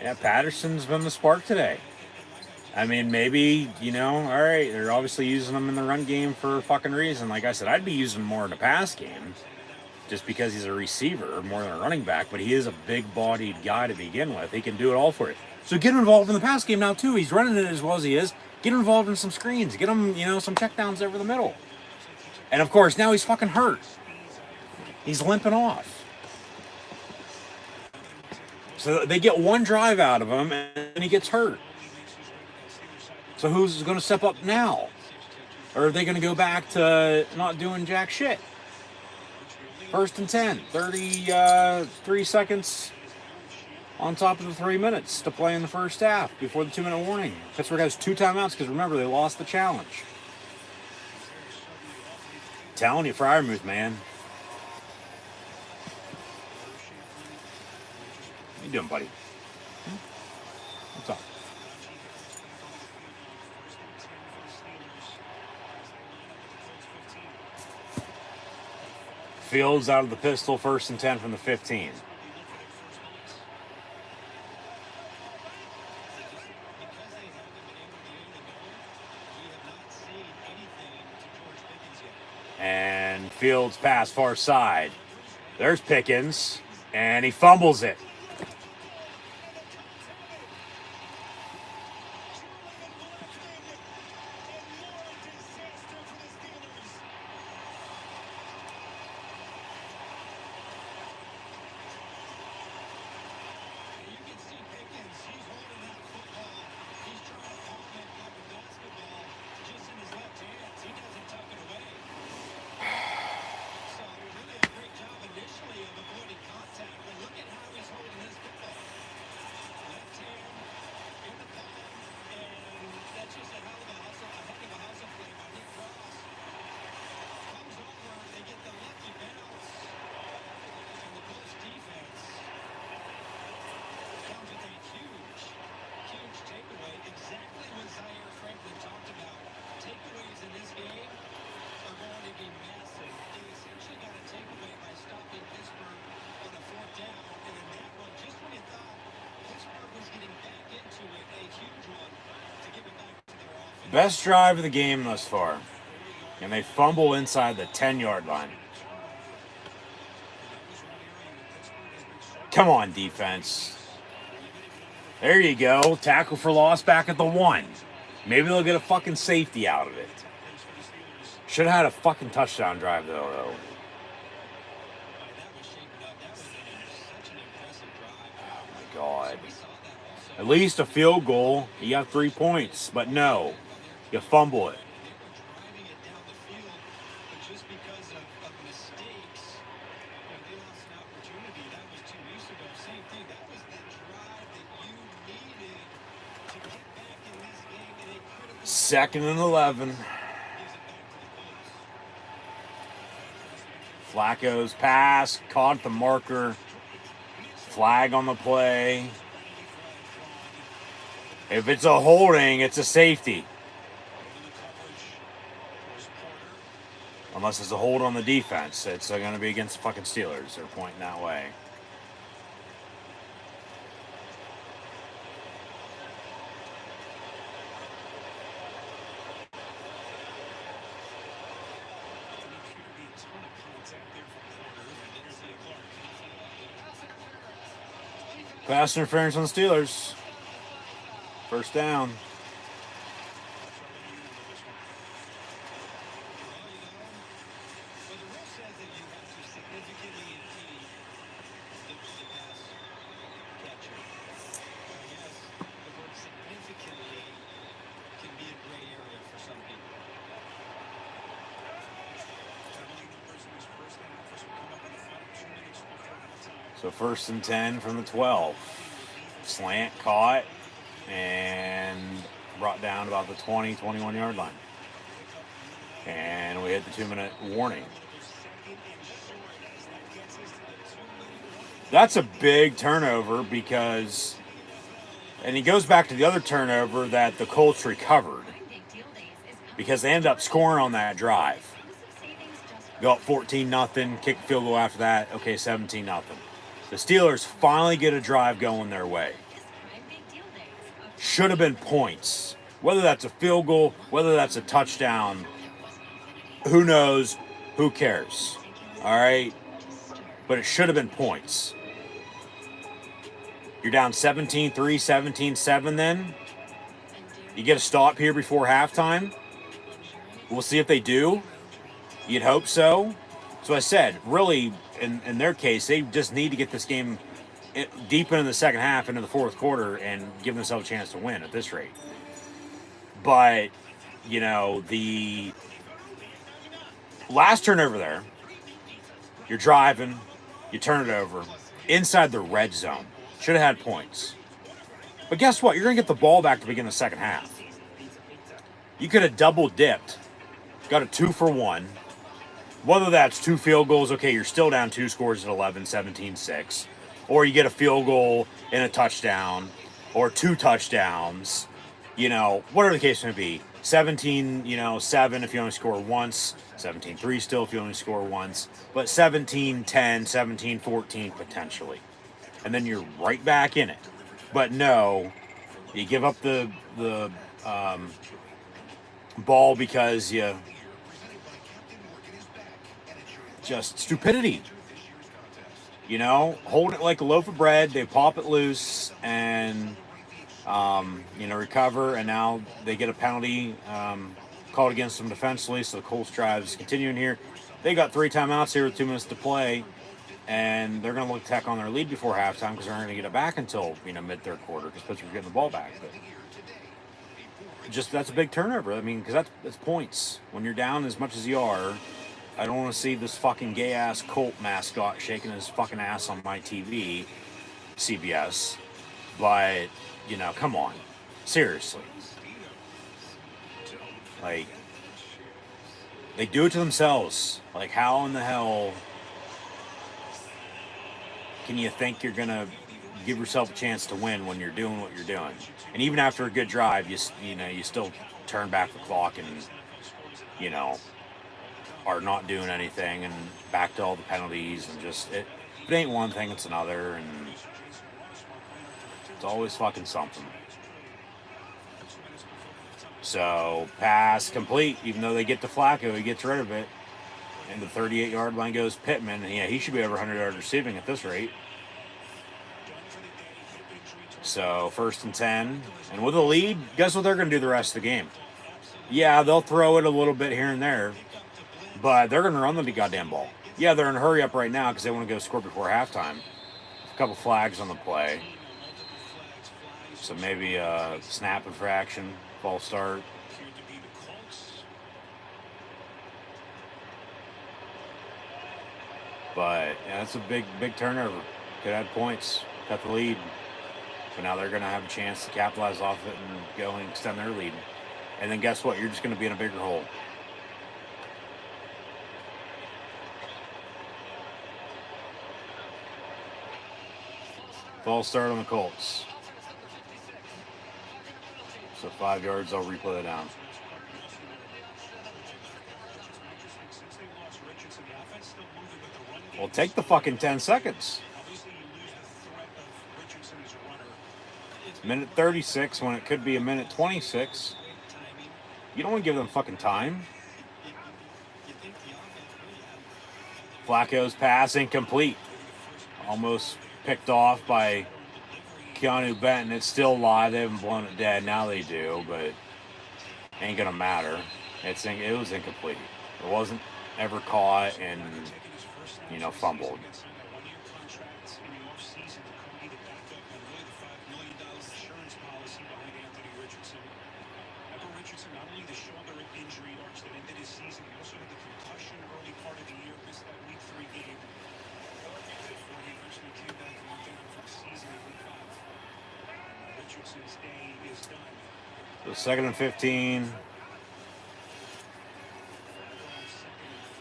S6: Yeah, Patterson's been the spark today. I mean, maybe, you know, all right, they're obviously using him in the run game for a fucking reason. Like I said, I'd be using him more in the pass game just because he's a receiver more than a running back, but he is a big-bodied guy to begin with. He can do it all for you. So get him involved in the pass game now, too. He's running it as well as he is. Get him involved in some screens. Get him, you know, some checkdowns over the middle. And, of course, now he's fucking hurt. He's limping off. So they get one drive out of him, and he gets hurt. So who's going to step up now? Or are they going to go back to not doing jack shit? 1st and 10, 33 seconds on top of the 3 minutes to play in the first half before the 2-minute warning. Pittsburgh has 2 timeouts because remember, they lost the challenge. Telling you, Freiermuth, man. How you doing, buddy? What's up? Fields out of the pistol, 1st and 10 from the 15. And Fields pass far side. There's Pickens, and he fumbles it. Best drive of the game thus far. And they fumble inside the 10-yard line. Come on, defense. There you go. Tackle for loss back at the 1. Maybe they'll get a fucking safety out of it. Should have had a fucking touchdown drive, though. Oh, my God. At least a field goal. You got 3 points. But no. You fumble it. Second and 11. Flacco's pass, caught the marker. Flag on the play. If it's a holding, it's a safety. Unless it's a hold on the defense. It's going to be against the fucking Steelers. They're pointing that way. Pass interference on the Steelers. First down. So 1st and 10 from the 12. Slant caught and brought down about the 20, 21-yard line. And we hit the 2-minute warning. That's a big turnover because, and he goes back to the other turnover that the Colts recovered because they ended up scoring on that drive. Go up 14-0, kick the field goal after that. Okay, 17-0. The Steelers finally get a drive going their way. should have been points. Whether that's a field goal, whether that's a touchdown, who knows? Who cares? All right? But it should have been points. You're down 17-3, 17-7 then. You get a stop here before halftime. We'll see if they do. You'd hope so. So I said, really, in their case, they just need to get this game deep into the second half, into the fourth quarter, and give themselves a chance to win at this rate. But, you know, the last turnover there, you're driving, you turn it over, inside the red zone. Should have had points. But guess what? You're going to get the ball back to begin the second half. You could have double dipped, got a 2-for-1. Whether that's 2 field goals, okay, you're still down 2 scores at 11, 17-6. Or you get a field goal and a touchdown, or 2 touchdowns. You know, whatever the case may be. 17-7 if you only score once. 17-3 still if you only score once. But 17-10, 17-14 potentially. And then you're right back in it. But no, you give up the ball because you just stupidity. You know, hold it like a loaf of bread. They pop it loose and recover, and now they get a penalty called against them defensively. So the Colts drive is continuing here. They got 3 timeouts here with 2 minutes to play. And they're going to look to tack on their lead before halftime because they're not going to get it back until, mid-third quarter because Pittsburgh's getting the ball back. But just that's a big turnover. I mean, because that's points. When you're down as much as you are, I don't want to see this fucking gay-ass Colt mascot shaking his fucking ass on my TV, CBS. But, come on. Seriously. Like, they do it to themselves. Like, how in the hell can you think you're going to give yourself a chance to win when you're doing what you're doing? And even after a good drive, you still turn back the clock and, are not doing anything and back to all the penalties and just, if it ain't one thing, it's another, and it's always fucking something. So, pass complete, even though they get to Flacco, he gets rid of it. And the 38-yard line goes Pittman. And yeah, he should be over 100 yards receiving at this rate. So, 1st and 10. And with a lead, guess what they're going to do the rest of the game? Yeah, they'll throw it a little bit here and there. But they're going to run the goddamn ball. Yeah, they're in a hurry up right now because they want to go score before halftime. A couple flags on the play. So maybe a snap infraction, false start. But yeah, that's a big turnover. Could add points, cut the lead. But now they're going to have a chance to capitalize off it and go and extend their lead. And then guess what? You're just going to be in a bigger hole. False start on the Colts. So 5 yards, I'll replay that down. Well, take the fucking 10 seconds. Minute 36 when it could be a minute 26. You don't want to give them fucking time. Flacco's pass incomplete. Almost picked off by Keanu Benton. It's still live. They haven't blown it dead. Now they do, but ain't going to matter. It was incomplete. It wasn't ever caught and, fumbled. So 2nd and 15.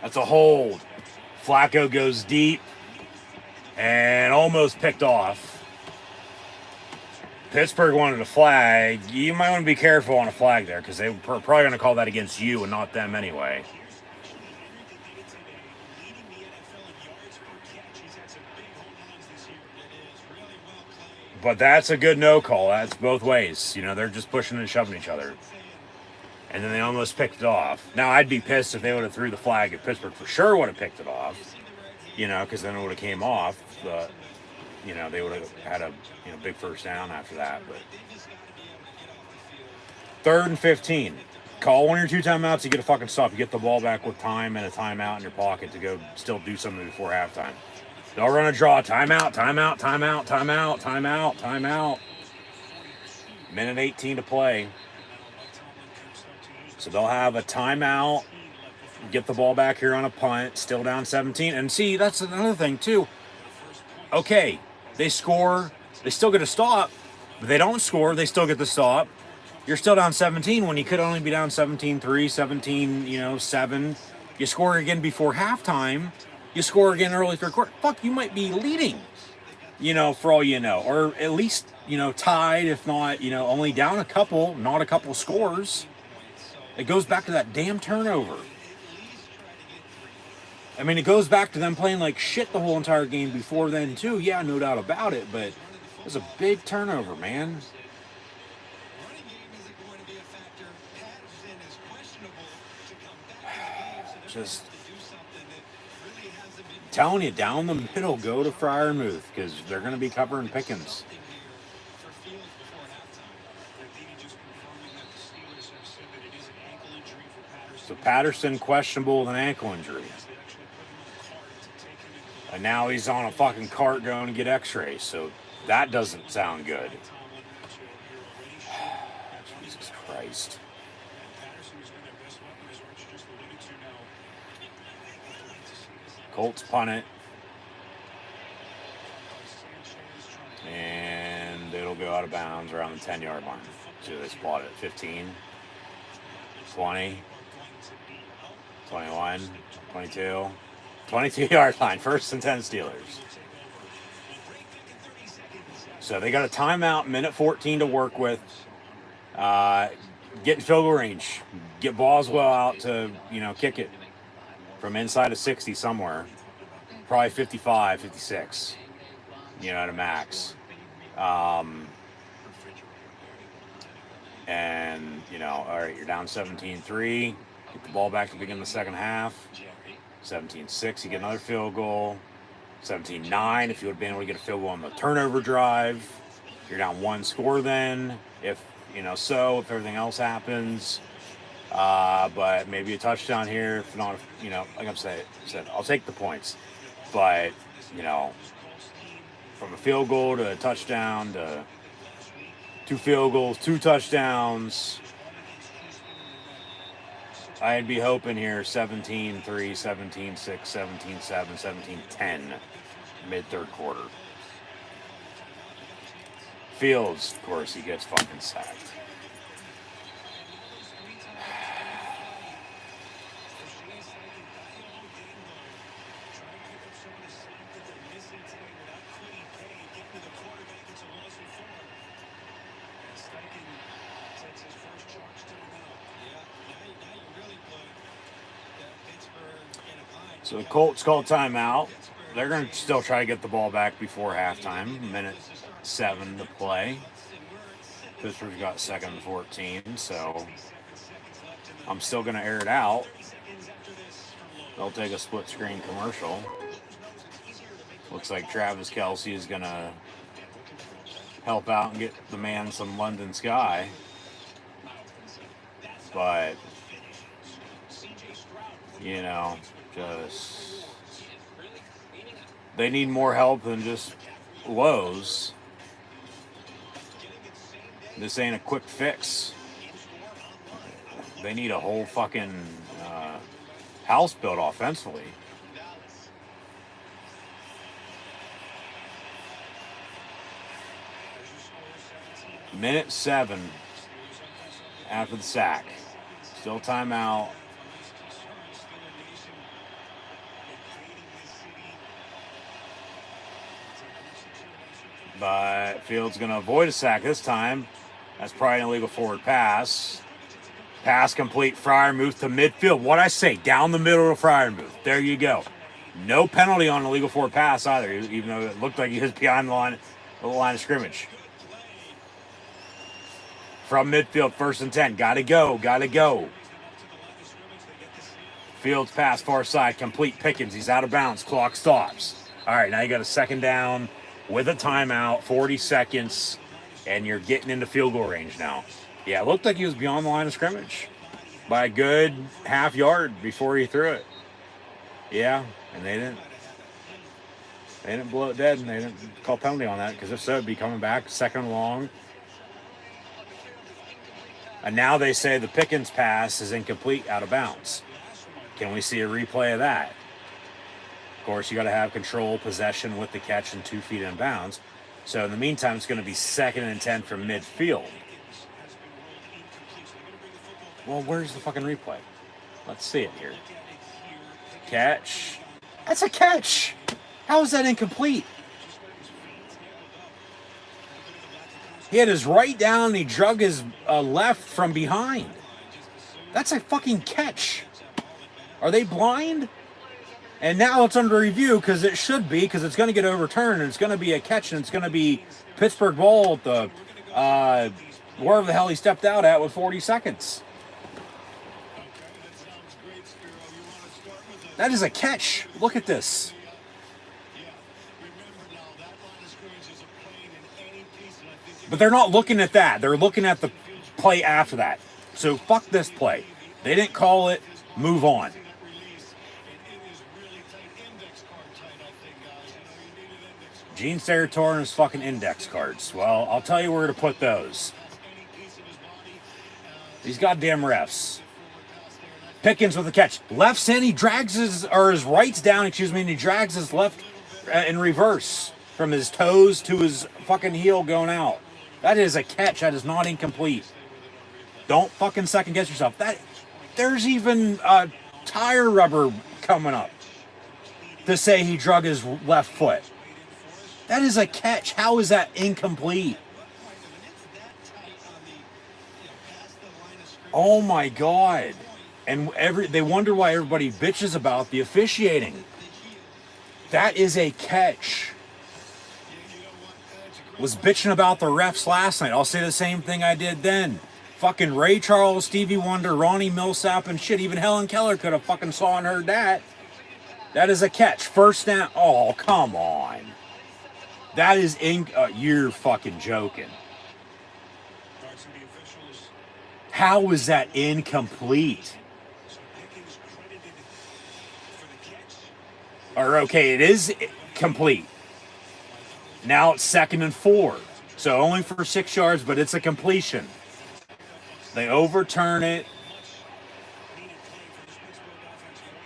S6: That's a hold. Flacco goes deep and almost picked off. Pittsburgh wanted a flag. You might want to be careful on a flag there because they're probably going to call that against you and not them anyway. But that's a good no call. That's both ways. You know, they're just pushing and shoving each other. And then they almost picked it off. Now, I'd be pissed if they would have threw the flag at Pittsburgh. For sure would have picked it off. You know, because then it would have came off. But, you know, they would have had a big first down after that. But 3rd and 15. Call one of your 2 timeouts. You get a fucking stop. You get the ball back with time and a timeout in your pocket to go still do something before halftime. They'll run a draw. Timeout, timeout, timeout, timeout, timeout, timeout. Minute 18 to play. So they'll have a timeout. Get the ball back here on a punt. Still down 17. And see, that's another thing, too. Okay, they score. They still get a stop. But they don't score. They still get the stop. You're still down 17 when you could only be down 17-3, 17-7. You score again before halftime. You score again early 3rd quarter. Fuck, you might be leading, for all you know. Or at least, tied, if not, only down a couple, not a couple scores. It goes back to that damn turnover. I mean, it goes back to them playing like shit the whole entire game before then, too. Yeah, no doubt about it, but it was a big turnover, man. Just telling you, down the middle, go to Freiermuth, because they're going to be covering Pickens. So Patterson questionable with an ankle injury. And now he's on a fucking cart going to get x-rays, so that doesn't sound good. Jesus Christ. Colts punt it. And it'll go out of bounds around the 10-yard line. So they spot it at 15, 20, 21, 22, 22-yard line. 1st and 10 Steelers. So they got a timeout, minute 14 to work with. Get in field goal range. Get Boswell out to, kick it from inside of 60 somewhere. Probably 55, 56, at a max. And, all right, you're down 17-3. Get the ball back to begin the second half. 17-6, you get another field goal. 17-9, if you would have been able to get a field goal on the turnover drive. You're down 1 score then, if everything else happens. But maybe a touchdown here, if not, like I said, I'll take the points. But, from a field goal to a touchdown to 2 field goals, 2 touchdowns, I'd be hoping here 17-3, 17-6, 17-7, 17-10, mid-3rd quarter. Fields, of course, he gets fucking sacked. So the Colts call timeout. They're going to still try to get the ball back before halftime. Minute 7 to play. Pittsburgh's got 2nd and 14, so I'm still going to air it out. They'll take a split screen commercial. Looks like Travis Kelce is going to help out and get the man some London Sky. But, just they need more help than just Lowe's. This ain't a quick fix. They need a whole fucking house built offensively. Minute 7 after the sack. Still timeout. But Fields going to avoid a sack this time. That's probably an illegal forward pass. Pass complete. Freiermuth to midfield. What'd I say? Down the middle of Freiermuth. There you go. No penalty on an illegal forward pass either, even though it looked like he was behind the line the line of scrimmage. From midfield, 1st and 10. Gotta go. Fields pass far side, complete. Pickens, he's out of bounds. Clock stops. All right, now you got a 2nd down with a timeout, 40 seconds, and you're getting into field goal range now. Yeah, it looked like he was beyond the line of scrimmage by a good half yard before he threw it. Yeah, and they didn't blow it dead, and they didn't call penalty on that, because if so, it'd be coming back 2nd and long. And now they say the Pickens pass is incomplete, out of bounds. Can we see a replay of that? Of course, you got to have control, possession with the catch and 2 feet in bounds. So in the meantime, it's going to be 2nd and 10 from midfield. Well, where's the fucking replay? Let's see it here. Catch. That's a catch. How is that incomplete? He had his right down and he drug his left from behind. That's a fucking catch. Are they blind? And now it's under review, because it should be, because it's going to get overturned, and it's going to be a catch, and it's going to be Pittsburgh ball at the wherever the hell he stepped out at with 40 seconds. That is a catch. Look at this. But they're not looking at that. They're looking at the play after that. So fuck this play. They didn't call it. Move on. Gene Steratore and his fucking index cards. Well, I'll tell you where to put those. These goddamn refs. Pickens with a catch. Left's in, he drags his right's down, and he drags his left in reverse from his toes to his fucking heel going out. That is a catch. That is not incomplete. Don't fucking second guess yourself. There's even tire rubber coming up to say he drug his left foot. That is a catch. How is that incomplete? Oh my God. And they wonder why everybody bitches about the officiating. That is a catch. Was bitching about the refs last night. I'll say the same thing I did then. Fucking Ray Charles, Stevie Wonder, Ronnie Millsap, and shit. Even Helen Keller could have fucking saw and heard that. That is a catch. 1st down. Oh, come on. That is you're fucking joking. How is that incomplete? Or okay, it is complete. Now it's 2nd and 4. So only for 6 yards, but it's a completion. They overturn it.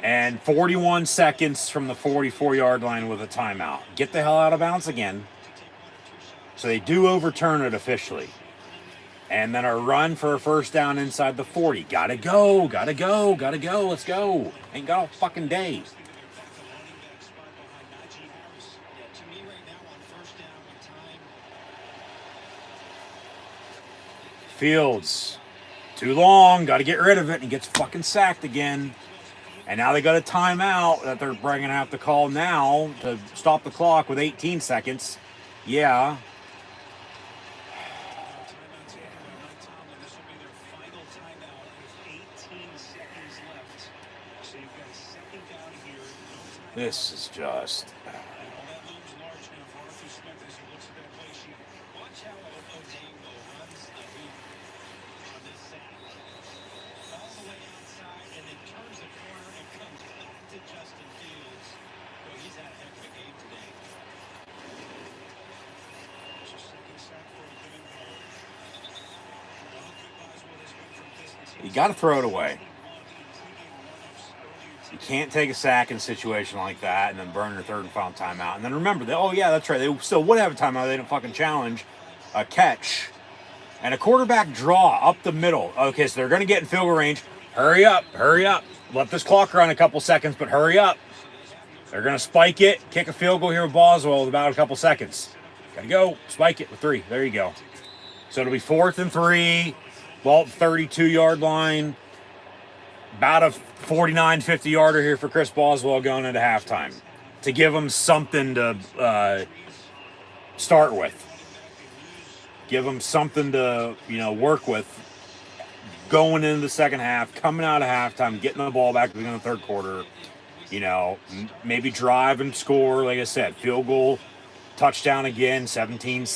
S6: And 41 seconds from the 44-yard line with a timeout. Get the hell out of bounds again. So they do overturn it officially. And then a run for a 1st down inside the 40. Gotta go. Let's go. Ain't got a fucking day. Fields. Too long. Got to get rid of it. And he gets fucking sacked again. And now they got a timeout that they're going to have to call now to stop the clock with 18 seconds. Yeah. This is just... You got to throw it away. You can't take a sack in a situation like that and then burn your 3rd and final timeout. And then remember, that's right. They still would have a timeout. They didn't fucking challenge a catch. And a quarterback draw up the middle. Okay, so they're going to get in field goal range. Hurry up. Let this clock run a couple seconds, but hurry up. They're going to spike it. Kick a field goal here with Boswell with about a couple seconds. Got to go. Spike it with 3. There you go. So it'll be 4th and 3. Ball at the 32-yard line. About a 49, 50-yarder here for Chris Boswell going into halftime to give him something to start with. Give them something to, work with going into the second half, coming out of halftime, getting the ball back at the beginning of the third quarter. Maybe drive and score. Like I said, field goal, touchdown again, 17-6,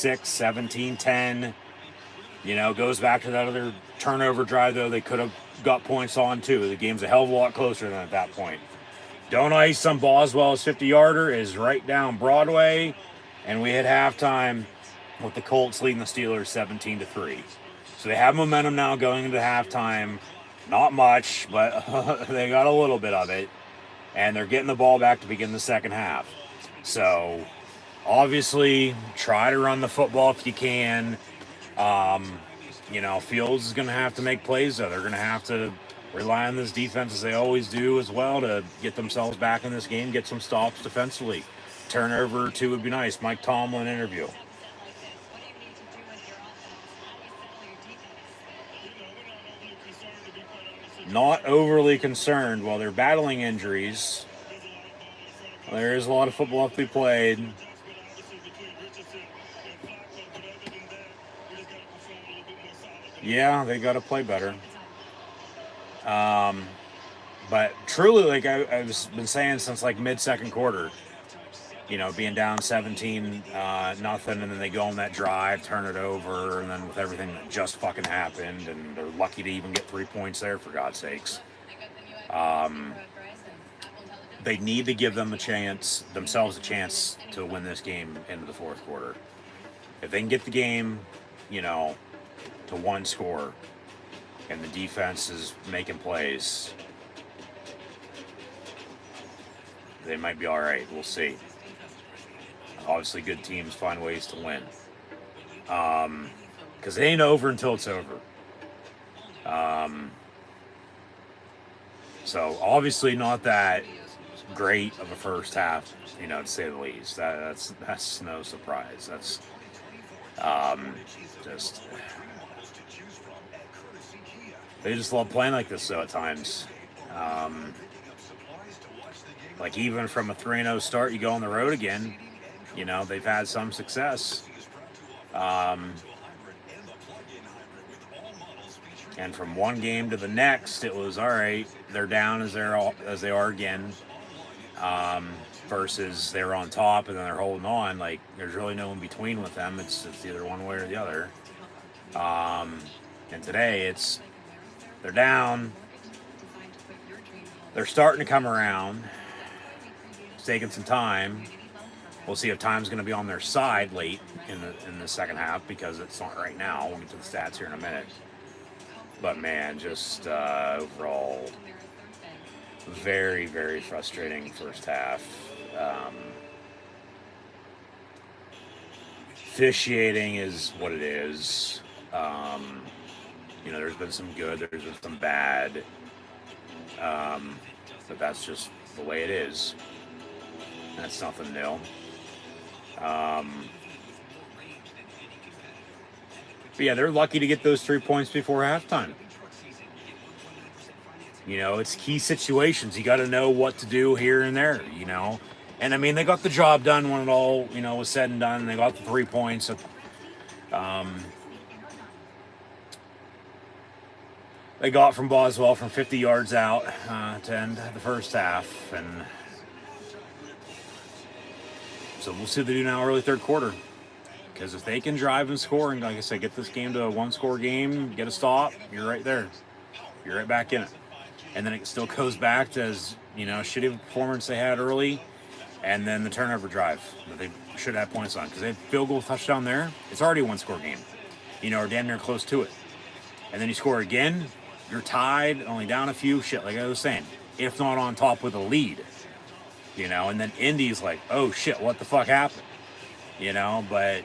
S6: 17-10. Goes back to that other turnover drive, though. They could have got points on, too. The game's a hell of a lot closer than at that point. Don't ice on Boswell's 50-yarder is right down Broadway, and we hit halftime with the Colts leading the Steelers 17-3. So they have momentum now going into halftime. Not much, but they got a little bit of it. And they're getting the ball back to begin the second half. So, obviously, try to run the football if you can. Fields is going to have to make plays, though. They're going to have to rely on this defense, as they always do as well, to get themselves back in this game, get some stops defensively. Turnover or 2 would be nice. Mike Tomlin interview. Not overly concerned. While they're battling injuries, there is a lot of football to be played. Yeah, they got to play better. But truly, like I've been saying since like mid-second quarter, being down 17 nothing, and then they go on that drive, turn it over, and then with everything that just fucking happened, and they're lucky to even get 3 points there, for God's sakes. They need to give themselves a chance to win this game into the fourth quarter. If they can get the game, to 1 score, and the defense is making plays, they might be all right. We'll see. Obviously, good teams find ways to win. Because it ain't over until it's over. So, obviously not that great of a first half, to say the least. That's no surprise. That's just... They just love playing like this, though, at times. Like, even from a 3-0 start, you go on the road again. They've had some success. And from one game to the next, it was, all right, they're down as they are again. Versus they're on top and then they're holding on. Like, there's really no in between with them. It's either one way or the other. And today, they're down. They're starting to come around. It's taking some time. We'll see if time's going to be on their side late in the second half, because it's not right now. We'll get to the stats here in a minute. But man, just overall, very, very frustrating first half. Officiating is what it is. There's been some good, there's been some bad. But that's just the way it is. That's nothing new. But yeah, they're lucky to get those 3 points before halftime. It's key situations. You got to know what to do here and there, And I mean, they got the job done when it all, was said and done. They got the 3 points. They got from Boswell from 50 yards out to end the first half. And so we'll see what they do now early third quarter. Because if they can drive and score, and like I said, get this game to a 1-score game, get a stop, you're right there. You're right back in it. And then it still goes back to as, shitty performance they had early, and then the turnover drive that they should have points on. Because they had field goal touchdown there. It's already a 1-score game. Or damn near close to it. And then you score again, you're tied, only down a few, shit, like I was saying. If not on top with a lead. And then Indy's like, oh shit, what the fuck happened? But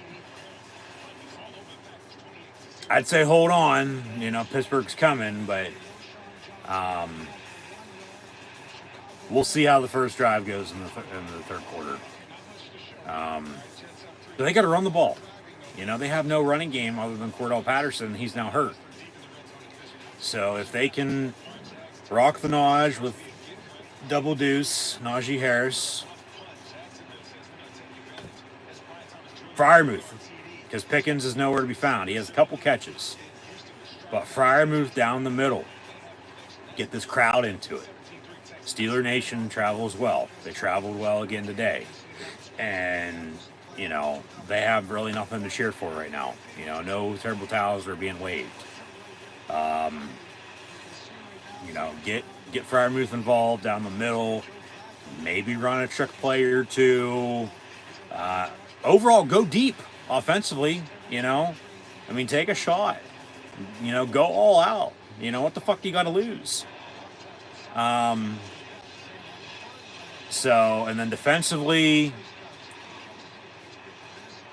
S6: I'd say hold on. Pittsburgh's coming, but we'll see how the first drive goes in the third quarter. But they got to run the ball. They have no running game other than Cordell Patterson. He's now hurt. So if they can rock the Naj with double deuce, Najee Harris, Freiermuth, because Pickens is nowhere to be found. He has a couple catches. But Freiermuth down the middle. Get this crowd into it. Steeler Nation travels well. They traveled well again today. And, you know, they have really nothing to cheer for right now. You know, no terrible towels are being waved. You know, get Freiermuth involved down the middle. Maybe run a trick play or two. Overall, go deep offensively, you know. I mean, take a shot. You know, go all out. You know, what the fuck do you got to lose? So, and then defensively,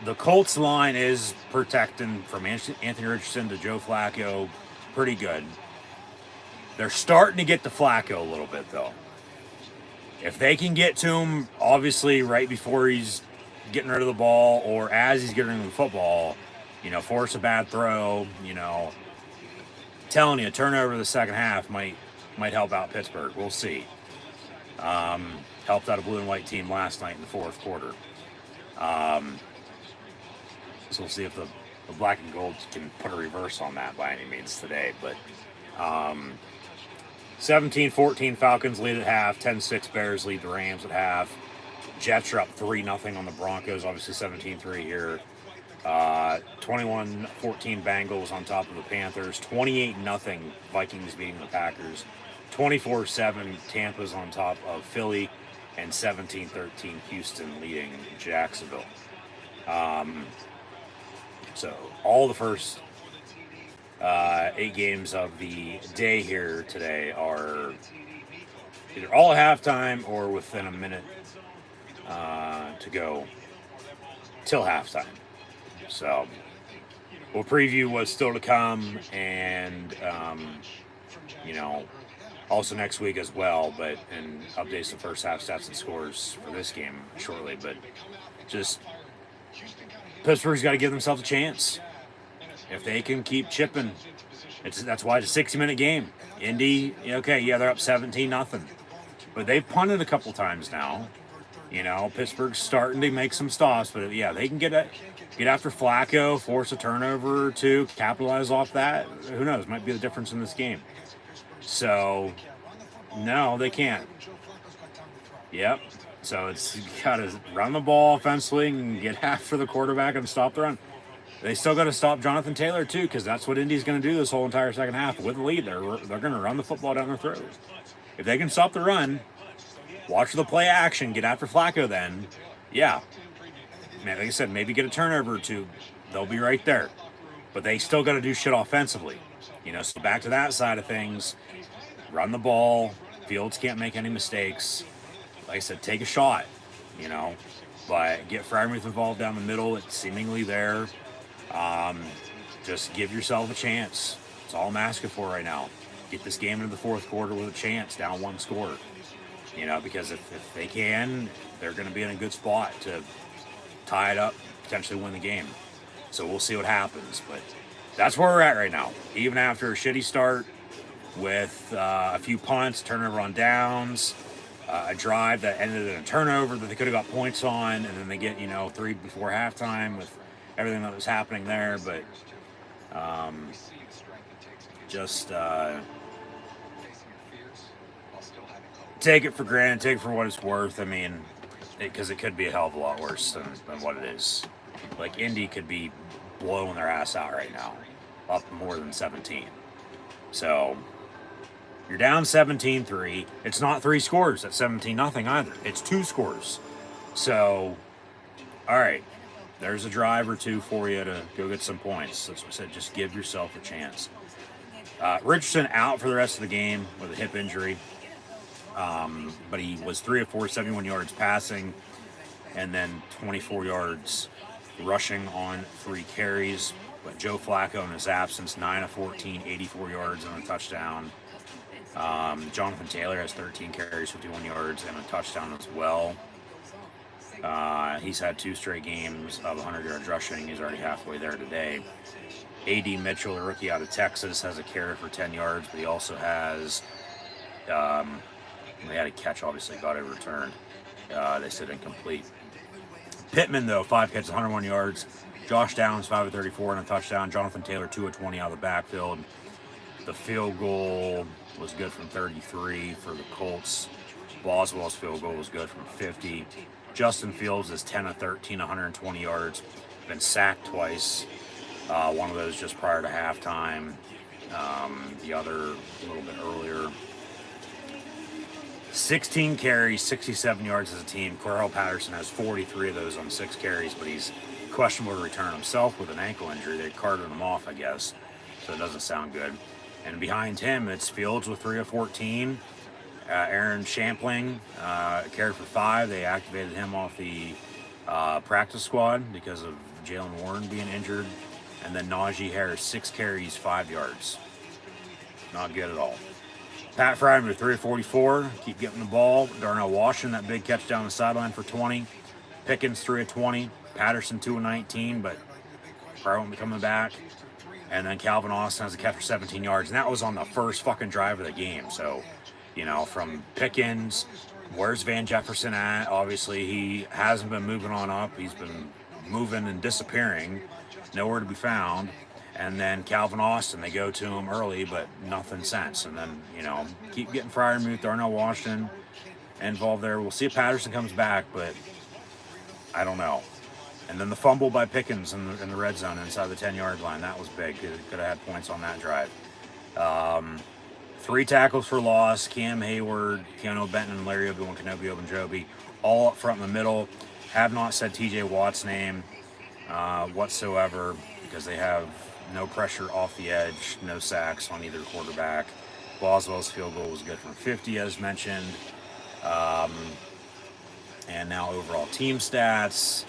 S6: the Colts line is protecting from Anthony Richardson to Joe Flacco pretty good. They're starting to get to Flacco a little bit, though. If they can get to him, obviously, right before he's getting rid of the ball or as he's getting rid of the football, you know, force a bad throw, you know, telling you, a turnover in the second half might help out Pittsburgh. We'll see. Helped out a blue and white team last night in the fourth quarter. So we'll see if the black and gold can put a reverse on that by any means today. But 17-14 Falcons lead at half. 10-6 Bears lead the Rams at half. Jets are up 3-0 on the Broncos. Obviously 17-3 here. 21-14 Bengals on top of the Panthers. 28-0 Vikings beating the Packers. 24-7 Tampa's on top of Philly. And 17-13 Houston leading Jacksonville. So all the first 8 games of the day here today are either all at halftime or within a minute to go till halftime. So we'll preview what's still to come and, you know, also next week as well, but and updates the first half stats and scores for this game shortly. But just Pittsburgh's got to give themselves a chance. If they can keep chipping, that's why it's a 60-minute game. Indy, okay, yeah, they're up 17-0, but they've punted a couple times now. You know, Pittsburgh's starting to make some stops, but yeah, they can get after Flacco, force a turnover or two, capitalize off that. Who knows? Might be the difference in this game. So, no, they can't. Yep. So it's got to run the ball offensively and get after the quarterback and stop the run. They still got to stop Jonathan Taylor too, because that's what Indy's going to do this whole entire second half with the lead. They're going to run the football down their throat. If they can stop the run, watch the play action, get after Flacco. Then, yeah, man, like I said, maybe get a turnover or two. They'll be right there, but they still got to do shit offensively. You know, so back to that side of things, run the ball. Fields can't make any mistakes. Like I said, take a shot, you know, but get Freiermuth involved down the middle. It's seemingly there. Just give yourself a chance. That's all I'm asking for right now. Get this game into the fourth quarter with a chance, down 1 score. You know, because if they can, they're going to be in a good spot to tie it up, potentially win the game. So we'll see what happens, but that's where we're at right now. Even after a shitty start with a few punts, turnover on downs, a drive that ended in a turnover that they could have got points on, and then they get, 3 before halftime with everything that was happening there. But just take it for granted, take it for what it's worth. I mean, because it could be a hell of a lot worse than what it is. Like, Indy could be blowing their ass out right now, up more than 17. So you're down 17-3. It's not 3 scores at 17-0 either. It's 2 scores. So, all right, there's a drive or two for you to go get some points. That's what I said. Just give yourself a chance. Richardson out for the rest of the game with a hip injury. But he was 3 of 4, 71 yards passing, and then 24 yards rushing on 3 carries. But Joe Flacco in his absence, 9 of 14, 84 yards and a touchdown. Jonathan Taylor has 13 carries, 51 yards and a touchdown as well. He's had 2 straight games of 100 yards rushing. He's already halfway there today. A.D. Mitchell, a rookie out of Texas, has a carry for 10 yards, but he also has, they had a catch, obviously, got it returned. They said incomplete. Pittman, though, 5 catches, 101 yards. Josh Downs, 5 of 34 and a touchdown. Jonathan Taylor, 2 of 20 out of the backfield. The field goal was good from 33 for the Colts. Boswell's field goal was good from 50. Justin Fields is 10 of 13, 120 yards. Been sacked twice. One of those just prior to halftime. The other a little bit earlier. 16 carries, 67 yards as a team. Cordell Patterson has 43 of those on 6 carries, but he's questionable to return himself with an ankle injury. They carted him off, I guess, so it doesn't sound good. And behind him, it's Fields with 3 of 14. Aaron Shampling carried for 5. They activated him off the practice squad because of Jalen Warren being injured. And then Najee Harris, 6 carries, 5 yards. Not good at all. Pat Fryman with 3 of 44. Keep getting the ball. Darnell Washington, that big catch down the sideline for 20. Pickens, 3 of 20. Patterson, 2 of 19, but probably won't be coming back. And then Calvin Austin has a catch for 17 yards. And that was on the first fucking drive of the game. So, you know, from Pickens, where's Van Jefferson at? Obviously, he hasn't been moving on up. He's been moving and disappearing. Nowhere to be found. And then Calvin Austin, they go to him early, but nothing since. And then, you know, keep getting Freiermuth, Darnell Washington involved there. We'll see if Patterson comes back, but I don't know. And then the fumble by Pickens in the red zone inside the 10-yard line. That was big. Could have had points on that drive. 3 tackles for loss. Cam Hayward, Keanu Benton, and Larry Obi-Wan Kenobi Ogunjobi all up front in the middle. Have not said TJ Watt's name whatsoever because they have no pressure off the edge, no sacks on either quarterback. Boswell's field goal was good from 50, as mentioned. And now overall team stats.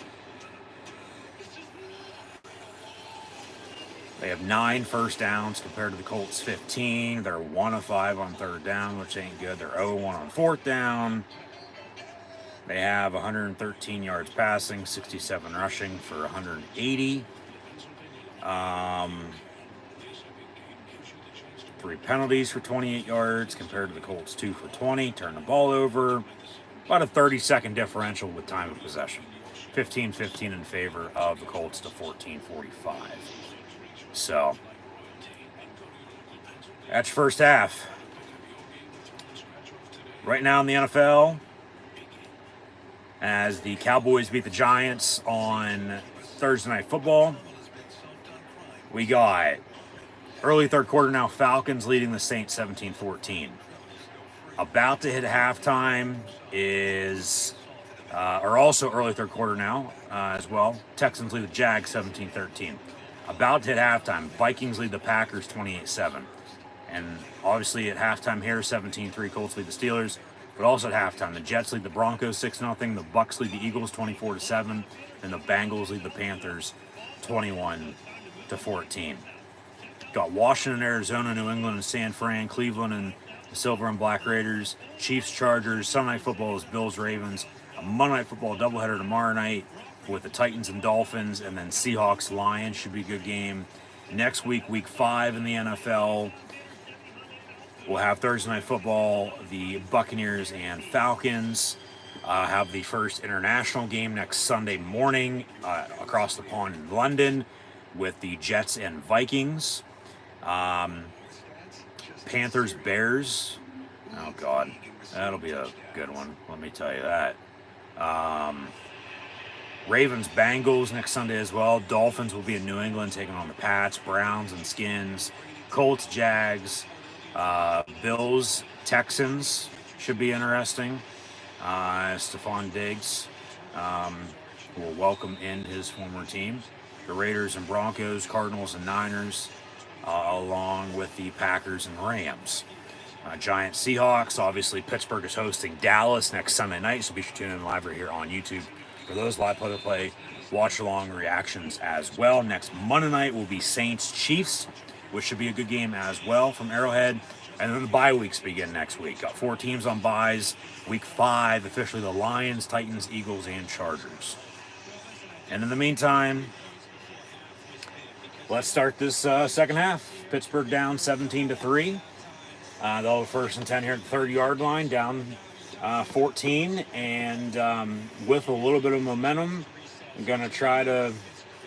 S6: They have 9 first downs compared to the Colts' 15. They're 1 of 5 on third down, which ain't good. They're 0 of 1 on fourth down. They have 113 yards passing, 67 rushing for 180. 3 penalties for 28 yards compared to the Colts' 2 for 20. Turn the ball over. About a 30-second differential with time of possession. 15-15 in favor of the Colts to 14-45. So, that's your first half. Right now in the NFL, as the Cowboys beat the Giants on Thursday Night Football, we got early third quarter now, Falcons leading the Saints 17-14. About to hit halftime is, or also early third quarter now as well, Texans lead the Jags 17-13. About to hit halftime, Vikings lead the Packers 28-7. And obviously at halftime here, 17-3, Colts lead the Steelers. But also at halftime, the Jets lead the Broncos 6-0, the Bucks lead the Eagles 24-7, and the Bengals lead the Panthers 21-14. Got Washington, Arizona, New England, and San Fran, Cleveland, and the Silver and Black Raiders, Chiefs, Chargers. Sunday Night Football is Bills, Ravens. A Monday Night Football doubleheader tomorrow night with the Titans and Dolphins, and then Seahawks, Lions should be a good game. Next week, week 5 in the NFL, we'll have Thursday Night Football, the Buccaneers and Falcons. Have the first international game next Sunday morning across the pond in London with the Jets and Vikings. Panthers, Bears. Oh, God. That'll be a good one. Let me tell you that. Ravens, Bengals next Sunday as well. Dolphins will be in New England taking on the Pats. Browns and Skins. Colts, Jags. Bills, Texans should be interesting. Stephon Diggs will welcome in his former team. The Raiders and Broncos, Cardinals and Niners, along with the Packers and Rams. Giants, Seahawks. Obviously, Pittsburgh is hosting Dallas next Sunday night, so be sure to tune in live right here on YouTube for those live play-by-play watch-along reactions as well. Next Monday night will be Saints, Chiefs, which should be a good game as well from Arrowhead. And then the bye weeks begin next week. Got 4 teams on byes. Week 5, officially the Lions, Titans, Eagles, and Chargers. And in the meantime, let's start this second half. Pittsburgh down 17-3. They'll have first and 10 here at the 30-yard line, down 14. And with a little bit of momentum, going to try to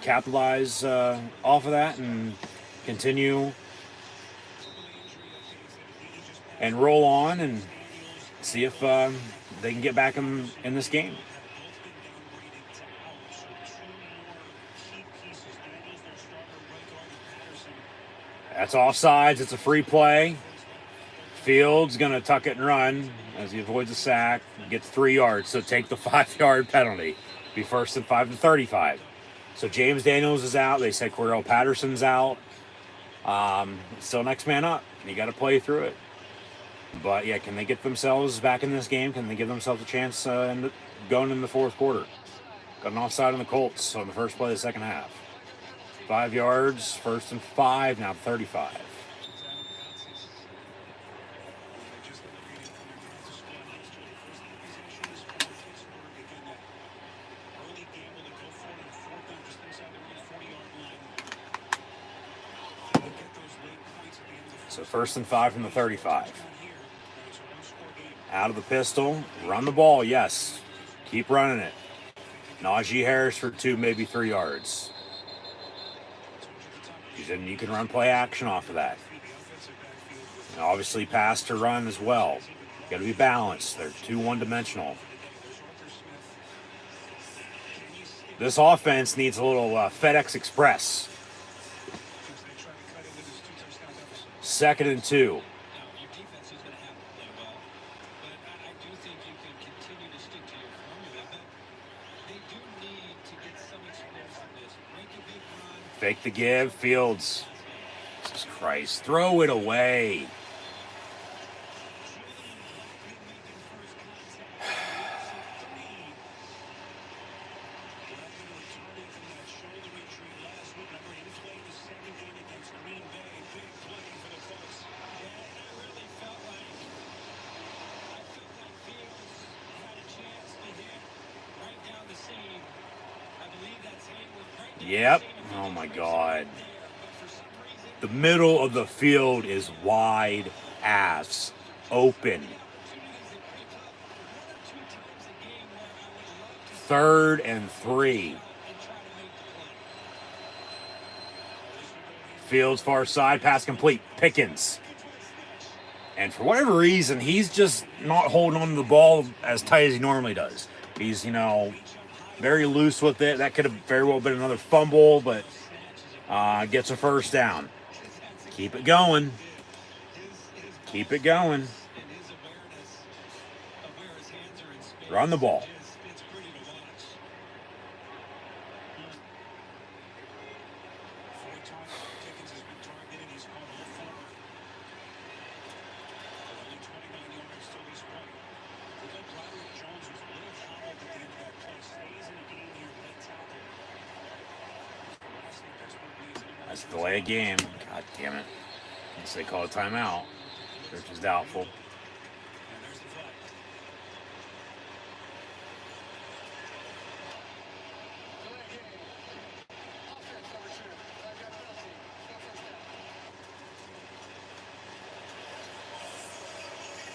S6: capitalize off of that and continue and roll on and see if they can get back in this game. That's offsides. It's a free play. Fields going to tuck it and run as he avoids a sack. Gets 3 yards, so take the 5-yard penalty. Be first and 5 to 35. So James Daniels is out. They said Cordell Patterson's out. Still next man up. You got to play through it. But yeah, can they get themselves back in this game? Can they give themselves a chance going in the fourth quarter? Got an offside on the Colts on the first play of the second half. 5 yards, first and 5, now 35. So first and 5 from the 35. Out of the pistol. Run the ball, yes. Keep running it. Najee Harris for 2, maybe 3 yards. And you can run play action off of that. And obviously pass to run as well. You got to be balanced. They're too one-dimensional. This offense needs a little FedEx Express. 2nd and 2.
S1: Your defense is going to have to play well, but I do think you can continue to stick to your formula, but they do need to get some explosiveness. Break a big run.
S6: Fake the give, Fields. Jesus Christ, throw it away. Yep. Oh my God. The middle of the field is wide ass open. 3rd and 3. Fields far side, pass complete. Pickens. And for whatever reason, he's just not holding on to the ball as tight as he normally does. He's, very loose with it. That could have very well been another fumble, but gets a first down. Keep it going. Keep it going. Run the ball. That's a delay of game. God damn it. Unless they call a timeout, which is doubtful.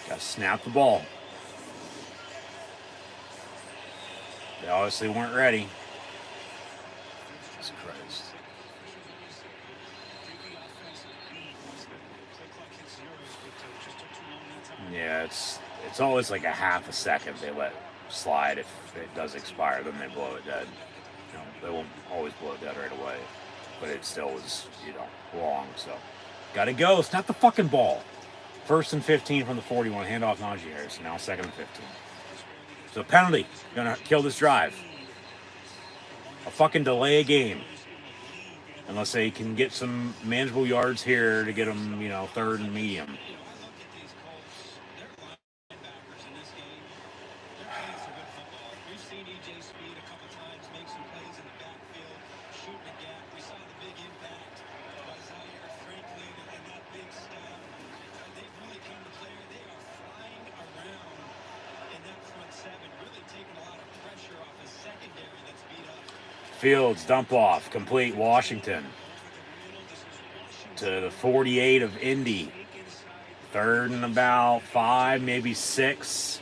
S6: Got to snap the ball. They obviously weren't ready. Jesus Christ. Yeah, it's always like a half a second they let slide. If it does expire, then they blow it dead. They won't always blow it dead right away. But it still was, long. So, gotta go. Snap the fucking ball. 1st and 15 from the 41. Hand off Najee Harris. Now 2nd and 15. So penalty. Gonna kill this drive. A fucking delay a game. Unless they can get some manageable yards here to get them, 3rd and medium. Fields, dump off, complete Washington to the 48 of Indy. 3rd and about 5, maybe 6.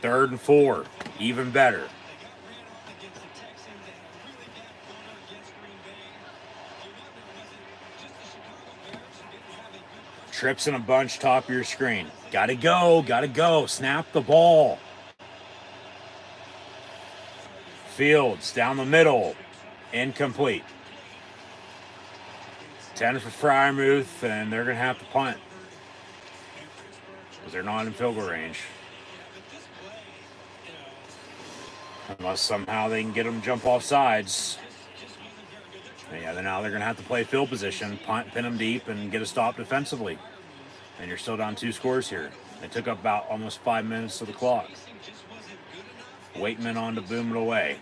S6: 3rd and 4, even better.
S1: They got ran on against the Texans and a really bad quarter against Green Bay. You wonder, was it just the Chicago Bears who didn't have a good rush?
S6: Trips in a bunch, top of your screen. Gotta go. Snap the ball. Fields down the middle. Incomplete. 10 for Frymouth, and they're going to have to punt because they're not in field goal range. Unless somehow they can get them to jump off sides. And yeah, now they're going to have to play field position, punt, pin them deep, and get a stop defensively. And you're still down 2 scores here. They took up about almost 5 minutes of the clock. Waitman on to boom it away.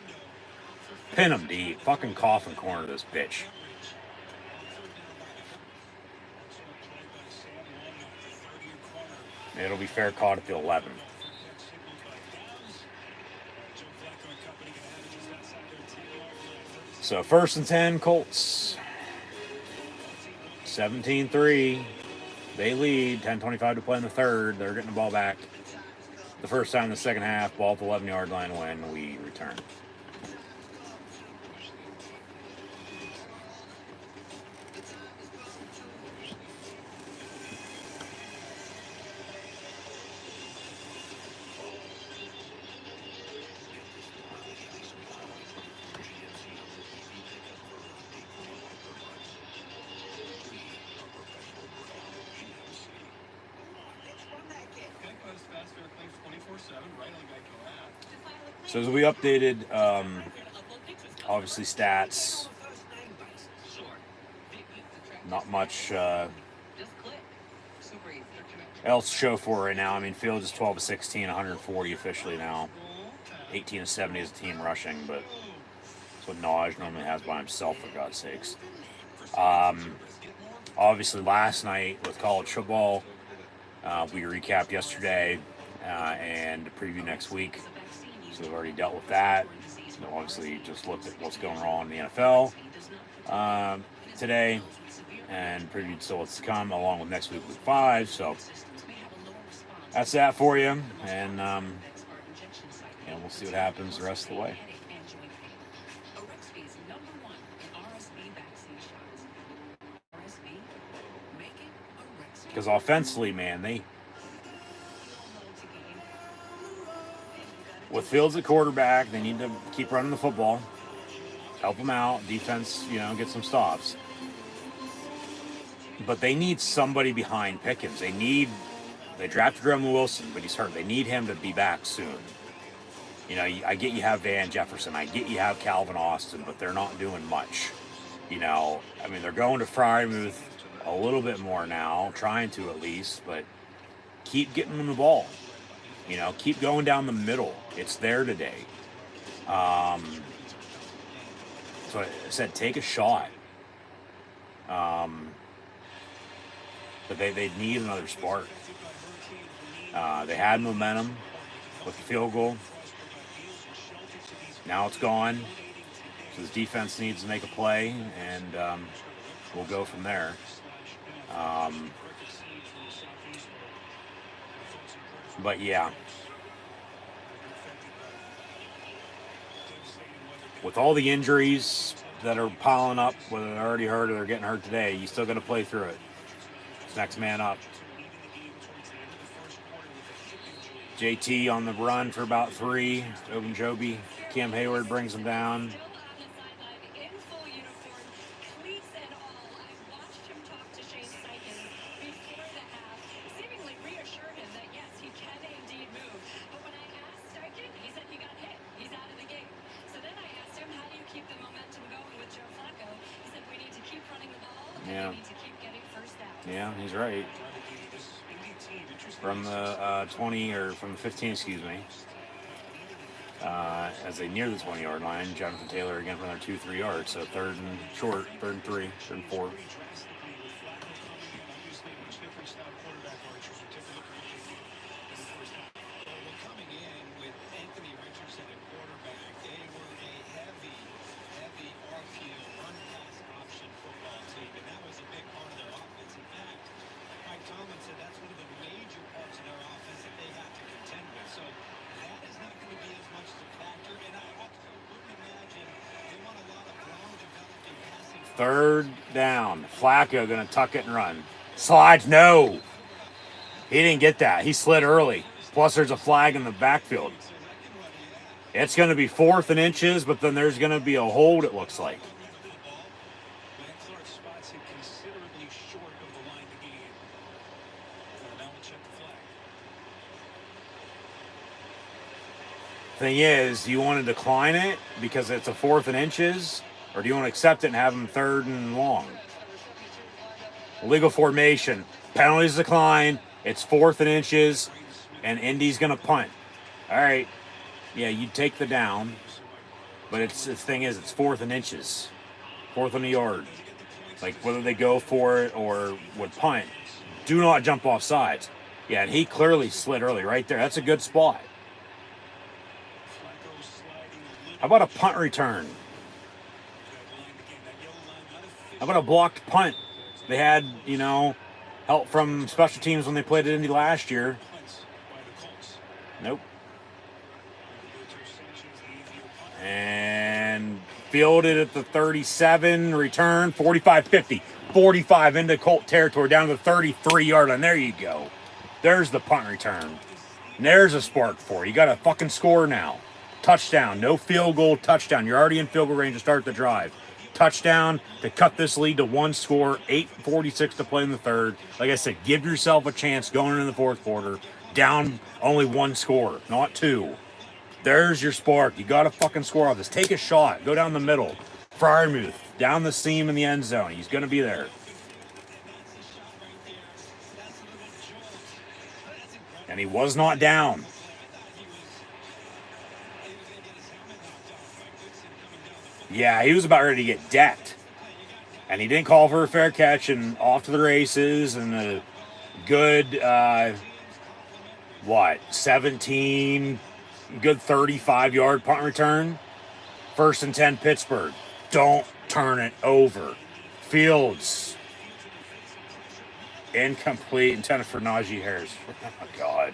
S6: Pin them deep. Fucking coffin corner this bitch. It'll be fair caught at the 11. So 1st and 10, Colts. 17-3. They lead. 10:25 to play in the 3rd. They're getting the ball back. The first time in the second half. Ball at the 11-yard line when we return. So as we updated, obviously stats, not much else to show for right now. I mean, Fields is 12 of 16, 140 officially now, 18 of 70 as a team rushing, but that's what Naj normally has by himself, for God's sakes. Obviously last night with college football, we recapped yesterday and preview next week. So we've already dealt with that. So obviously just looked at what's going on in the NFL today and previewed still what's to come along with next week 5. So that's that for you. And we'll see what happens the rest of the way. Because offensively, man, with Fields at quarterback, they need to keep running the football, help them out. Defense, get some stops. But they need somebody behind Pickens. They drafted Roman Wilson, but he's hurt. They need him to be back soon. I get you have Van Jefferson. I get you have Calvin Austin, but they're not doing much. They're going to Frymouth a little bit more now, trying to at least, but keep getting them the ball. Keep going down the middle. It's there today. So I said, take a shot. But they need another spark. They had momentum with the field goal. Now it's gone. So the defense needs to make a play, and we'll go from there. But yeah, with all the injuries that are piling up, whether they're already hurt or they're getting hurt today, you still got to play through it. It's next man up. JT on the run for about 3. Ogunjobi, Cam Hayward brings him down. Yeah, he's right. From the 20, or from the 15, excuse me. As they near the 20-yard line, Jonathan Taylor again from their 2-3 yards. So 3rd and short, 3rd and 3, 3rd and 4. Third down. Flacco going to tuck it and run. Slides. No. He didn't get that. He slid early. Plus, there's a flag in the backfield. It's going to be 4th and inches, but then there's going to be a hold, it looks like.
S2: Matt Clark spots it considerably short of the line to gain. Now we'll check the flag.
S6: Thing is, do you want to decline it because it's a 4th and inches, or do you want to accept it and have him 3rd and long? Legal formation. Penalties decline. It's 4th and inches, and Indy's going to punt. All right. Yeah, you take the down, but the thing is, it's 4th and inches. 4th and a yard. Like, whether they go for it or would punt, do not jump off sides. Yeah, and he clearly slid early right there. That's a good spot. How about a punt return? How about a blocked punt? They had, help from special teams when they played at Indy last year. Nope. And fielded at the 37, return 45-50. 45 into Colt territory, down to the 33-yard line. There you go. There's the punt return. And there's a spark for you. You got to fucking score now. Touchdown. No field goal, touchdown. You're already in field goal range to start the drive. Touchdown to cut this lead to 1 score. 8:46 to play in the third. Like I said, give yourself a chance going into the fourth quarter. Down only 1 score, not 2. There's your spark. You got to fucking score off this. Take a shot. Go down the middle. Fryermuth down the seam in the end zone. He's going to be there. And he was not down. Yeah, he was about ready to get decked. And he didn't call for a fair catch, and off to the races, and a good, 17, good 35-yard punt return. 1st and 10, Pittsburgh. Don't turn it over. Fields. Incomplete, intended for Najee Harris. Oh, God.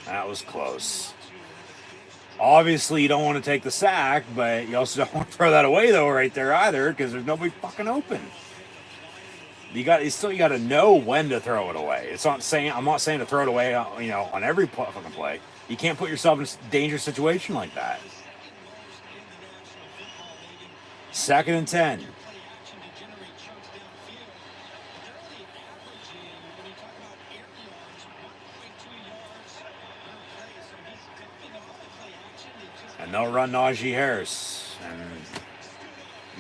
S6: That was close. Obviously, you don't want to take the sack, but you also don't want to throw that away, though, right there either, because there's nobody fucking open. You got to know when to throw it away. I'm not saying to throw it away, on every fucking play. You can't put yourself in a dangerous situation like that. 2nd and 10. And they'll run Najee Harris. And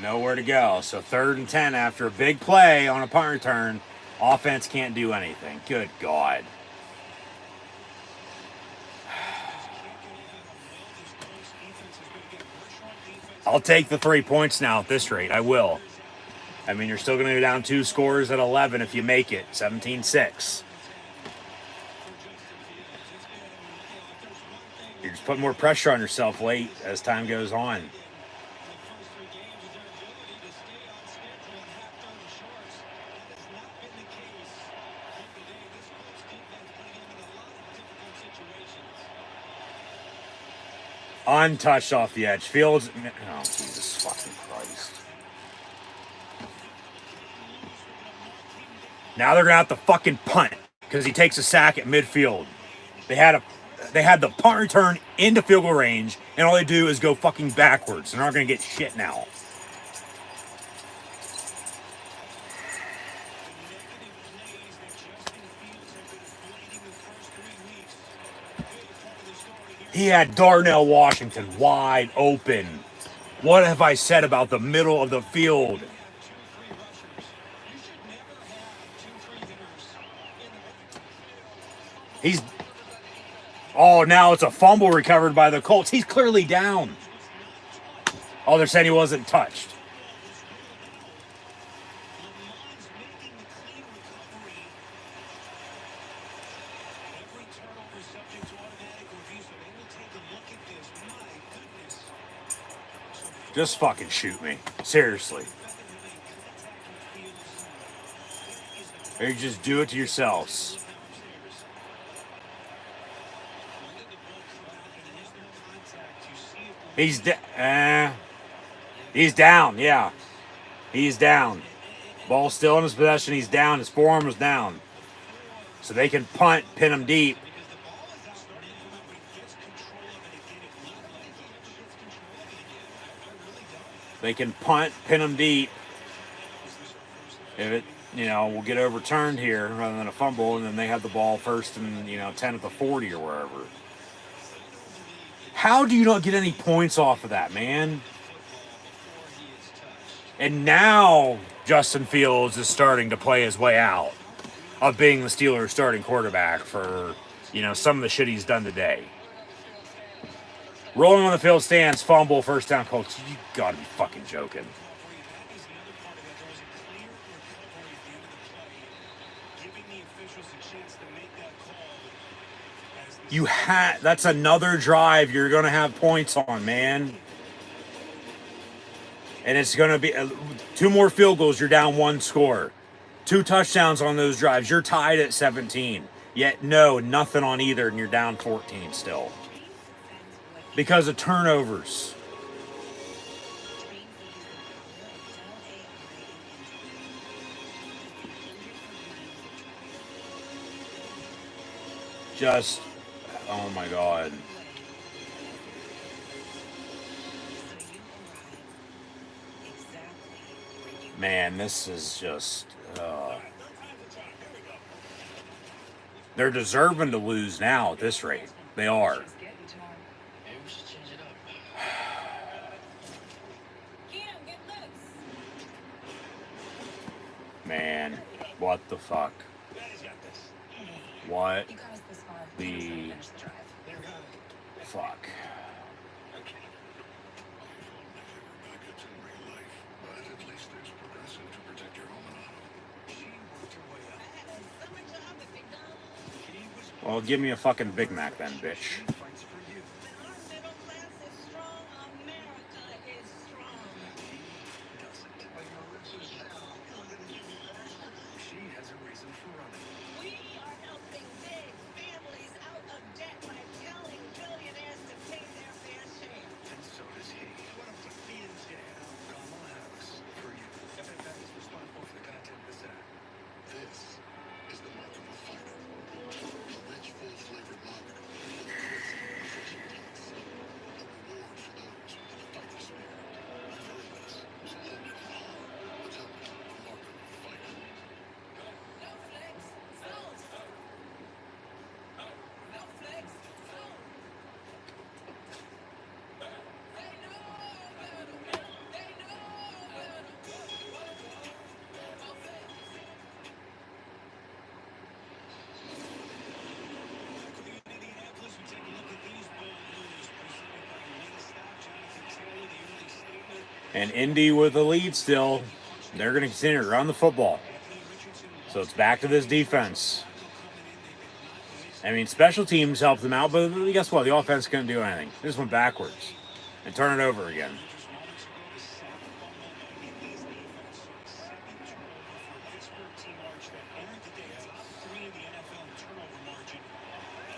S6: nowhere to go. So 3rd and 10 after a big play on a punt return. Offense can't do anything. Good God. I'll take the 3 points now at this rate. I will. I mean, you're still going to go down 2 scores at 11 if you make it. 17-6. You're just putting more pressure on yourself late as time goes on. Untouched off the edge. Fields. Oh, Jesus fucking Christ. Now they're going to have to fucking punt because he takes a sack at midfield. They had the punt return into field goal range, and all they do is go fucking backwards. They're not going to get shit now. He had Darnell Washington wide open. What have I said about the middle of the field? Now it's a fumble recovered by the Colts. He's clearly down. Oh, they're saying he wasn't touched. Just fucking shoot me. Seriously. Or you just do it to yourselves. He's down, yeah. He's down. Ball still in his possession. He's down. His forearm is down. So they can punt, pin him deep. They can punt, pin him deep. If it, will get overturned here rather than a fumble, and then they have the ball first and, 10 at the 40 or wherever. How do you not get any points off of that, man? And now Justin Fields is starting to play his way out of being the Steelers' starting quarterback for, some of the shit he's done today. Rolling on the field stands, fumble, first down, Colts. You gotta be fucking joking. That's another drive you're gonna have points on, man. And it's gonna be 2 more field goals, you're down 1 score. 2 touchdowns on those drives, you're tied at 17. Yet nothing on either, and you're down 14 still. Because of turnovers. Just, oh my God. Man, this is just, they're deserving to lose now at this rate. They are. Man, what the fuck? What the fuck? Well, give me a fucking Big Mac then, bitch. And Indy with the lead still. They're going to continue to run the football. So it's back to this defense. I mean, special teams helped them out, but guess what? The offense couldn't do anything. They just went backwards and turn it over again.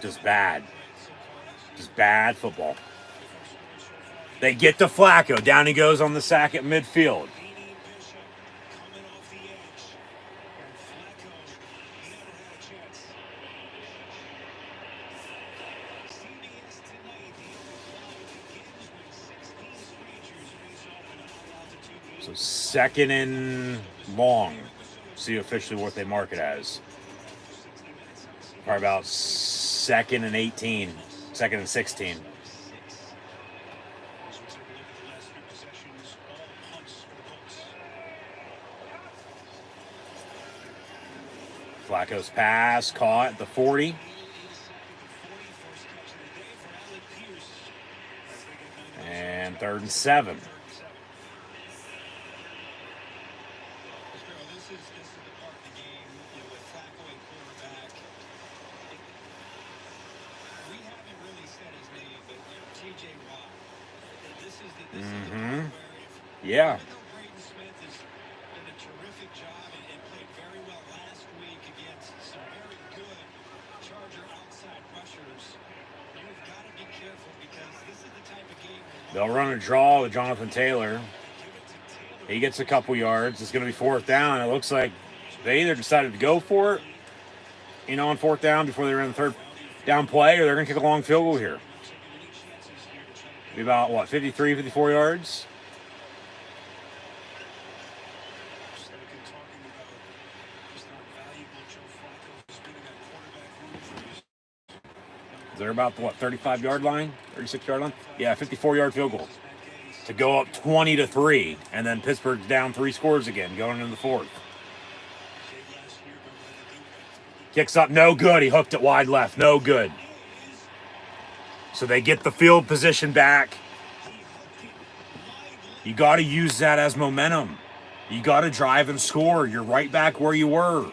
S6: Just bad. Just bad football. They get to Flacco. Down he goes on the sack at midfield. So 2nd and long. See officially what they mark it as. Probably about 2nd and 18. 2nd and 16. Flacco's pass caught at the 40. And 3rd and 7. Mm-hmm. Yeah. They'll run a draw with Jonathan Taylor. He gets a couple yards. It's going to be fourth down. It looks like they either decided to go for it, on fourth down before they ran the third down play, or they're going to kick a long field goal here. Be about, 53, 54 yards? They're about the 35-yard line, 36-yard line. Yeah, 54-yard field goal to go up 20-3, and then Pittsburgh's down 3 scores again, going into the fourth. Kicks up, no good. He hooked it wide left, no good. So they get the field position back. You got to use that as momentum. You got to drive and score. You're right back where you were.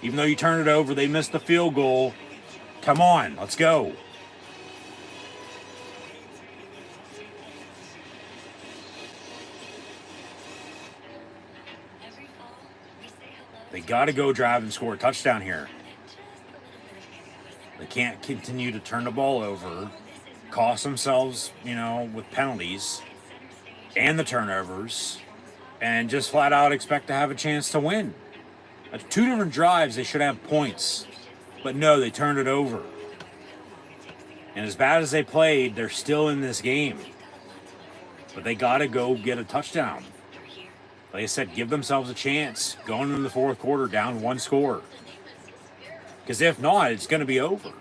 S6: Even though you turned it over, they missed the field goal. Come on, let's go. They got to go drive and score a touchdown here. They can't continue to turn the ball over, cost themselves, with penalties and the turnovers, and just flat out expect to have a chance to win. 2 different drives, they should have points. But no, they turned it over. And as bad as they played, they're still in this game. But they got to go get a touchdown. Like I said, give themselves a chance going into the fourth quarter down 1 score. Because if not, it's going to be over.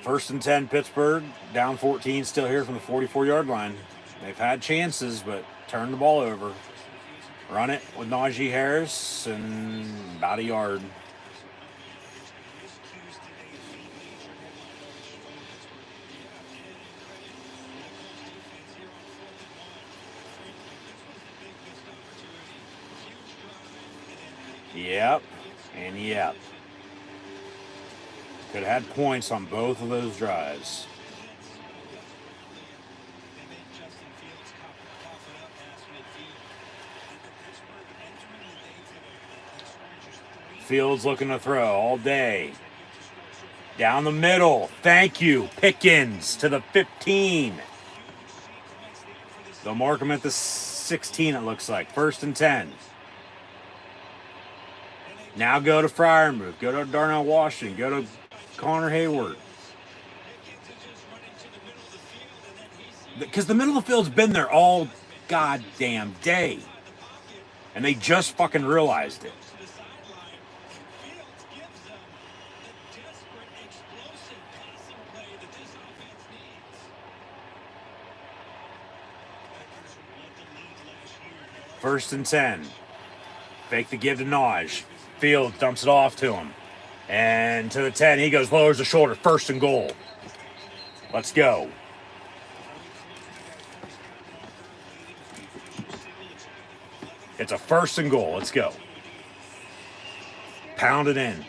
S6: First and 10, Pittsburgh, down 14, still here from the 44-yard line. They've had chances, but turned the ball over. Run it with Najee Harris, and about a yard. Yep, and yep. Could have had points on both of those drives. Fields looking to throw all day. Down the middle. Thank you, Pickens, to the 15. They'll mark him at the 16, it looks like. First and 10. Now go to Freiermuth. Go to Darnell Washington. Go to Connor Hayward. Because the middle of the field's been there all goddamn day. And they just fucking realized it. First and 10. Fake the give to Naj. Fields dumps it off to him. And to the 10, he goes, lowers the shoulder, 1st and goal. Let's go. It's a 1st and goal. Let's go. Pound it in.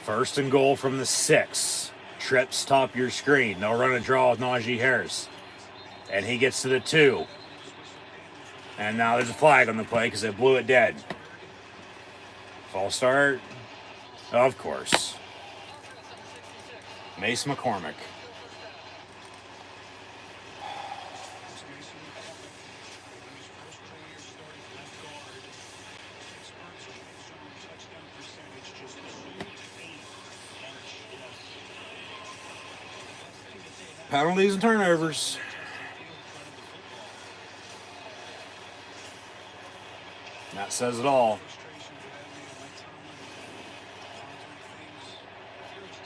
S6: First and goal from the 6. Trips top your screen. They'll run a draw with Najee Harris. And he gets to the 2. And now there's a flag on the play because they blew it dead. False start. Of course. Mace McCormick. Penalties and turnovers. That says it all.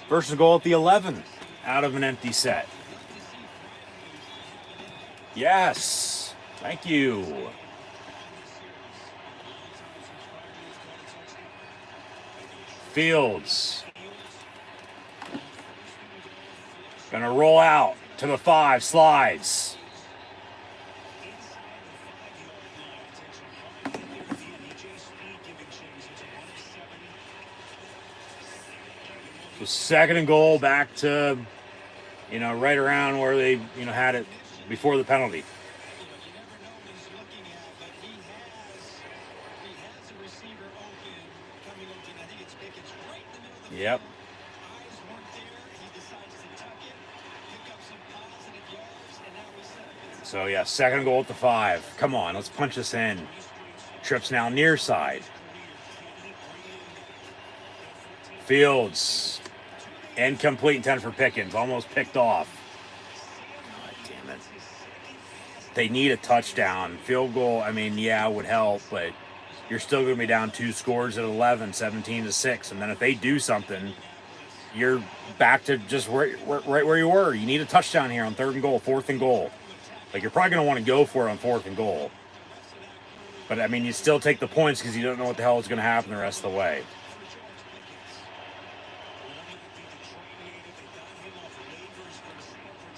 S6: First and goal at the 11 out of an empty set. Yes. Thank you. Fields. Gonna roll out to the 5, slides. So 2nd and goal, back to, right around where they, had it before the penalty. Yep. So, yeah, 2nd goal at the 5. Come on, let's punch this in. Trips now near side. Fields. Incomplete intent for Pickens. Almost picked off. God damn it. They need a touchdown. Field goal, would help, but you're still going to be down 2 scores at 11, 17-6. And then if they do something, you're back to just right where you were. You need a touchdown here on 3rd and goal, 4th and goal. You're probably going to want to go for it on 4th and goal. But, you still take the points because you don't know what the hell is going to happen the rest of the way.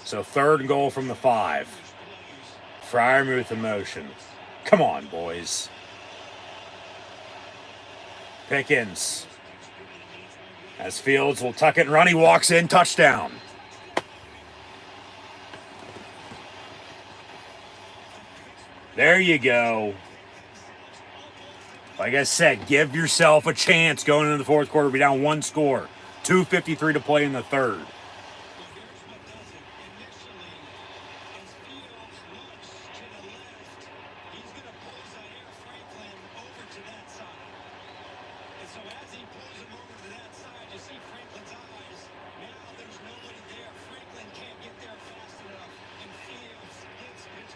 S6: So 3rd and goal from the 5. Freiermuth in motion. Come on, boys. Pickens. As Fields will tuck it and run, he walks in, touchdown. There you go. Like I said, give yourself a chance going into the 4th quarter. Be down 1 score. 2:53 to play in the 3rd.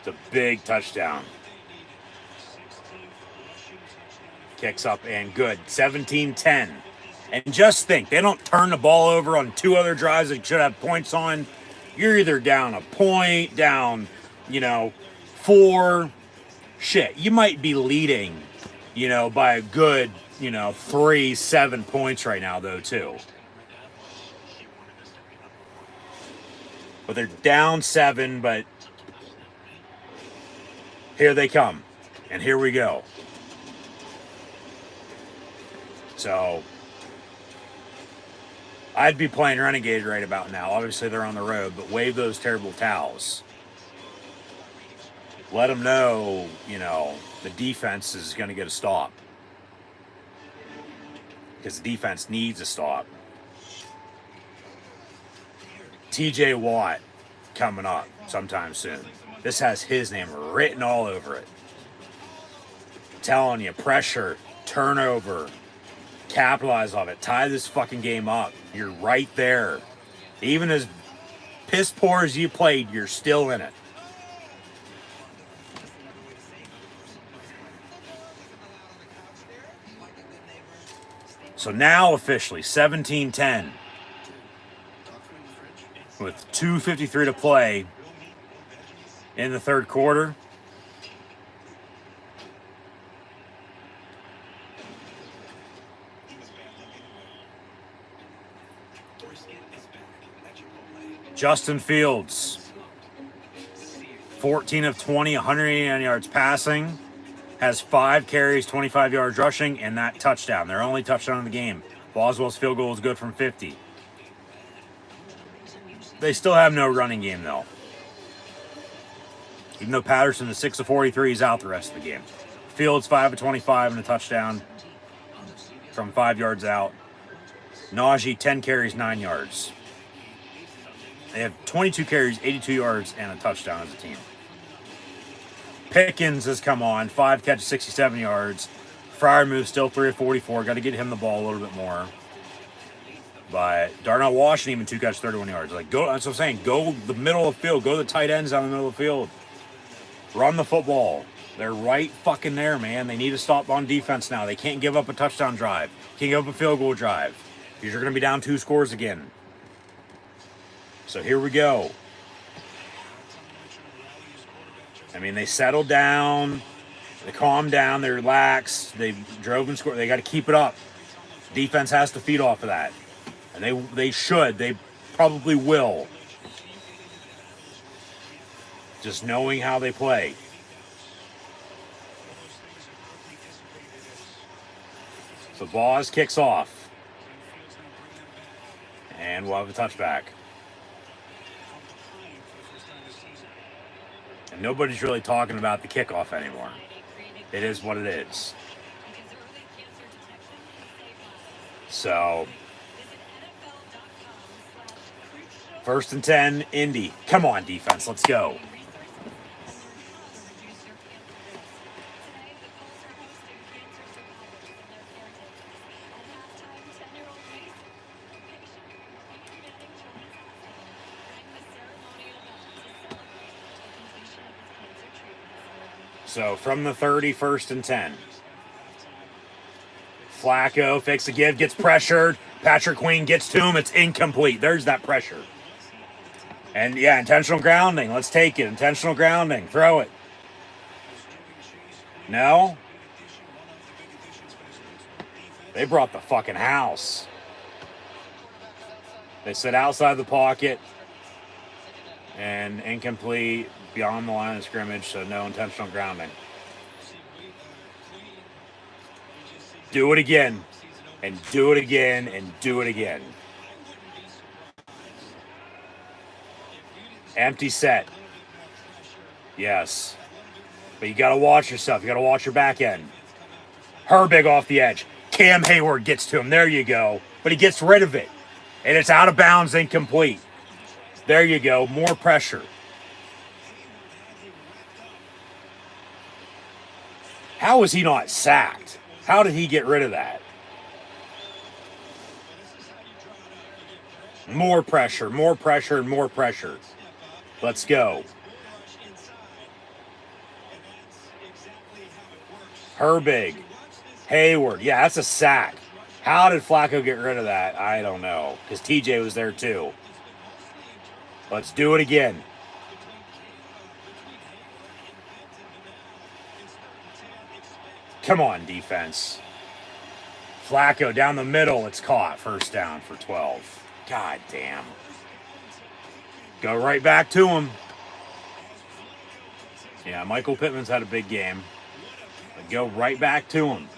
S6: It's a big touchdown. Kicks up and good. 17-10. And just think, they don't turn the ball over on 2 other drives that should have points on. You're either down a point, down, 4. Shit, you might be leading, by a good, 3-7 points right now, though, too. But they're down 7, but here they come. And here we go. So, I'd be playing Renegade right about now. Obviously, they're on the road, but wave those terrible towels. Let them know, the defense is going to get a stop. Because the defense needs a stop. TJ Watt coming up sometime soon. This has his name written all over it. I'm telling you, pressure, turnover, capitalize on it, tie this fucking game up. You're right there. Even as piss poor as you played, you're still in it. So now officially 17-10 with 2:53 to play in the third quarter. Justin Fields, 14 of 20, 189 yards passing, has 5 carries, 25 yards rushing, and that touchdown. Their only touchdown in the game. Boswell's field goal is good from 50. They still have no running game, though. Even though Patterson is 6 of 43, he's out the rest of the game. Fields 5 of 25 and a touchdown from 5 yards out. Najee 10 carries, 9 yards. They have 22 carries, 82 yards, and a touchdown as a team. Pickens has come on, 5 catches, 67 yards. Freiermuth still 3 of 44. Got to get him the ball a little bit more. But Darnell Washington even 2 catches, 31 yards. Like, go. That's what I'm saying. Go the middle of the field. Go the tight ends down the middle of the field. Run the football. They're right fucking there, man. They need to stop on defense now. They can't give up a touchdown drive. Can't give up a field goal drive. Because you're going to be down 2 scores again. So here we go. I mean, they settled down. They calmed down. They relaxed. They drove and scored. They got to keep it up. Defense has to feed off of that. And they should. They probably will. Just knowing how they play. So Boz kicks off. And we'll have a touchback. And nobody's really talking about the kickoff anymore. It is what it is. So, 1st and 10, Indy. Come on, defense, let's go. So from the 30, 1st and 10. Flacco fakes a give, gets pressured. Patrick Queen gets to him. It's incomplete. There's that pressure. And yeah, intentional grounding. Let's take it. Intentional grounding. Throw it. No? They brought the fucking house. They sit outside the pocket. And incomplete. Beyond the line of scrimmage, so no intentional grounding. Do it again, and do it again, and do it again. Empty set. Yes. But you got to watch yourself. You got to watch your back end. Herbig off the edge. Cam Hayward gets to him. There you go. But he gets rid of it. And it's out of bounds, incomplete. There you go. More pressure. How was he not sacked? How did he get rid of that? More pressure, more pressure, and more pressure. Let's go. Herbig. Hayward. Yeah, that's a sack. How did Flacco get rid of that? I don't know. Because TJ was there too. Let's do it again. Come on, defense. Flacco down the middle. It's caught. 1st down for 12. God damn. Go right back to him. Yeah, Michael Pittman's had a big game. But go right back to him.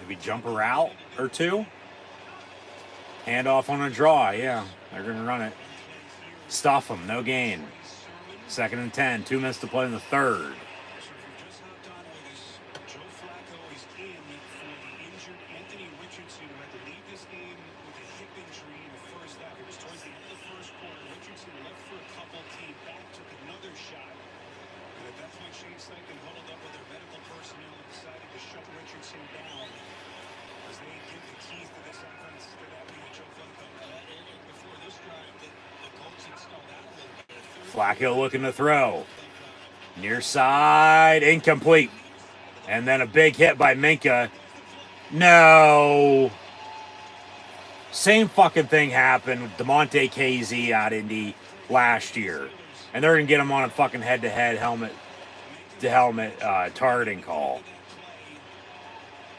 S6: Maybe jump a route or two. Hand off on a draw. Yeah, they're going to run it. Stuff them. No gain. 2nd and 10. 2 minutes to play in the 3rd.
S2: Huddled up with their medical personnel and decided to shut Richardson down as they give the
S6: Flacco looking to throw. Near side, incomplete. And then a big hit by Minka. No. Same fucking thing happened with DeMonte KZ out Indy last year. And they're going to get him on a fucking head-to-head helmet-to-helmet targeting call.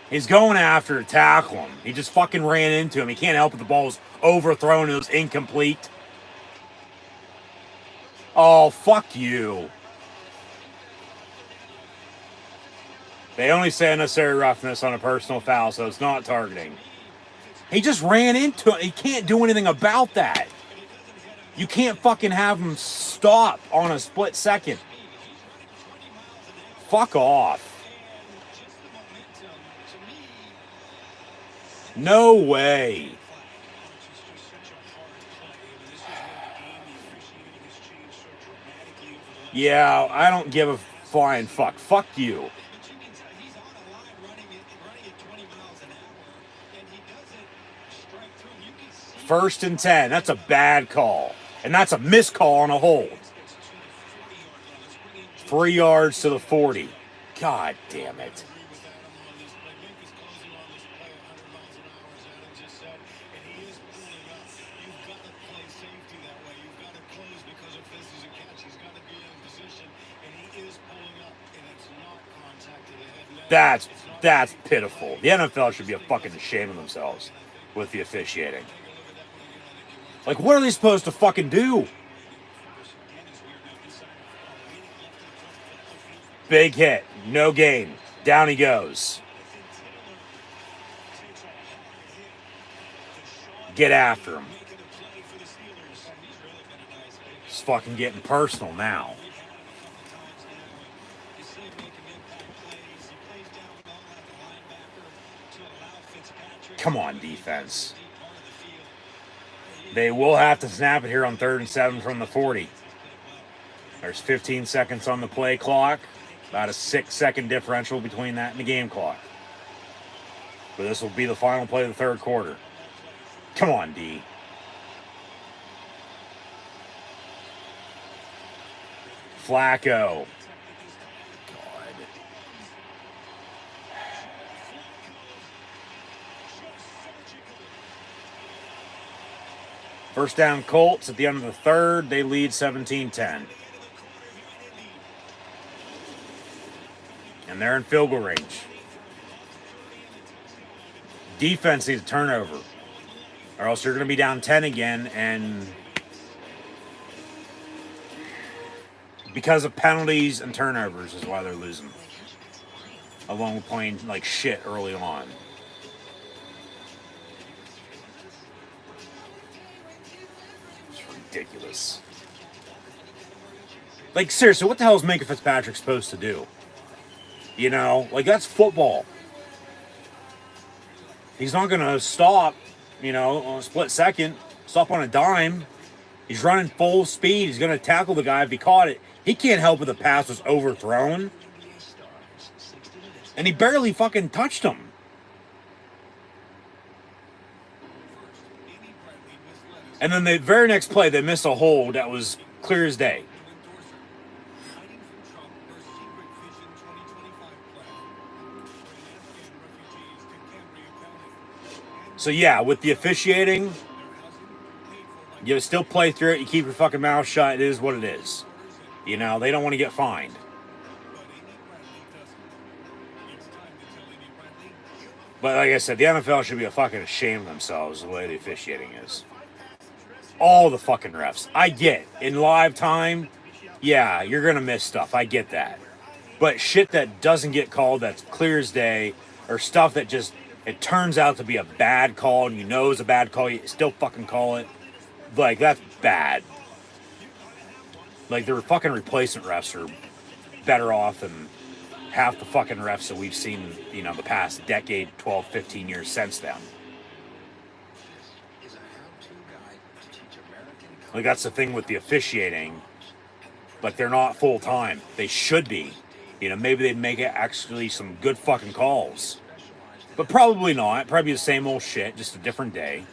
S6: He's going after to tackle him. He just fucking ran into him. He can't help it. The ball was overthrown. It was incomplete. Oh, fuck you. They only say unnecessary roughness on a personal foul, so it's not targeting. He just ran into it. He can't do anything about that. You can't fucking have him stop on a split second. Fuck off. No way. Yeah, I don't give a flying fuck. Fuck you. First and 10. That's a bad call. And that's a missed call on a hold. 3 yards to the 40. God damn it. That's pitiful. The NFL should be fucking ashamed of themselves with the officiating. Like, what are they supposed to fucking do? Big hit. No gain. Down he goes. Get after him. It's fucking getting personal now. Come on, defense. They will have to snap it here on 3rd and 7 from the 40. There's 15 seconds on the play clock. About a 6-second differential between that and the game clock. But this will be the final play of the third quarter. Come on, D. Flacco. First down Colts at the end of the third. They lead 17-10. And they're in field goal range. Defense needs a turnover. Or else you're going to be down 10 again. And because of penalties and turnovers is why they're losing. Along with playing like shit early on. Ridiculous. Like, seriously, what the hell is Minka Fitzpatrick supposed to do? You know, like, that's football. He's not going to stop, you know, on a split second, stop on a dime. He's running full speed. He's going to tackle the guy if he caught it. He can't help if the pass was overthrown. And he barely fucking touched him. And then the very next play, they missed a hold that was clear as day. So yeah, with the officiating, you still play through it. You keep your fucking mouth shut. It is what it is. You know, they don't want to get fined. But like I said, the NFL should be fucking ashamed of themselves the way the officiating is. All the fucking refs. I get in live time, yeah, you're going to miss stuff. I get that. But shit that doesn't get called, that's clear as day, or stuff that just, it turns out to be a bad call, and you know it's a bad call, you still fucking call it. Like, that's bad. Like, the fucking replacement refs are better off than half the fucking refs that we've seen, you know, the past decade, 12, 15 years since then. Like, that's the thing with the officiating. But they're not full-time. They should be. You know, maybe they'd make it actually some good fucking calls. But probably not. Probably the same old shit, just a different day.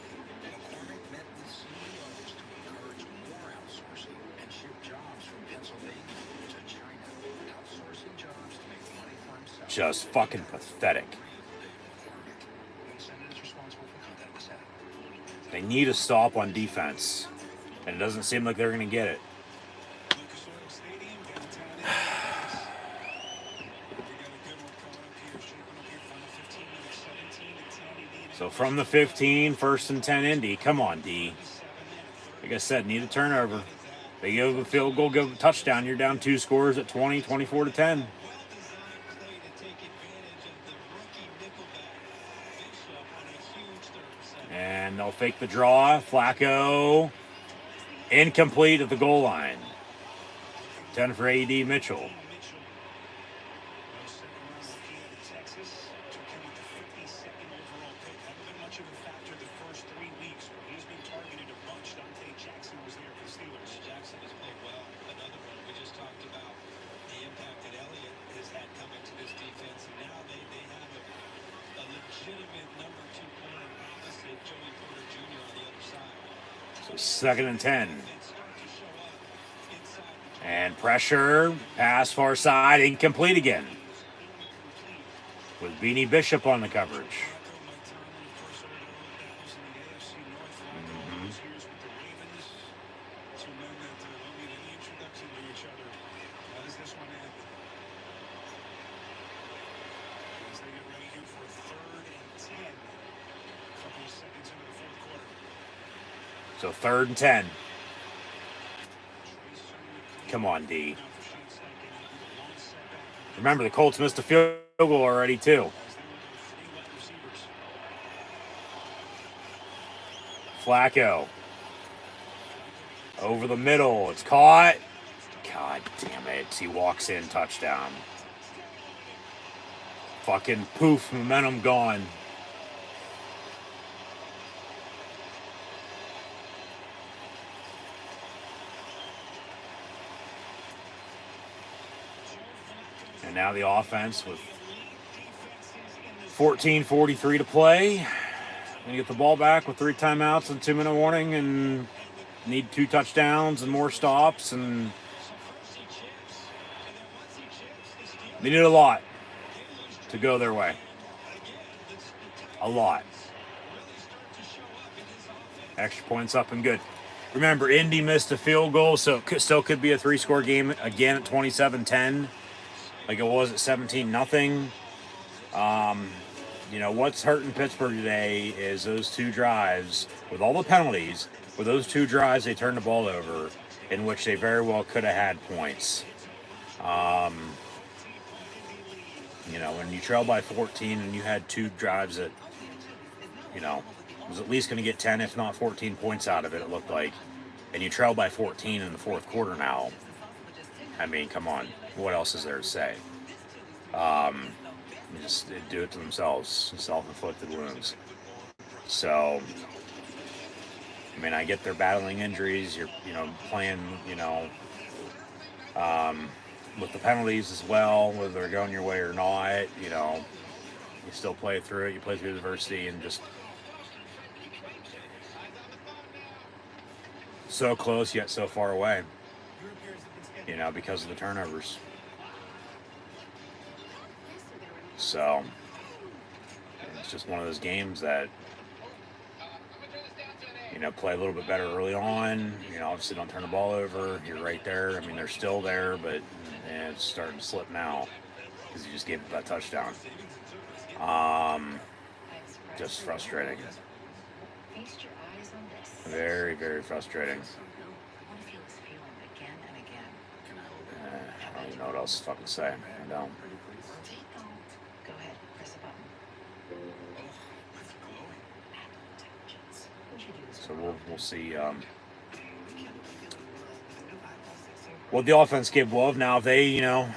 S6: Just fucking pathetic. They need a stop on defense, and it doesn't seem like they're going to get it.
S2: Lucas Oil Stadium, downtown Indianapolis. We got a good one coming up here, shaping up here, final 15 minutes, 17-10.
S6: So from the 15, 1st and 10 Indy. Come on, D. Like I said, need a turnover. They give a field goal, give a touchdown. You're down 2 scores at 20, 24 to 10. And they'll fake the draw. Flacco. Incomplete at the goal line. 10 for A.D. Mitchell. So 2nd and 10. And pressure. Pass far side. Incomplete again. With Beanie Bishop on the coverage. So 3rd and 10. Come on, D. Remember, the Colts missed a field goal already, too. Flacco. Over the middle. It's caught. God damn it. He walks in. Touchdown. Fucking poof. Momentum gone. And now the offense with 14:43 to play. Gonna get the ball back with 3 timeouts and 2-minute warning, and need 2 touchdowns and more stops, and they need a lot to go their way. A lot. Extra points up and good. Remember, Indy missed a field goal, so it still could be a 3-score game again at 27-10. Like it was at 17-0. You know, what's hurting Pittsburgh today is those 2 drives, with all the penalties, with those 2 drives they turned the ball over, in which they very well could have had points. You know, when you trail by 14 and you had 2 drives that, you know, was at least going to get 10, if not 14 points out of it, it looked like, and you trail by 14 in the 4th quarter now, I mean, come on. What else is there to say? Just do it to themselves. Self-inflicted wounds. So, I mean, I get they're battling injuries. You're, you know, playing, you know, with the penalties as well, whether they're going your way or not. You know, you still play through it. You play through adversity, and just so close yet so far away. You know, because of the turnovers. So, it's just one of those games that, you know, play a little bit better early on. You know, obviously don't turn the ball over. You're right there. I mean, they're still there, but it's starting to slip now because you just gave up that touchdown. Just frustrating. Very, very frustrating. I don't even know what else to fucking say. I don't.
S5: Go ahead, press a button.
S6: So we'll see what the offense capable of. Now, if they, you know,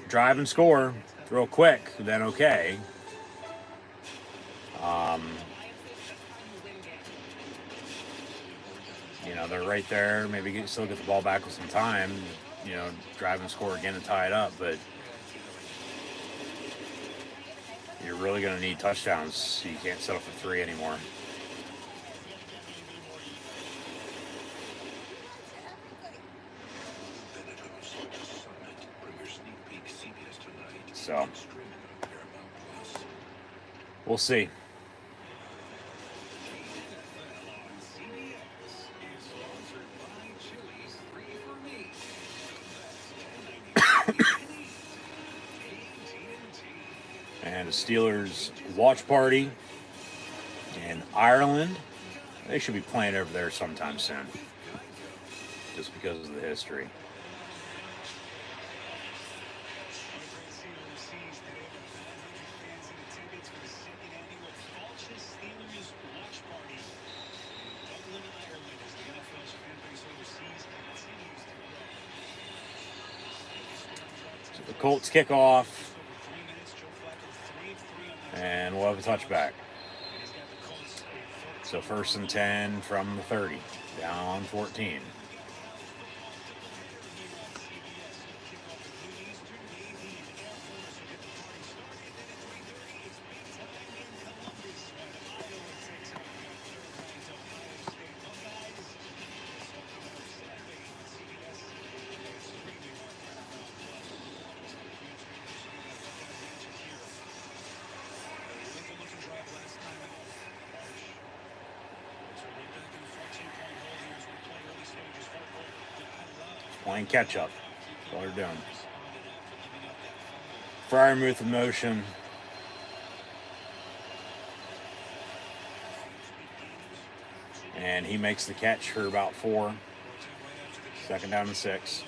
S6: drive and score real quick, then okay. You know, they're right there. Maybe still get the ball back with some time. You know, drive and score again and tie it up. But you're really going to need touchdowns. You can't settle for 3 anymore. So So we'll see. And the Steelers watch party in Ireland. They should be playing over there sometime soon, just because of the history. So the Colts kick off, and we'll have a touchback. So 1st and 10 from the 30, down 14. Playing catch up. That's all they're doing. Fryermuth in motion. And he makes the catch for about 4. 2nd down and 6.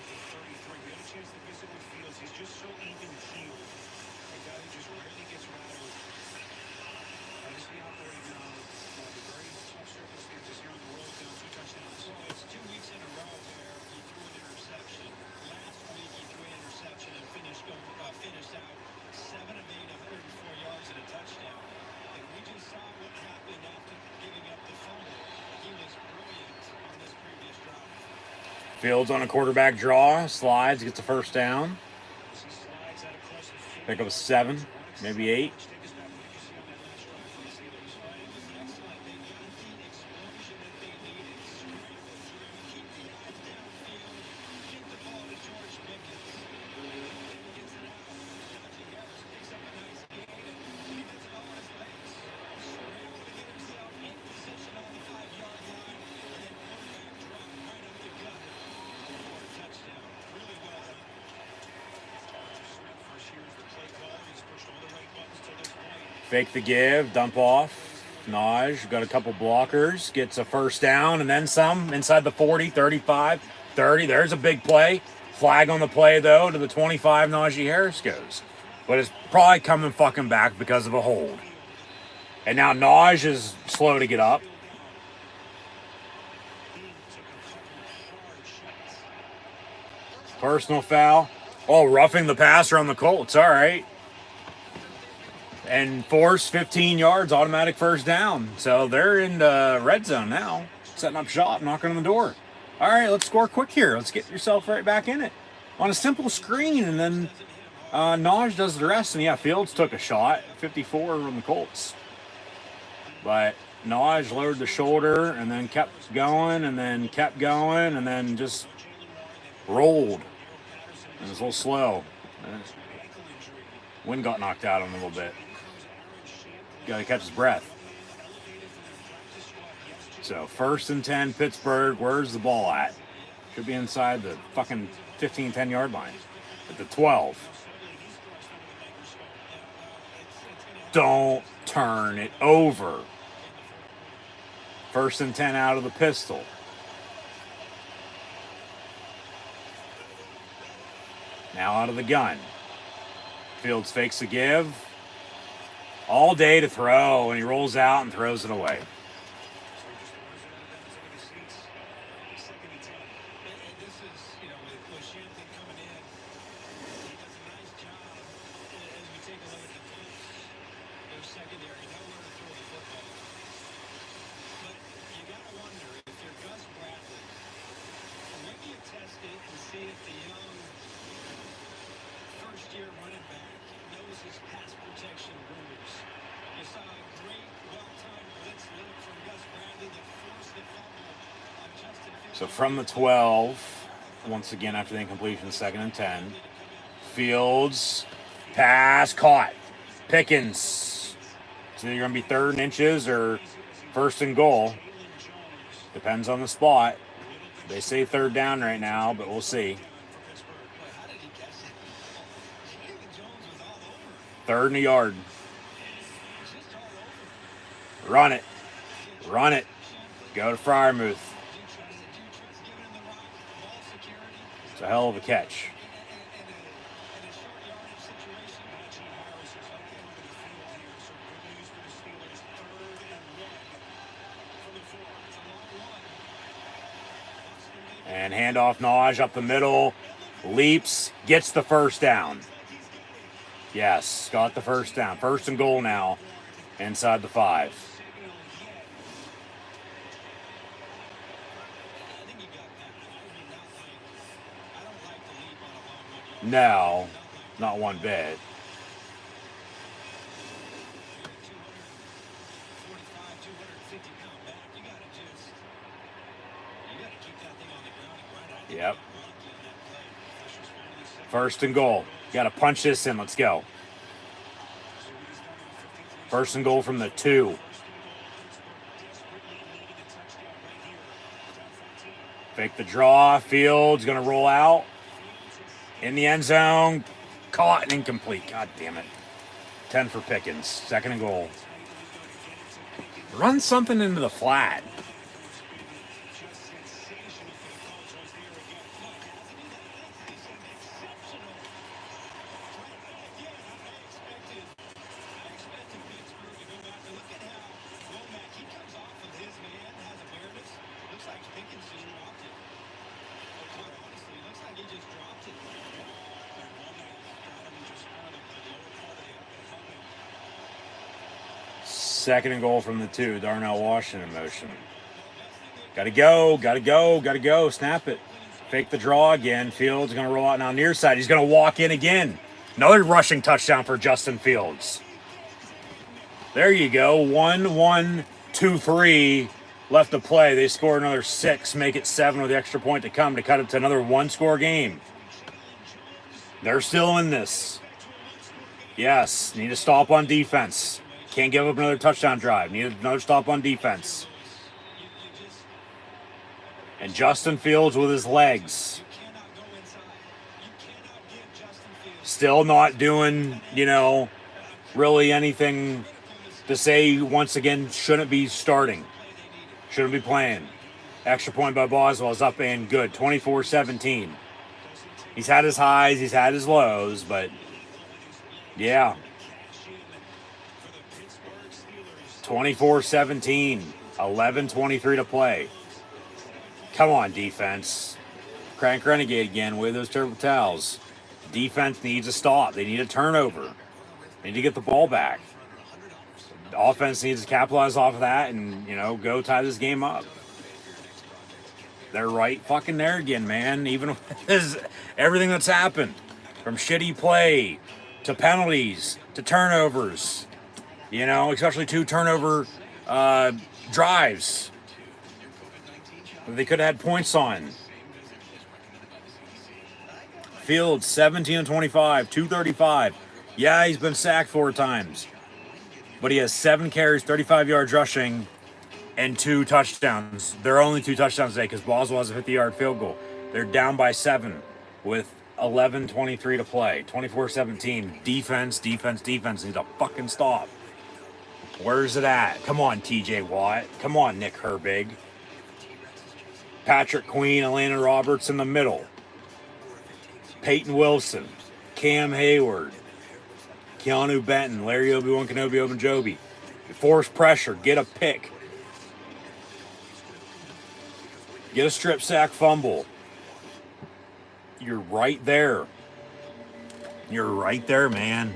S6: Fields on a quarterback draw, slides, gets a 1st down. Pick up a 7, maybe 8. Fake the give, dump off. Naj got a couple blockers, gets a 1st down and then some inside the 40, 35, 30. There's a big play. Flag on the play, though, to the 25. Najee Harris goes. But it's probably coming fucking back because of a hold. And now Naj is slow to get up. Personal foul. Oh, roughing the passer on the Colts. All right. And force 15 yards, automatic 1st down. So they're in the red zone now, setting up shop, knocking on the door. All right, let's score quick here. Let's get yourself right back in it on a simple screen, and then Naj does the rest. And yeah, Fields took a shot, 54 from the Colts, but Naj lowered the shoulder and then kept going, and then just rolled. And it was a little slow. Wind got knocked out on him a little bit. Got to catch his breath. So 1st and 10, Pittsburgh. Where's the ball at? Should be inside the fucking 15, 10-yard line. At the 12. Don't turn it over. 1st and 10 out of the pistol. Now out of the gun. Fields fakes a give. All day to throw, and he rolls out and throws it away. So from the 12, once again after the incompletion, 2nd and 10, Fields Pass caught. Pickens. It's either going to be 3rd and inches or 1st and goal. Depends on the spot. They say 3rd down right now, but we'll see. 3rd and a yard. Run it. Run it. Go to Freiermuth. It's a hell of a catch. And handoff Naj up the middle. Leaps. Gets the 1st down. Yes, got the 1st down. 1st and goal now. Inside the 5. No, not one bit. Yep. 1st and goal. Got to punch this in. Let's go. 1st and goal from the 2. Fake the draw. Fields going to roll out. In the end zone. Caught and incomplete. God damn it. 10 for Pickens. 2nd and goal. Run something into the flat. Second and goal from the 2. Darnell Washington in motion. Gotta go, gotta go, gotta go. Snap it. Fake the draw again. Fields going to roll out now near side. He's going to walk in again. Another rushing touchdown for Justin Fields. There you go. 1-1, 2-3 left to play. They score another 6, make it 7 with the extra point to come to cut it to another 1-score game. They're still in this. Yes, need to stop on defense. Can't give up another touchdown drive. Need another stop on defense. And Justin Fields with his legs. Still not doing, really anything to say once again shouldn't be starting. Shouldn't be playing. Extra point by Boswell is up and good. 24-17. He's had his highs, he's had his lows, but yeah. 24-17, 11:23 to play. Come on, defense. Crank Renegade again with those turbo towels. Defense needs a stop. They need a turnover. They need to get the ball back. The offense needs to capitalize off of that and, go tie this game up. They're right fucking there again, man. Even with everything that's happened. From shitty play to penalties to turnovers. Especially 2 turnover drives that they could have had points on. Fields, 17-25, 235. Yeah, he's been sacked 4 times. But he has 7 carries, 35 yards rushing, and 2 touchdowns. There are only 2 touchdowns today because Boswell has a 50-yard field goal. They're down by 7 with 11:23 to play. 24-17. Defense needs a fucking stop. Where's it at? Come on, TJ Watt. Come on, Nick Herbig. Patrick Queen, Atlanta Roberts in the middle. Peyton Wilson. Cam Hayward. Keanu Benton. Larry Obi-Wan Kenobi Ogunjobi. Force pressure. Get a pick. Get a strip sack fumble. You're right there. You're right there, man.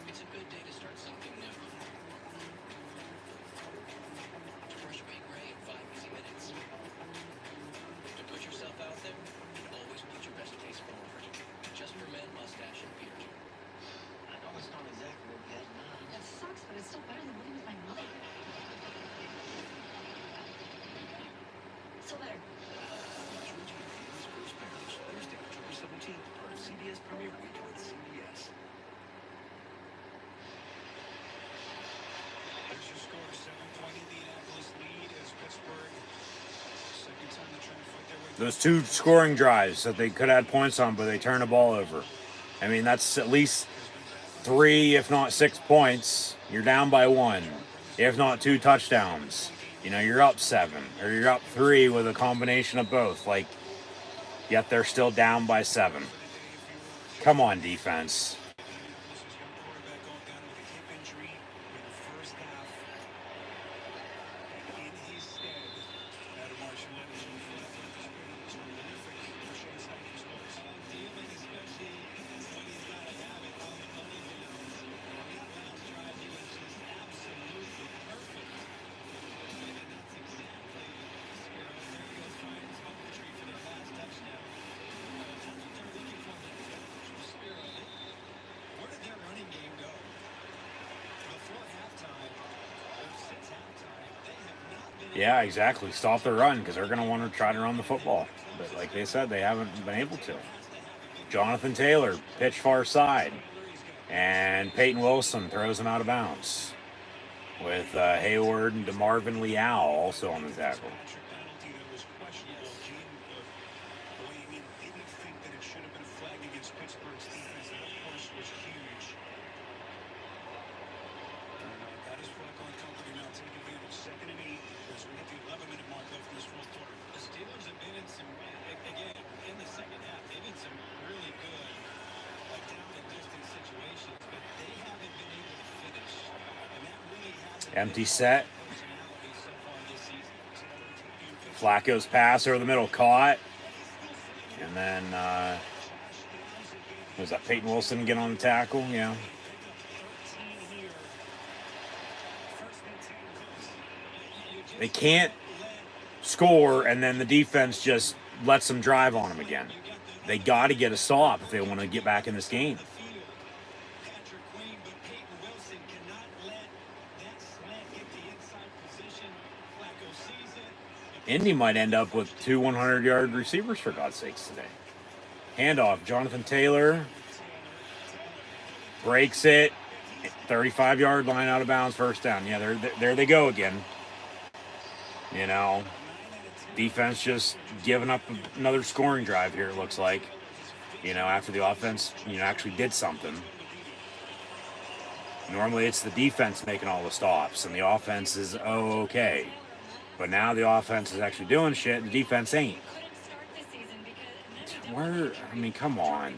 S3: It's a good day to start
S6: Those 2 scoring drives that they could have had points on, but they turned the ball over. I mean, that's at least 3, if not 6 points. You're down by 1, if not 2 touchdowns. You know, you're up 7, or you're up 3 with a combination of both. Like, yet they're still down by 7. Come on, defense. Yeah, exactly. Stop the run because they're going to want to try to run the football. But like they said, they haven't been able to. Jonathan Taylor, pitch far side. And Peyton Wilson throws him out of bounds. With Hayward and DeMarvin Leal also on the tackle. Empty set. Flacco's pass over the middle caught. And then, was that Peyton Wilson get on the tackle? Yeah. They can't score, and then the defense just lets them drive on them again. They got to get a stop if they want to get back in this game. Indy might end up with 2 100-yard receivers, for God's sakes, today. Handoff, Jonathan Taylor breaks it, 35-yard line out of bounds, first down. Yeah, there they go again. You know, defense just giving up another scoring drive here, it looks like. You know, after the offense, actually did something. Normally it's the defense making all the stops, and the offense is okay. But now the offense is actually doing shit, and the defense ain't. Come on.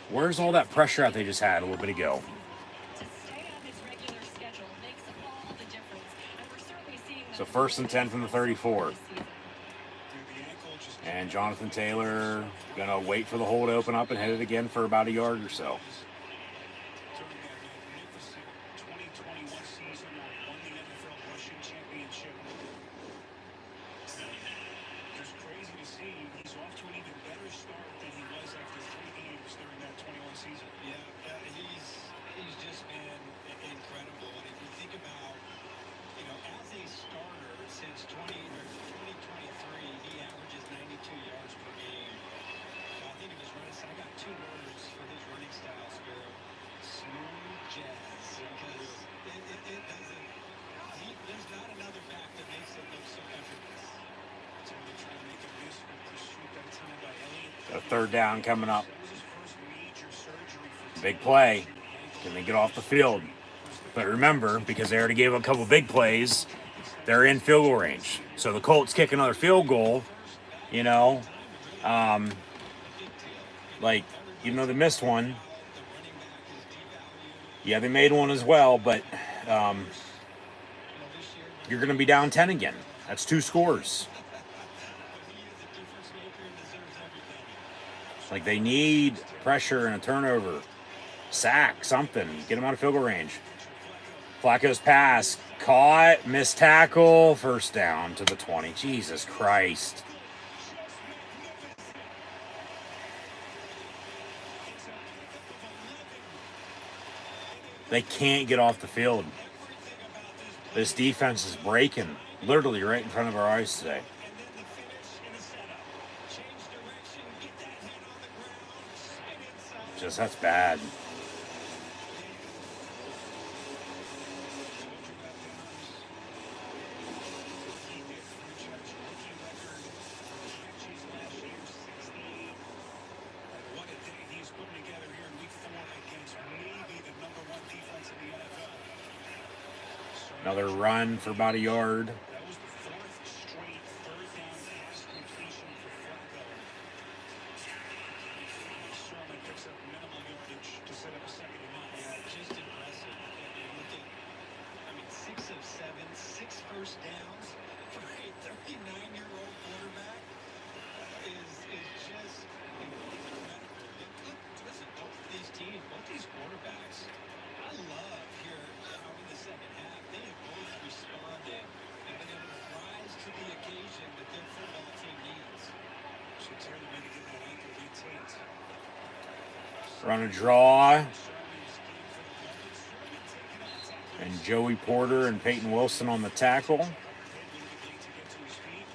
S6: Where's all that pressure out they just had a little bit ago? So 1st and 10 from the 34. And Jonathan Taylor going to wait for the hole to open up and hit it again for about a yard or so. A 3rd down coming up. Big play. Can they get off the field? But remember, because they already gave a couple big plays, they're in field goal range. So the Colts kick another field goal, even though they missed one. Yeah, they made one as well, but you're going to be down 10 again. That's 2 scores. Like, they need pressure and a turnover. Sack, something. Get them out of field goal range. Flacco's pass. Caught. Missed tackle. First down to the 20. Jesus Christ. They can't get off the field. This defense is breaking. Literally right in front of our eyes today. That's bad. Another run for about a yard.
S2: That was the fourth straight third down pass completion for Flacco. Sermon picks up minimal yardage to set up a second and 9.
S1: Yeah, just impressive. And look at, I mean, 6 of 7, 6 first downs for a 39-year-old quarterback is just incredible. Look, listen, both of these teams, both these quarterbacks, I love here how in the second half they have both responded and been able to rise to the occasion that their football team needs.
S2: So Taylor made to get that ankle re-taped.
S6: Run a draw.
S2: Sermon's game for the moment. Sermon taking up the tackle.
S6: And Joey Porter and Peyton Wilson on the tackle.
S2: Head late to get to his feet.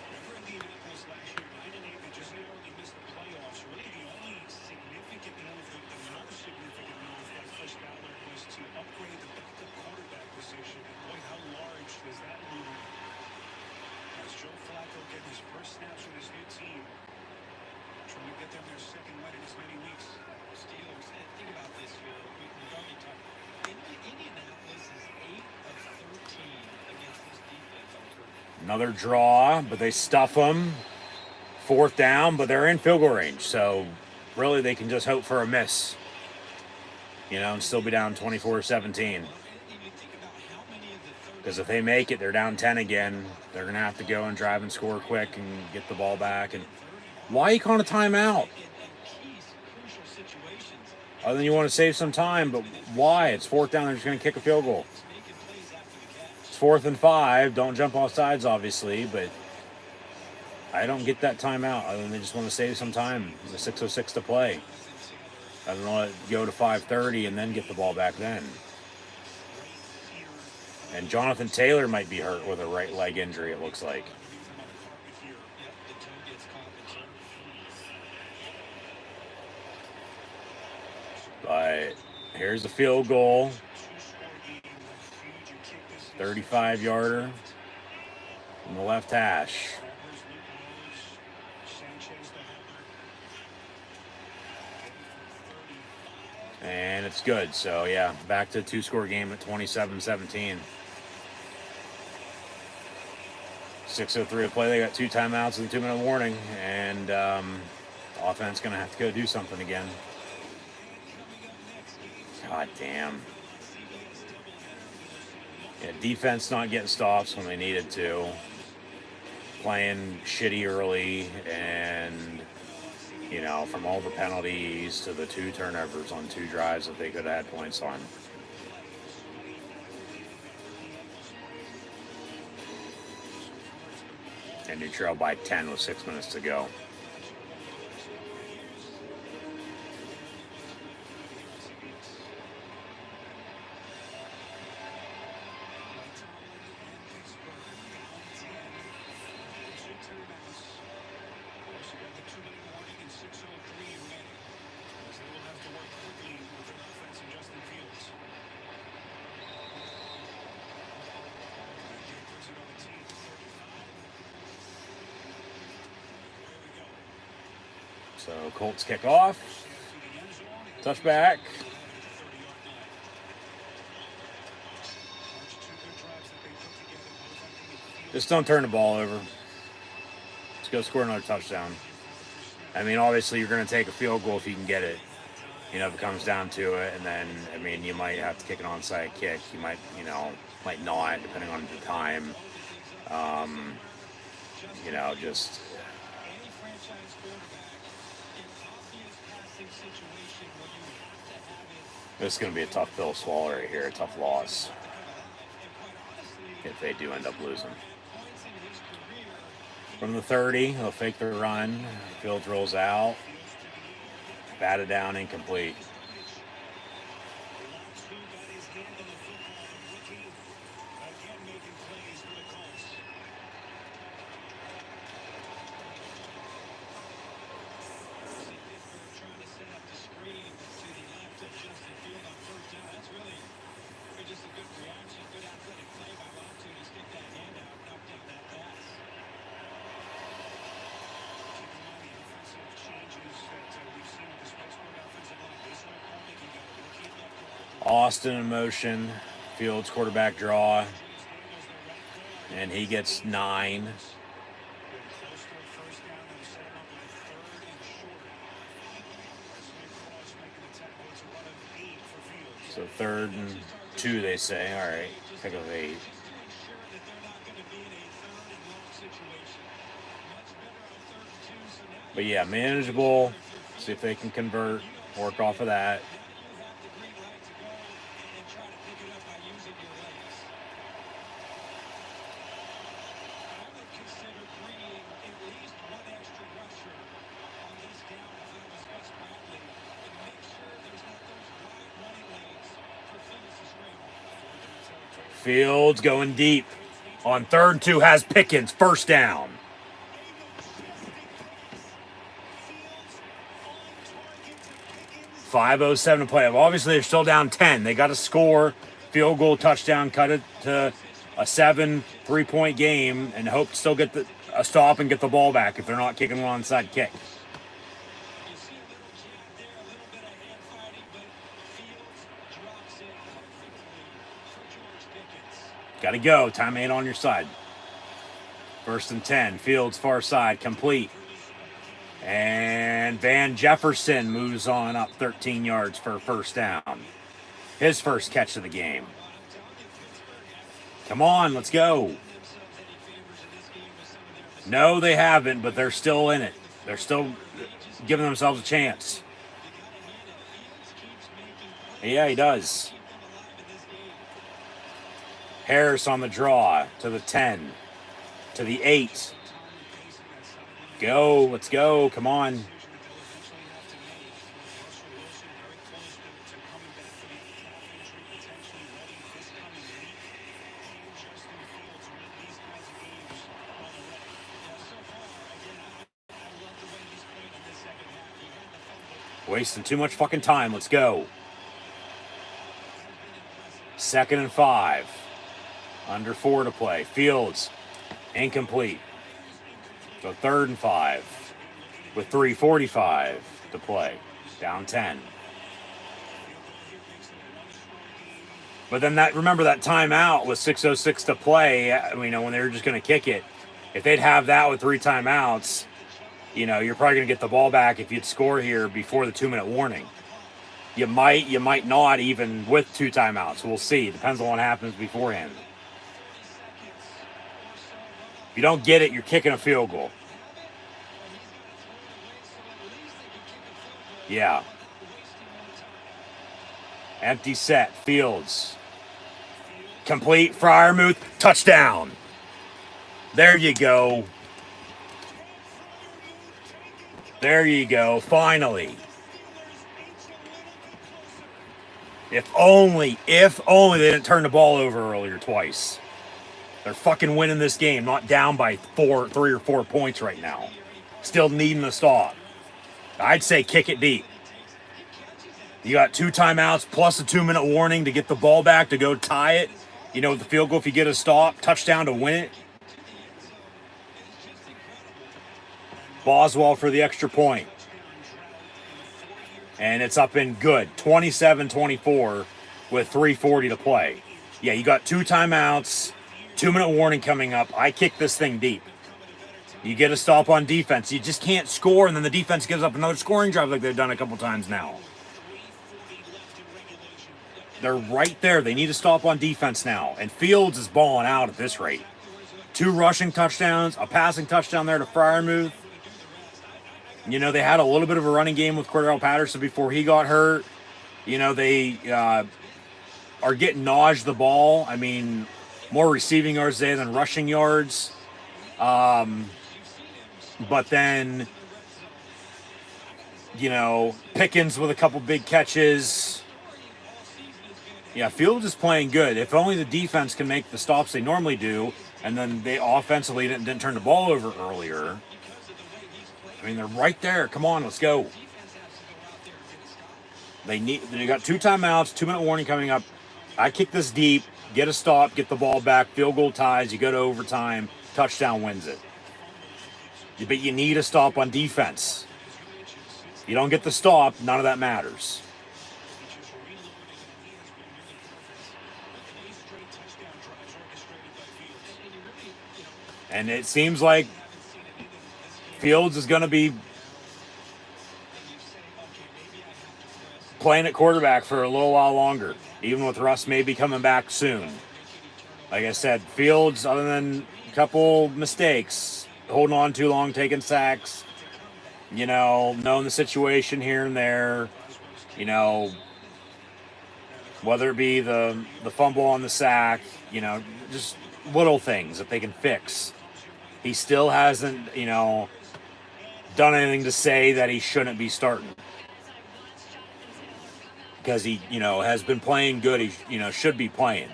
S2: Remember Indianapolis last year, 9-8, they just narrowly missed the playoffs. Really the only significant move, the most significant move by Chris Ballard was to upgrade the backup quarterback position. And boy, how large does that loom as Joe Flacco getting his first snaps with his new team, trying to get them their second win in as many weeks.
S1: Steelers, and think about this here. We've already talked. Indianapolis is 8 of 13 against this defense on turf.
S6: Another draw, but they stuff them. Fourth down, but they're in field goal range. So really they can just hope for a miss. You know, and still be down 24-17.
S1: Well, and you think about how many of the third
S6: Because if they make it, they're down 10 again. They're going to have to go and drive and score quick and get the ball back. And why are you calling a timeout?
S1: in keys, crucial situations,
S6: Other than you want to save some time, but why? It's fourth down. They're just going to kick a field goal.
S1: it's making plays after the catch.
S6: It's 4th and 5. Don't jump off sides, obviously, but I don't get that timeout. Other than they just want to save some time. The 6:06 to play. I don't want to go to 5:30 and then get the ball back then. And Jonathan Taylor might be hurt with a right leg injury, it looks like.
S1: Yep, the toe gets caught in the turf.
S6: But here's the field goal. 35-yarder from the left hash. And it's good. So, yeah, back to a two-score game at 27-17. 6:03 to play. They got 2 timeouts and a 2-minute warning. And offense going to have to go do something again. God damn. Yeah, defense not getting stops when they needed to. Playing shitty early and, you know, from all the penalties to the 2 turnovers on 2 drives that they could have had points on. And you trail by 10 with 6 minutes to go. So Colts kick off. Touchback. Just don't turn the ball over. Let's go score another touchdown. I mean, obviously you're going to take a field goal if you can get it. You know, if it comes down to it. And then, I mean, you might have to kick an onside kick. You might, you know, might not, depending on the time. You know, just...
S1: Any franchise quarterback, an obvious passing situation where you have to have it.
S6: This is going to be a tough pill to swallow right here, a tough loss
S1: And quite honestly,
S6: if they do end up losing.
S1: points in his career,
S6: From the 30, they'll fake the run. Fields rolls out. Batted down, incomplete.
S1: trying to set up the screen to the left of Justin Field on first down. That's really just a good reaction, good athletic play by Latu to stick that hand out, knock down that pass.
S2: Keep in mind the offensive changes that we've seen with this Pittsburgh offensive line. This one, Paul, you got a rookie left guard.
S6: Austin in motion. Fields quarterback draw. And he gets 9. So 3rd and 2, they say. All right, pick of 8. But yeah, manageable. See if they can convert. Work off of that. Fields going deep. On 3rd and 2 has Pickens. First down. 5:07 to play. Obviously, they're still down 10. They got to score. Field goal, touchdown, cut it to a 7 3-point game, and hope to still get a stop and get the ball back if they're not kicking an onside kick. Got to go. Time ain't on your side. 1st and 10. Fields far side. Complete. And Van Jefferson moves on up 13 yards for a first down. His first catch of the game. Come on, let's go. No, they haven't, but they're still in it. They're still giving themselves a chance. Yeah, he does. Harris on the draw to the 10, to the 8. Go, let's go, come on. Wasting too much fucking time, let's go. 2nd and 5. Under 4 to play. Fields, incomplete. So 3rd and 5 with 3:45 to play. Down 10. But then remember that timeout with 6:06 to play, when they were just going to kick it. If they'd have that with 3 timeouts, you're probably going to get the ball back if you'd score here before the 2-minute warning. You might not even with 2 timeouts. We'll see. Depends on what happens beforehand. If you don't get it, you're kicking a field goal. Yeah. Empty set. Fields. Complete. Freiermuth. Touchdown. There you go. There you go. Finally. If only they didn't turn the ball over earlier twice. They're fucking winning this game, not down by 3 or 4 points right now. Still needing a stop. I'd say kick it deep. You got 2 timeouts plus a 2-minute warning to get the ball back to go tie it. With the field goal, if you get a stop, touchdown to win it. Boswell for the extra point. And it's up in good. 27-24 with 3:40 to play. Yeah, you got 2 timeouts. 2-minute warning coming up. I kick this thing deep. You get a stop on defense. You just can't score, and then the defense gives up another scoring drive like they've done a couple times now. They're right there. They need a stop on defense now. And Fields is balling out at this rate. 2 rushing touchdowns, a passing touchdown there to Freiermuth. They had a little bit of a running game with Cordell Patterson before he got hurt. They are getting Naj the ball. More receiving yards there than rushing yards. But then, Pickens with a couple big catches. Yeah, Fields is playing good. If only the defense can make the stops they normally do, and then they offensively didn't turn the ball over earlier. They're right there. Come on, let's go. They got 2 timeouts, 2-minute warning coming up. I kick this deep, get a stop, get the ball back, field goal ties, you go to overtime, touchdown wins it. But you need a stop on defense. You don't get the stop, none of that matters. And it seems like Fields is going to be playing at quarterback for a little while longer, even with Russ maybe coming back soon. Like I said, Fields, other than a couple mistakes, holding on too long, taking sacks, you know, knowing the situation here and there, you know, whether it be the fumble on the sack, you know, just little things that they can fix. He still hasn't, you know, done anything to say that he shouldn't be starting. Because he, you know, has been playing good. He, you know, should be playing.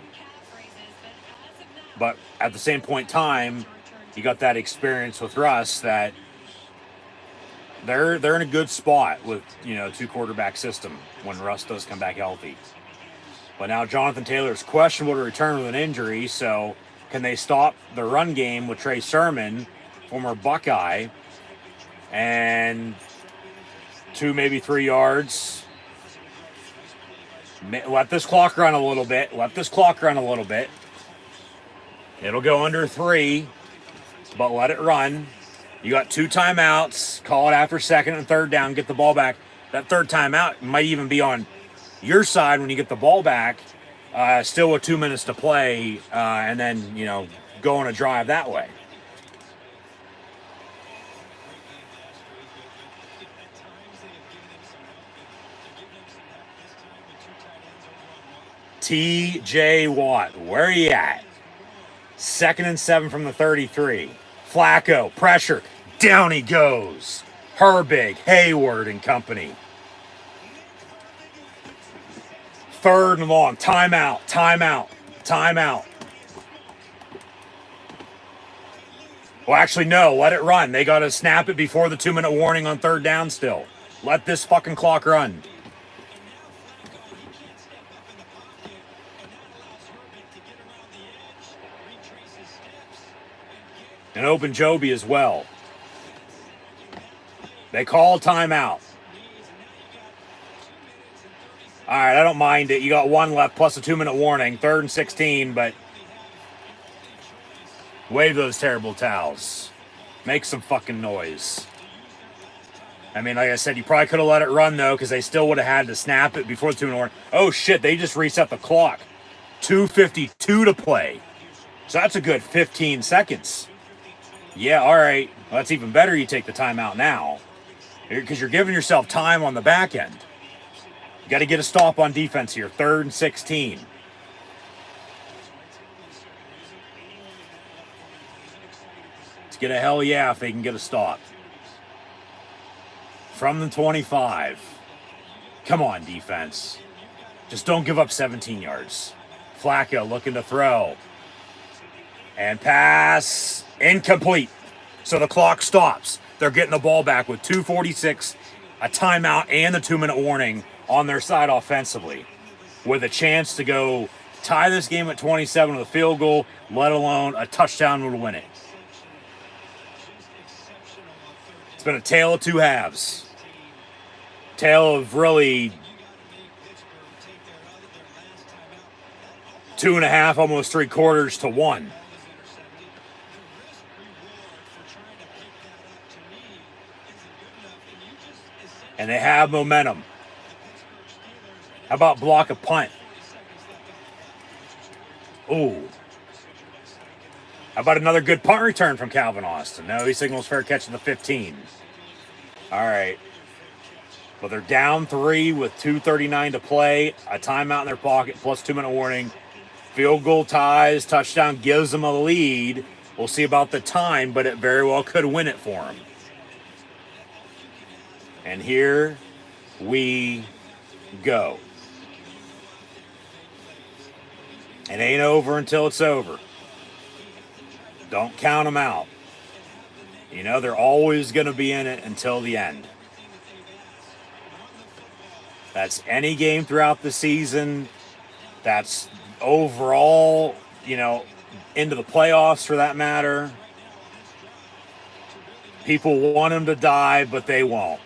S6: But at the same point in time, you got that experience with Russ that they're in a good spot with, you know, 2-quarterback system when Russ does come back healthy. But now Jonathan Taylor is questionable to return with an injury, so can they stop the run game with Trey Sermon, former Buckeye, and 2, maybe 3 yards? Let this clock run a little bit. It'll go under 3, but let it run. You got 2 timeouts. Call it after 2nd and 3rd down. Get the ball back. That 3rd timeout might even be on your side when you get the ball back. Still with 2 minutes to play, and then, you know, go on a drive that way. T.J. Watt, where are you at? 2nd and 7 from the 33. Flacco, pressure. Down he goes. Herbig, Hayward, and company. 3rd and long. Timeout. Well, actually, no. Let it run. They got to snap it before the 2-minute warning on 3rd down still. Let this fucking clock run. And open Joby as well. They call timeout. All right, I don't mind it. You got 1 left plus a 2-minute warning. 3rd and 16, but wave those terrible towels. Make some fucking noise. I mean, like I said, you probably could have let it run, though, because they still would have had to snap it before the 2-minute warning. Oh, shit, they just reset the clock. 2:52 to play. So that's a good 15 seconds. Yeah, all right. Well, that's even better you take the timeout now, because you're giving yourself time on the back end. You got to get a stop on defense here. 3rd and 16. Let's get a hell yeah if they can get a stop. From the 25. Come on, defense. Just don't give up 17 yards. Flacco looking to throw. And pass incomplete. So the clock stops. They're getting the ball back with 2:46, a timeout, and the 2-minute warning on their side offensively, with a chance to go tie this game at 27 with a field goal, let alone a touchdown would win it. It's been a tale of 2 halves. Tale of really 2.5, almost 3 quarters to 1. And they have momentum. How about block a punt? Ooh. How about another good punt return from Calvin Austin? No, he signals fair catch at the 15. All right. Well, they're down 3 with 2:39 to play. A timeout in their pocket plus 2-minute warning. Field goal ties. Touchdown gives them a lead. We'll see about the time, but it very well could win it for them. And here we go. It ain't over until it's over. Don't count them out. You know, they're always going to be in it until the end. That's any game throughout the season. That's overall, you know, into the playoffs for that matter. People want them to die, but they won't.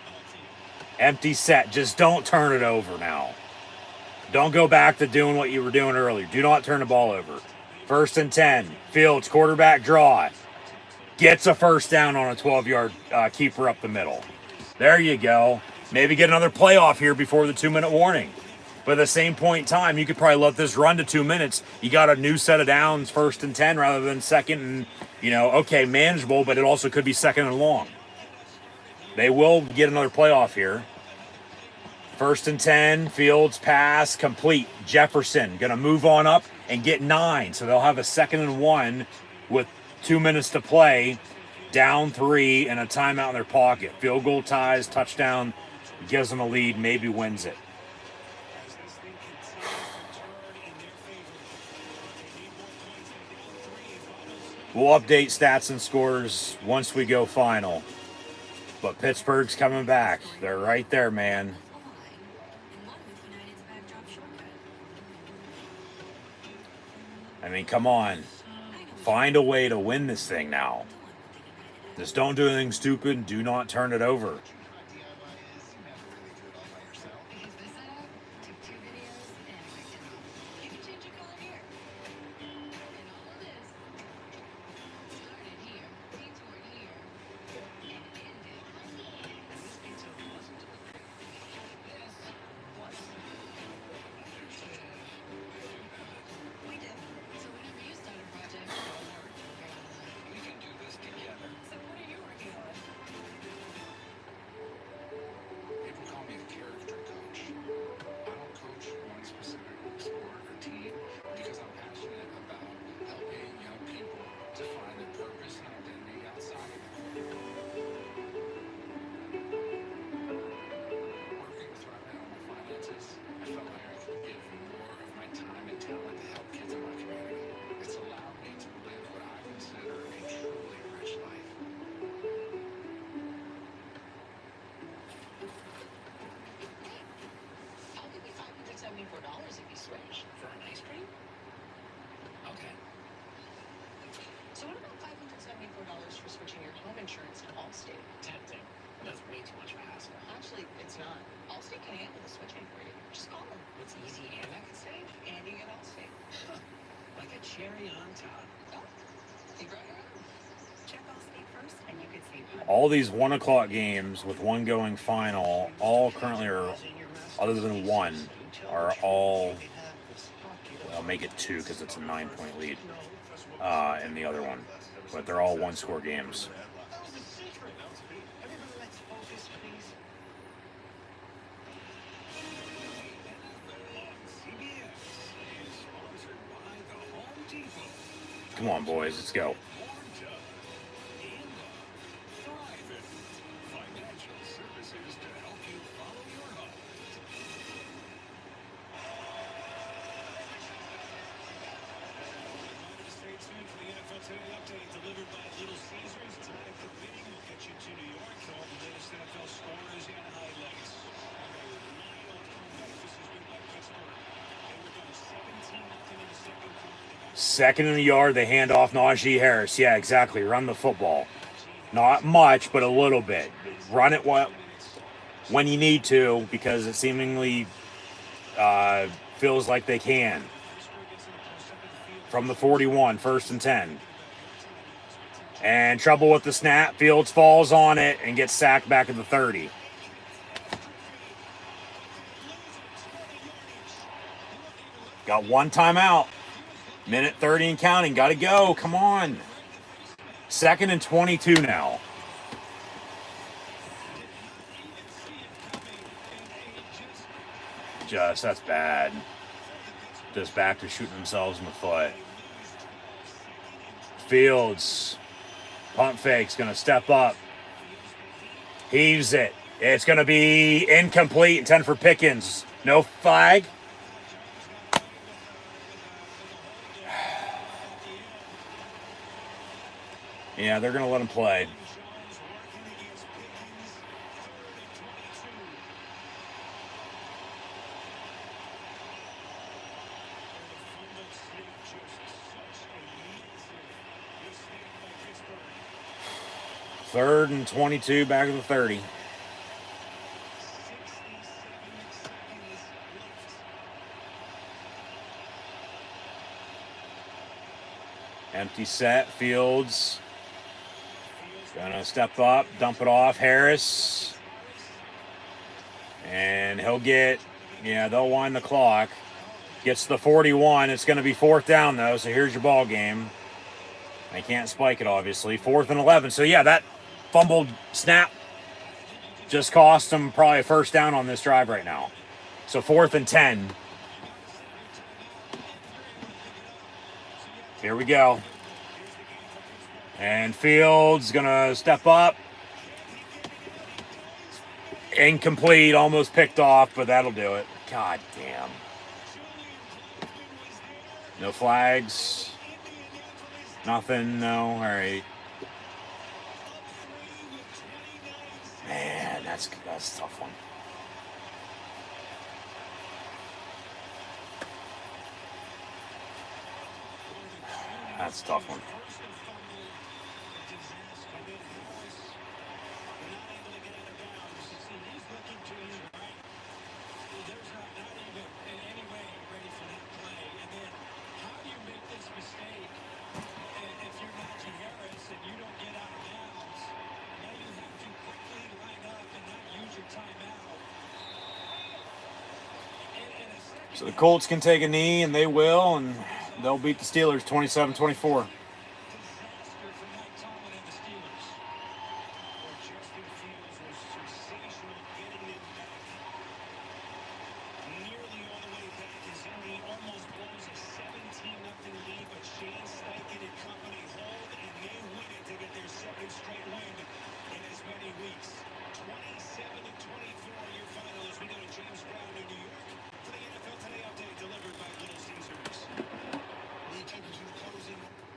S6: Empty set. Just don't turn it over now. Don't go back to doing what you were doing earlier. Do not turn the ball over. 1st and 10. Fields, quarterback draw. Gets a first down on a 12-yard keeper up the middle. There you go. Maybe get another playoff here before the 2-minute warning. But at the same point in time, you could probably let this run to 2 minutes. You got a new set of downs, 1st and 10, rather than 2nd and, okay, manageable, but it also could be 2nd and long. They will get another playoff here. 1st and 10, Fields pass, complete. Jefferson going to move on up and get 9. So they'll have a 2nd and 1 with 2 minutes to play, down 3, and a timeout in their pocket. Field goal ties, touchdown, gives them a lead, maybe wins it. We'll update stats and scores once we go final. But Pittsburgh's coming back. They're right there, man. I mean, come on. Find a way to win this thing now. Just don't do anything stupid. Do not turn it over. All these 1 o'clock games with one going final, all currently are, other than one, are all, I'll make it 2 because it's a 9-point lead in the other one. But they're all 1-score games. Come on, boys, let's go. Second in the yard, they hand off Najee Harris. Yeah, exactly. Run the football. Not much, but a little bit. Run it when you need to, because it seemingly feels like they can. From the 41, 1st and 10. And trouble with the snap. Fields falls on it and gets sacked back at the 30. Got one timeout. Minute 30 and counting. Got to go. Come on. 2nd and 22 now. That's bad. Just back to shooting themselves in the foot. Fields. Pump fake's going to step up. Heaves it. It's going to be incomplete. Intended for Pickens. No flag. Yeah, they're going to let him play. Third and 22, back of the 30. Empty set, Fields. Gonna step up, dump it off. Harris. And he'll get, they'll wind the clock. Gets the 41. It's going to be 4th down, though, so here's your ball game. They can't spike it, obviously. 4th and 11. So, yeah, that fumbled snap just cost them probably a 1st down on this drive right now. So 4th and 10. Here we go. And Fields going to step up. Incomplete, almost picked off, but that'll do it. God damn. No flags. Nothing, no. All right. Man, that's a tough one. That's a tough one. So the Colts can take a knee, and they will, and they'll beat the Steelers 27-24.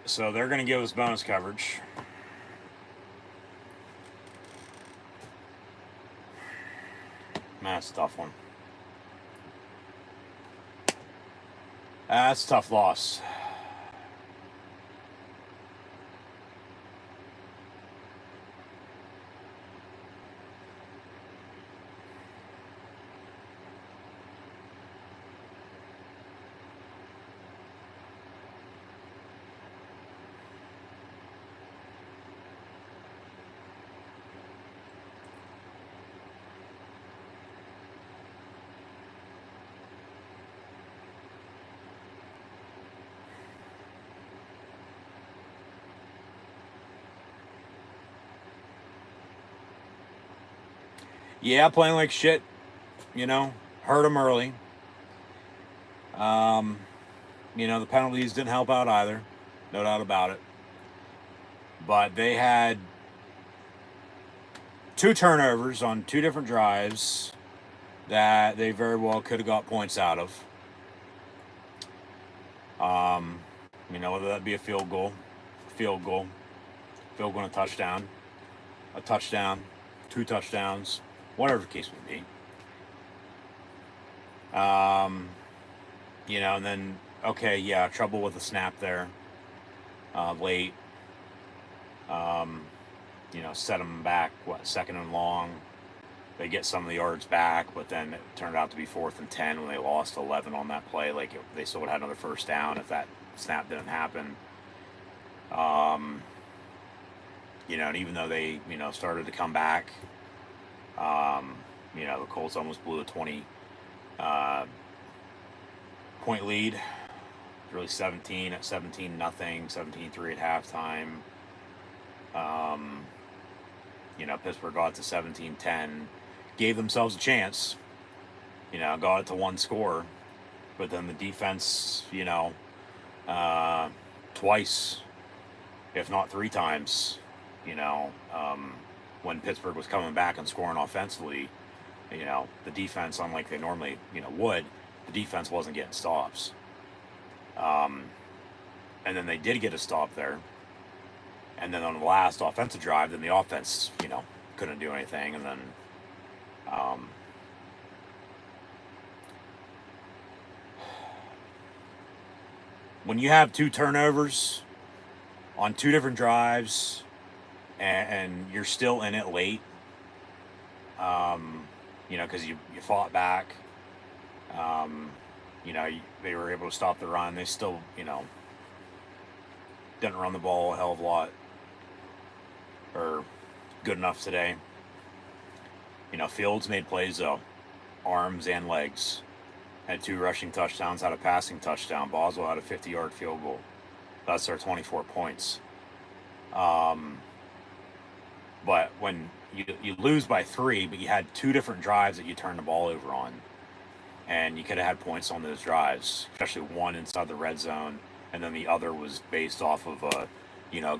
S6: So they're going to give us bonus coverage. That's a tough one. That's a tough loss. Yeah, playing like shit, hurt them early. The penalties didn't help out either, no doubt about it. But they had 2 turnovers on 2 different drives that they very well could have got points out of. Whether that be a field goal, and a touchdown, 2 touchdowns, whatever the case may be. And then, trouble with the snap there, late. Set them back, 2nd and long. They get some of the yards back, but then it turned out to be 4th and 10 when they lost 11 on that play. They still would have had another 1st down if that snap didn't happen. And even though they, started to come back, the Colts almost blew a 20 point lead. Really 17 at 17-0, 17-3 at halftime. Pittsburgh got to 17-10, gave themselves a chance, got it to 1 score, but then the defense, twice, if not 3 times, when Pittsburgh was coming back and scoring offensively, the defense, unlike they normally, would, the defense wasn't getting stops. And then they did get a stop there. And then on the last offensive drive, then the offense, couldn't do anything. And then, when you have 2 turnovers on 2 different drives and you're still in it late, because you fought back, they were able to stop the run. They still, didn't run the ball a hell of a lot or good enough today. Fields made plays though, arms and legs. Had 2 rushing touchdowns, had a passing touchdown. Boswell had a 50-yard field goal. That's their 24 points. But when you lose by 3, but you had 2 different drives that you turned the ball over on, and you could have had points on those drives, especially one inside the red zone, and then the other was based off of a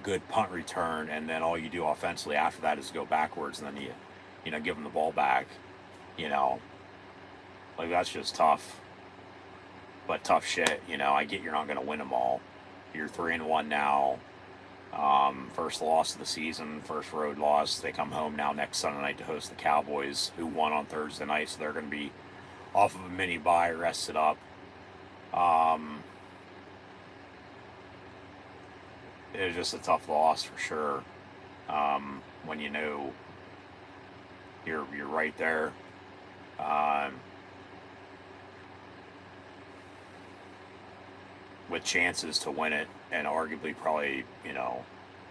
S6: good punt return, and then all you do offensively after that is go backwards, and then you give them the ball back. Like, that's just tough. But tough shit. I get you're not going to win them all. You're 3-1 now. First loss of the season, first road loss. They come home now next Sunday night to host the Cowboys, who won on Thursday night, so they're going to be off of a mini bye, rested up. It was just a tough loss for sure. When you know you're right there. With chances to win it, and arguably probably,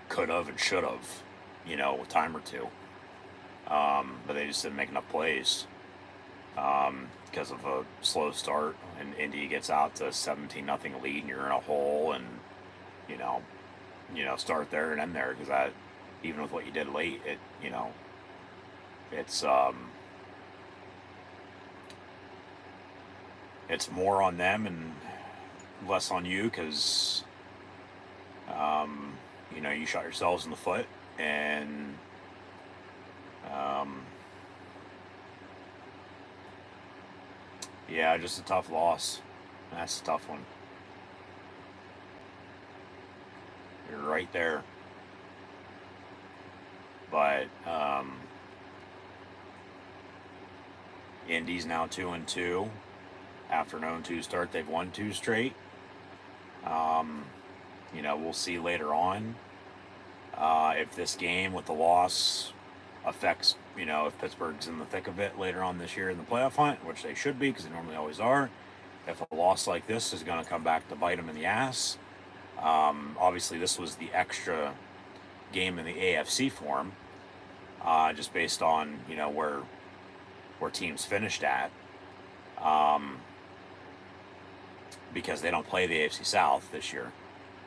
S6: could have and should have, a time or 2. But they just didn't make enough plays because of a slow start, and Indy gets out to 17-0 lead, and you're in a hole, and, start there and end there, because that, even with what you did late, it's more on them and less on you, because you shot yourselves in the foot, and yeah, just a tough loss. That's a tough one. You're right there, but Indy's now 2-2 after an 0-2 start. They've won 2 straight. We'll see later on if this game with the loss affects, if Pittsburgh's in the thick of it later on this year in the playoff hunt, which they should be, because they normally always are. If a loss like this is going to come back to bite them in the ass. Obviously, this was the extra game in the AFC form, just based on, where teams finished at. Because they don't play the AFC South this year.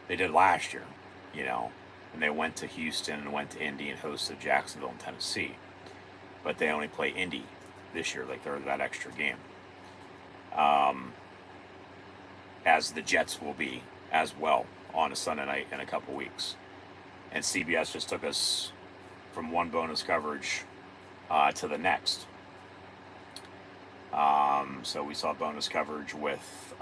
S6: They did last year, and they went to Houston and went to Indy and hosted Jacksonville and Tennessee. But they only play Indy this year, like they're that extra game. As the Jets will be as well on a Sunday night in a couple weeks. And CBS just took us from one bonus coverage to the next. So we saw bonus coverage with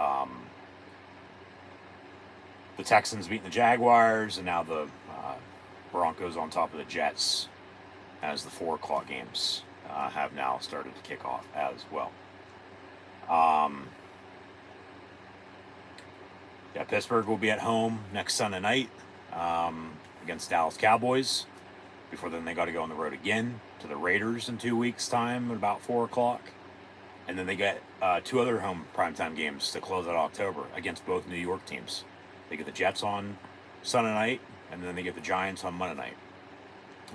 S6: the Texans beating the Jaguars, and now the Broncos on top of the Jets, as the 4 o'clock games have now started to kick off as well. Pittsburgh will be at home next Sunday night against Dallas Cowboys. Before then, they got to go on the road again to the Raiders in 2 weeks' time at about 4 o'clock. And then they get 2 other home primetime games to close out October against both New York teams. They get the Jets on Sunday night, and then they get the Giants on Monday night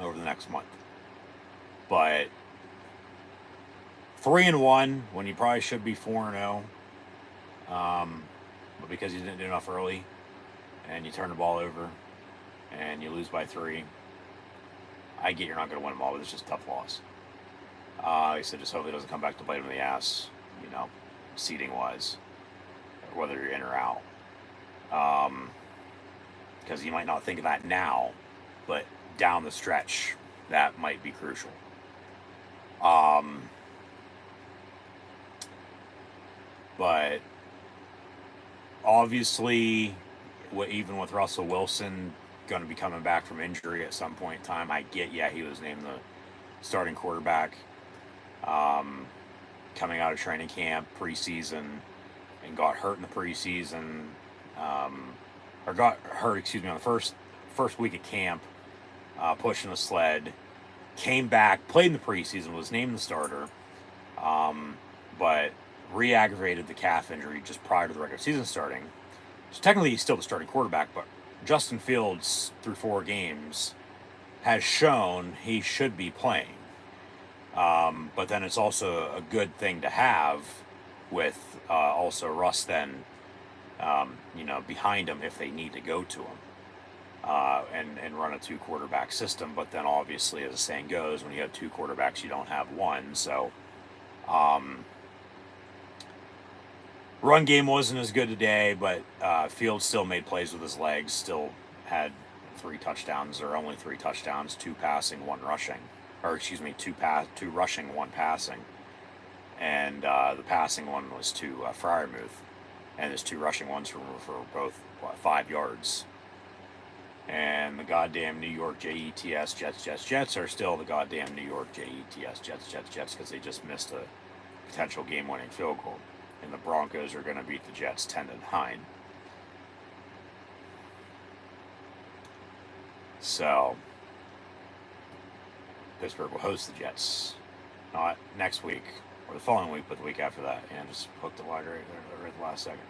S6: over the next month. But 3-1 when you probably should be 4-0. But because you didn't do enough early, and you turn the ball over, and you lose by 3, I get you're not going to win them all, but it's just a tough loss. Like I said, just hopefully it doesn't come back to bite them in the ass, seating-wise, whether you're in or out. Because you might not think of that now, but down the stretch, that might be crucial. But obviously, even with Russell Wilson going to be coming back from injury at some point in time, I get, he was named the starting quarterback coming out of training camp, preseason, and got hurt in the preseason, or got hurt, on the first week of camp, pushing the sled, came back, played in the preseason, was named the starter, but re-aggravated the calf injury just prior to the regular season starting. So technically he's still the starting quarterback, but Justin Fields, through 4 games, has shown he should be playing. But then it's also a good thing to have with also Russ then, behind him if they need to go to him. And run a 2-quarterback system. But then obviously, as the saying goes, when you have 2 quarterbacks, you don't have one. So run game wasn't as good today, but Fields still made plays with his legs, still had 3 touchdowns, or only 3 touchdowns, 2 passing, 1 rushing. Or excuse me, 2 rushing, 1 passing. And the passing one was to Freiermuth. And his 2 rushing ones for both 5 yards. And the goddamn New York Jets are still the goddamn New York Jets because they just missed a potential game-winning field goal. And the Broncos are going to beat the Jets 10-9. So, Pittsburgh will host the Jets. Not next week or the following week, but the week after that. And just hooked the wide right there at the last second.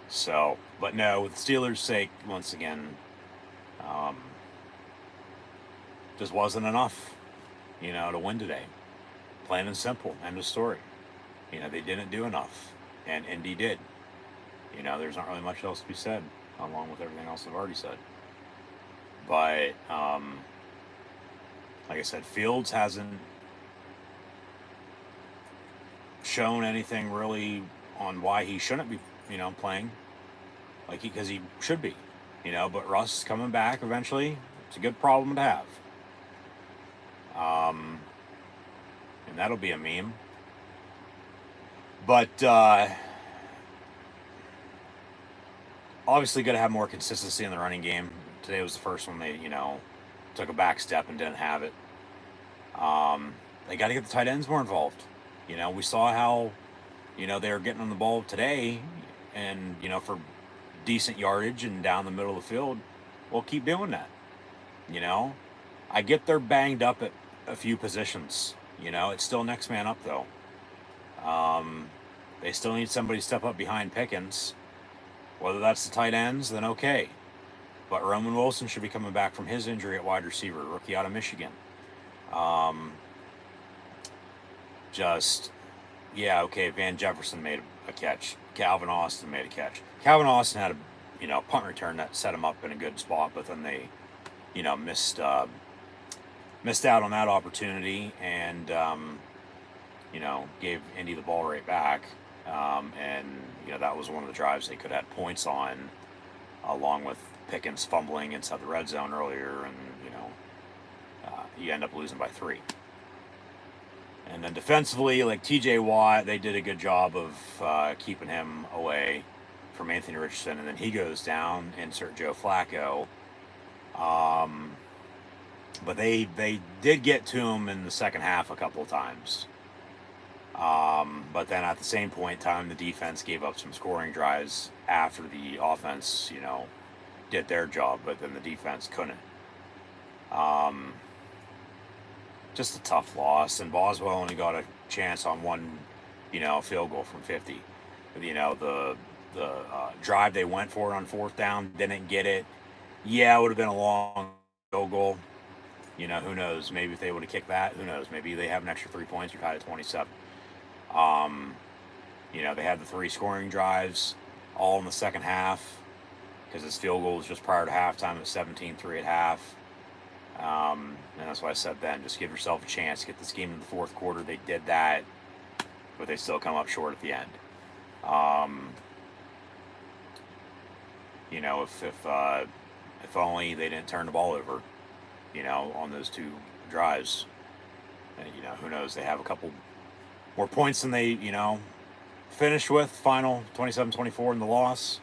S6: So, but no, with the Steelers' sake, once again, just wasn't enough, to win today. Plain and simple, end of story. They didn't do enough, and Indy did. There's not really much else to be said, along with everything else I've already said. But, like I said, Fields hasn't shown anything really on why he shouldn't be, playing because he should be, but Russ is coming back eventually. It's a good problem to have. And that'll be a meme. But obviously got to have more consistency in the running game. Today was the first one they, took a back step and didn't have it. They got to get the tight ends more involved. We saw how, they were getting on the ball today and, for decent yardage and down the middle of the field. Well, keep doing that. I get they're banged up at a few positions. It's still next man up, though. They still need somebody to step up behind Pickens. Whether that's the tight ends, then okay. But Roman Wilson should be coming back from his injury at wide receiver, rookie out of Michigan. Van Jefferson made a catch. Calvin Austin made a catch. Calvin Austin had a punt return that set him up in a good spot, but then they missed out on that opportunity and gave Indy the ball right back. And that was one of the drives they could have had points on, along with Pickens fumbling inside the red zone earlier, and you end up losing by 3. And then defensively, like TJ Watt, they did a good job of keeping him away from Anthony Richardson, and then he goes down, insert Joe Flacco. But they did get to him in the second half a couple of times. But then at the same point in time, the defense gave up some scoring drives after the offense, did their job, but then the defense couldn't. Just a tough loss, and Boswell only got a chance on one, field goal from 50. The drive they went for on 4th down, didn't get it. Yeah, it would have been a long field goal. Who knows? Maybe if they would have kicked that, who knows? Maybe they have an extra 3 points. You're tied at 27. They had the 3 scoring drives all in the second half because his field goal was just prior to halftime at 17-3 at half. And that's why I said then, just give yourself a chance to get this game in the 4th quarter. They did that, but they still come up short at the end. If only they didn't turn the ball over, on those 2 drives. And, who knows? They have a couple more points than they, finished with. Final 27-24 in the loss.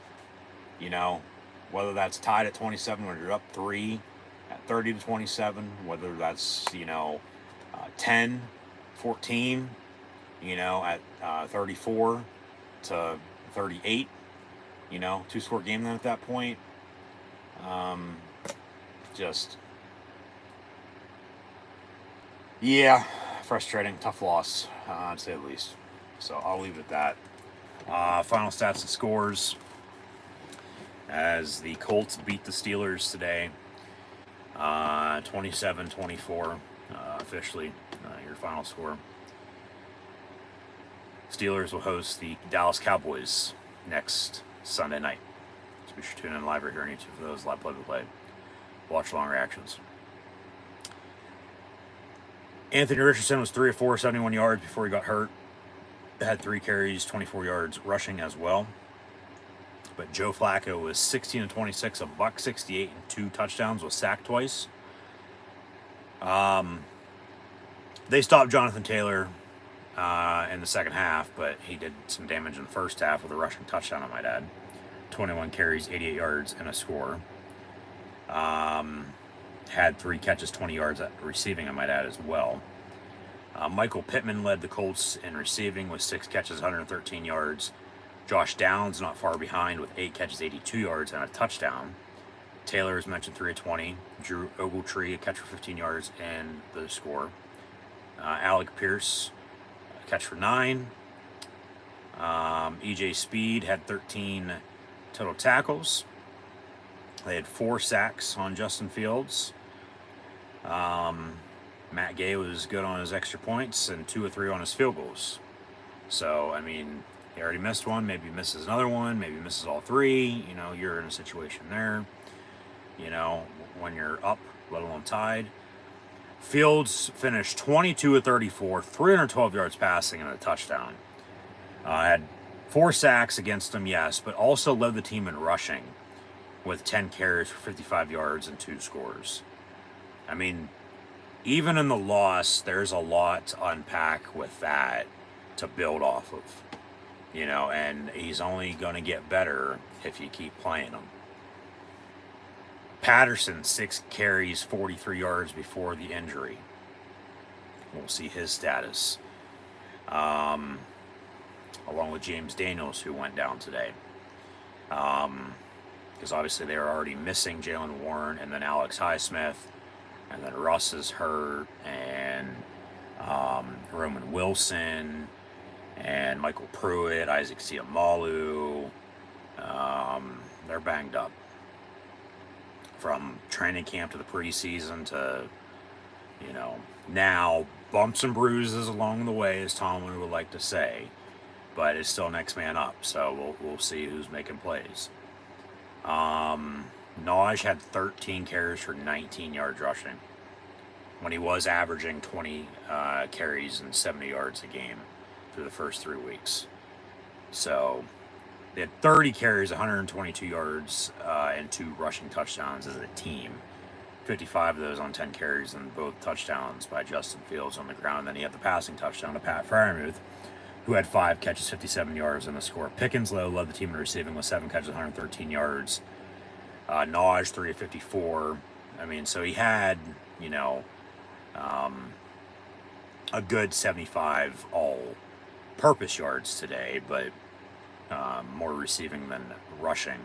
S6: Whether that's tied at 27 when you're up 3 at 30-27, whether that's 10-14, at 34 to 38, 2-score game then at that point. Frustrating, tough loss, to say the least. So I'll leave it at that. Final stats and scores. as the Colts beat the Steelers today, 27-24, officially your final score. Steelers will host the Dallas Cowboys next Sunday night. So be sure to tune in live right here on YouTube for those live play-by-play. Watch long reactions. Anthony Richardson was 3 of 4, 71 yards before he got hurt. Had 3 carries, 24 yards rushing as well. But Joe Flacco was 16 of 26, $168 and 2 touchdowns, was sacked twice. They stopped Jonathan Taylor in the second half, but he did some damage in the first half with a rushing touchdown, I might add. 21 carries, 88 yards, and a score. Had 3 catches, 20 yards at receiving, I might add, as well. Michael Pittman led the Colts in receiving with 6 catches, 113 yards. Josh Downs not far behind with 8 catches, 82 yards, and a touchdown. Taylor, as mentioned, 3 of 20. Drew Ogletree, a catch for 15 yards, and the score. Alec Pierce, a catch for 9. EJ Speed had 13 total tackles. They had 4 sacks on Justin Fields. Matt Gay was good on his extra points and 2 of 3 on his field goals. So, I mean, he already missed one. Maybe he misses another one. Maybe he misses all 3. You know, you're in a situation there. You know, when you're up, let alone tied. Fields finished 22 of 34, 312 yards passing and a touchdown. Had 4 sacks against him, yes, but also led the team in rushing with 10 carries for 55 yards and 2 scores. I mean, even in the loss, there's a lot to unpack with that to build off of. You know, and he's only going to get better if you keep playing him. Patterson, 6 carries, 43 yards before the injury. We'll see his status. Along with James Daniels, who went down today. Because obviously they were already missing Jalen Warren and then Alex Highsmith. And then Russ is hurt. And Roman Wilson. And Michael Pruitt, Isaac Seumalo. They're banged up. From training camp to the preseason to, you know, now bumps and bruises along the way, as Tomlin would like to say. But it's still next man up, so we'll see who's making plays. Naj had 13 carries for 19 yards rushing when he was averaging 20 carries and 70 yards a game through the first 3 weeks. So they had 30 carries, 122 yards, and 2 rushing touchdowns as a team. 55 of those on 10 carries and both touchdowns by Justin Fields on the ground. And then he had the passing touchdown to Pat Freiermuth, who had 5 catches, 57 yards, and a score. Pickens, though, led the team in receiving with 7 catches, 113 yards. Naj, 3 of 54. I mean, so he had, you know, a good 75 all-purpose yards today, but more receiving than rushing.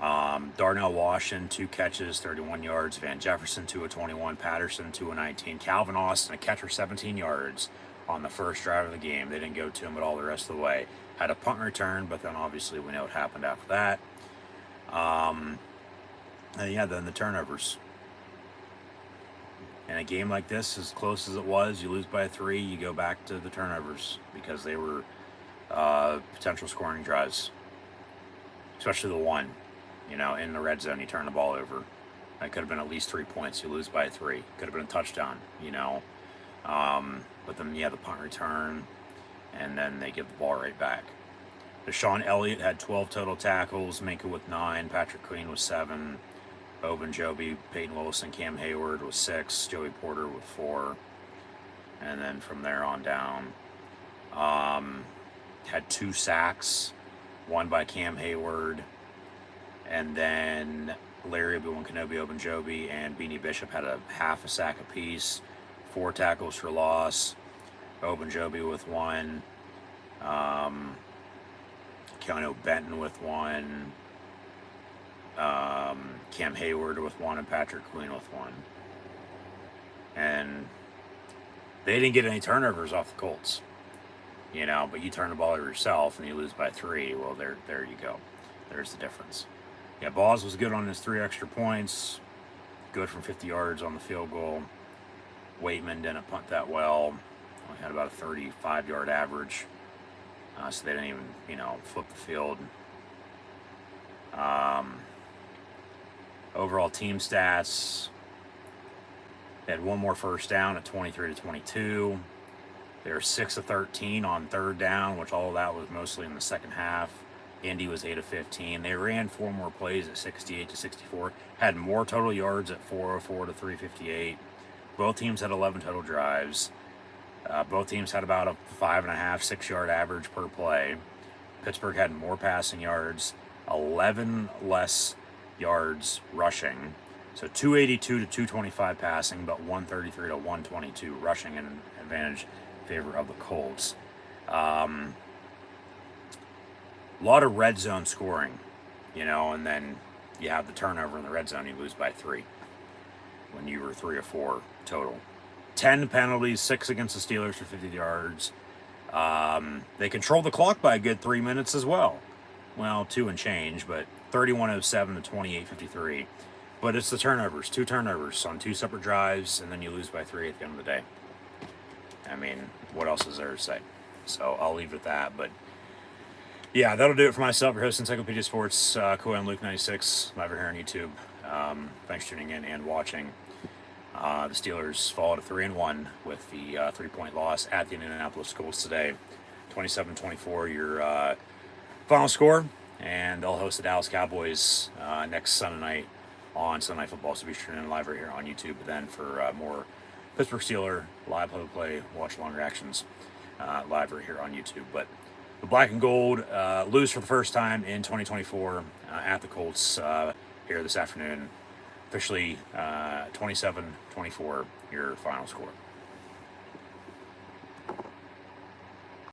S6: Darnell Washington, 2 catches, 31 yards. Van Jefferson, 2 of 21. Patterson, 2 of 19. Calvin Austin, a catch for 17 yards on the first drive of the game. They didn't go to him at all the rest of the way. Had a punt return, but then obviously we know what happened after that. And yeah, then the turnovers. In a game like this, as close as it was, you lose by 3, you go back to the turnovers because they were potential scoring drives, especially the one, you know, in the red zone. You turn the ball over. That could have been at least 3 points. You lose by 3. Could have been a touchdown, you know. But then, yeah, the punt return, and then they give the ball right back. Deshaun Elliott had 12 total tackles, Minka with 9, Patrick Queen with 7, Ogunjobi, Peyton Wilson, Cam Hayward with 6, Joey Porter with 4, and then from there on down, had 2 sacks, one by Cam Hayward, and then Larry Obi-Wan Kenobi, Ogunjobi, and Beanie Bishop had a half a sack apiece, 4 tackles for loss, Ogunjobi with 1, Keanu Benton with 1, Cam Hayward with 1, and Patrick Queen with 1. And they didn't get any turnovers off the Colts, you know, but you turn the ball over yourself and you lose by 3. Well, there you go. There's the difference. Yeah, Ball was good on his 3 extra points. Good from 50 yards on the field goal. Waitman didn't punt that well. Only had about a 35-yard average. So they didn't even, flip the field. Overall team stats, they had one more first down at 23-22. They were 6 of 13 on third down, which all of that was mostly in the second half. Indy was 8 of 15. They ran 4 more plays at 68-64. Had more total yards at 404 to 358. Both teams had 11 total drives. Both teams had about a 5.5, 6-yard average per play. Pittsburgh had more passing yards, 11 less yards rushing. So 282 to 225 passing, but 133 to 122 rushing in advantage in favor of the Colts. A lot of red zone scoring, and then you have the turnover in the red zone, you lose by 3 when you were 3 or 4 total. 10 penalties, 6 against the Steelers for 50 yards. They controlled the clock by a good 3 minutes as well. Well, 2 and change, but 31:07 to 28:53. But it's the turnovers, 2 turnovers on 2 separate drives, and then you lose by 3 at the end of the day. I mean, what else is there to say? So I'll leave it at that. But yeah, that'll do it for myself. Your host, Encyclopedia Sports, Kawhi and Luke96, live here on YouTube. Thanks for tuning in and watching. The Steelers fall to 3-1 with the 3-point loss at the Indianapolis Colts today. 27-24, your final score. And they'll host the Dallas Cowboys next Sunday night on Sunday Night Football. So be sure to tune in live right here on YouTube then for more Pittsburgh Steelers live play, watch long reactions live right here on YouTube. But the black and gold lose for the first time in 2024 at the Colts here this afternoon. Officially 27-24, your final score.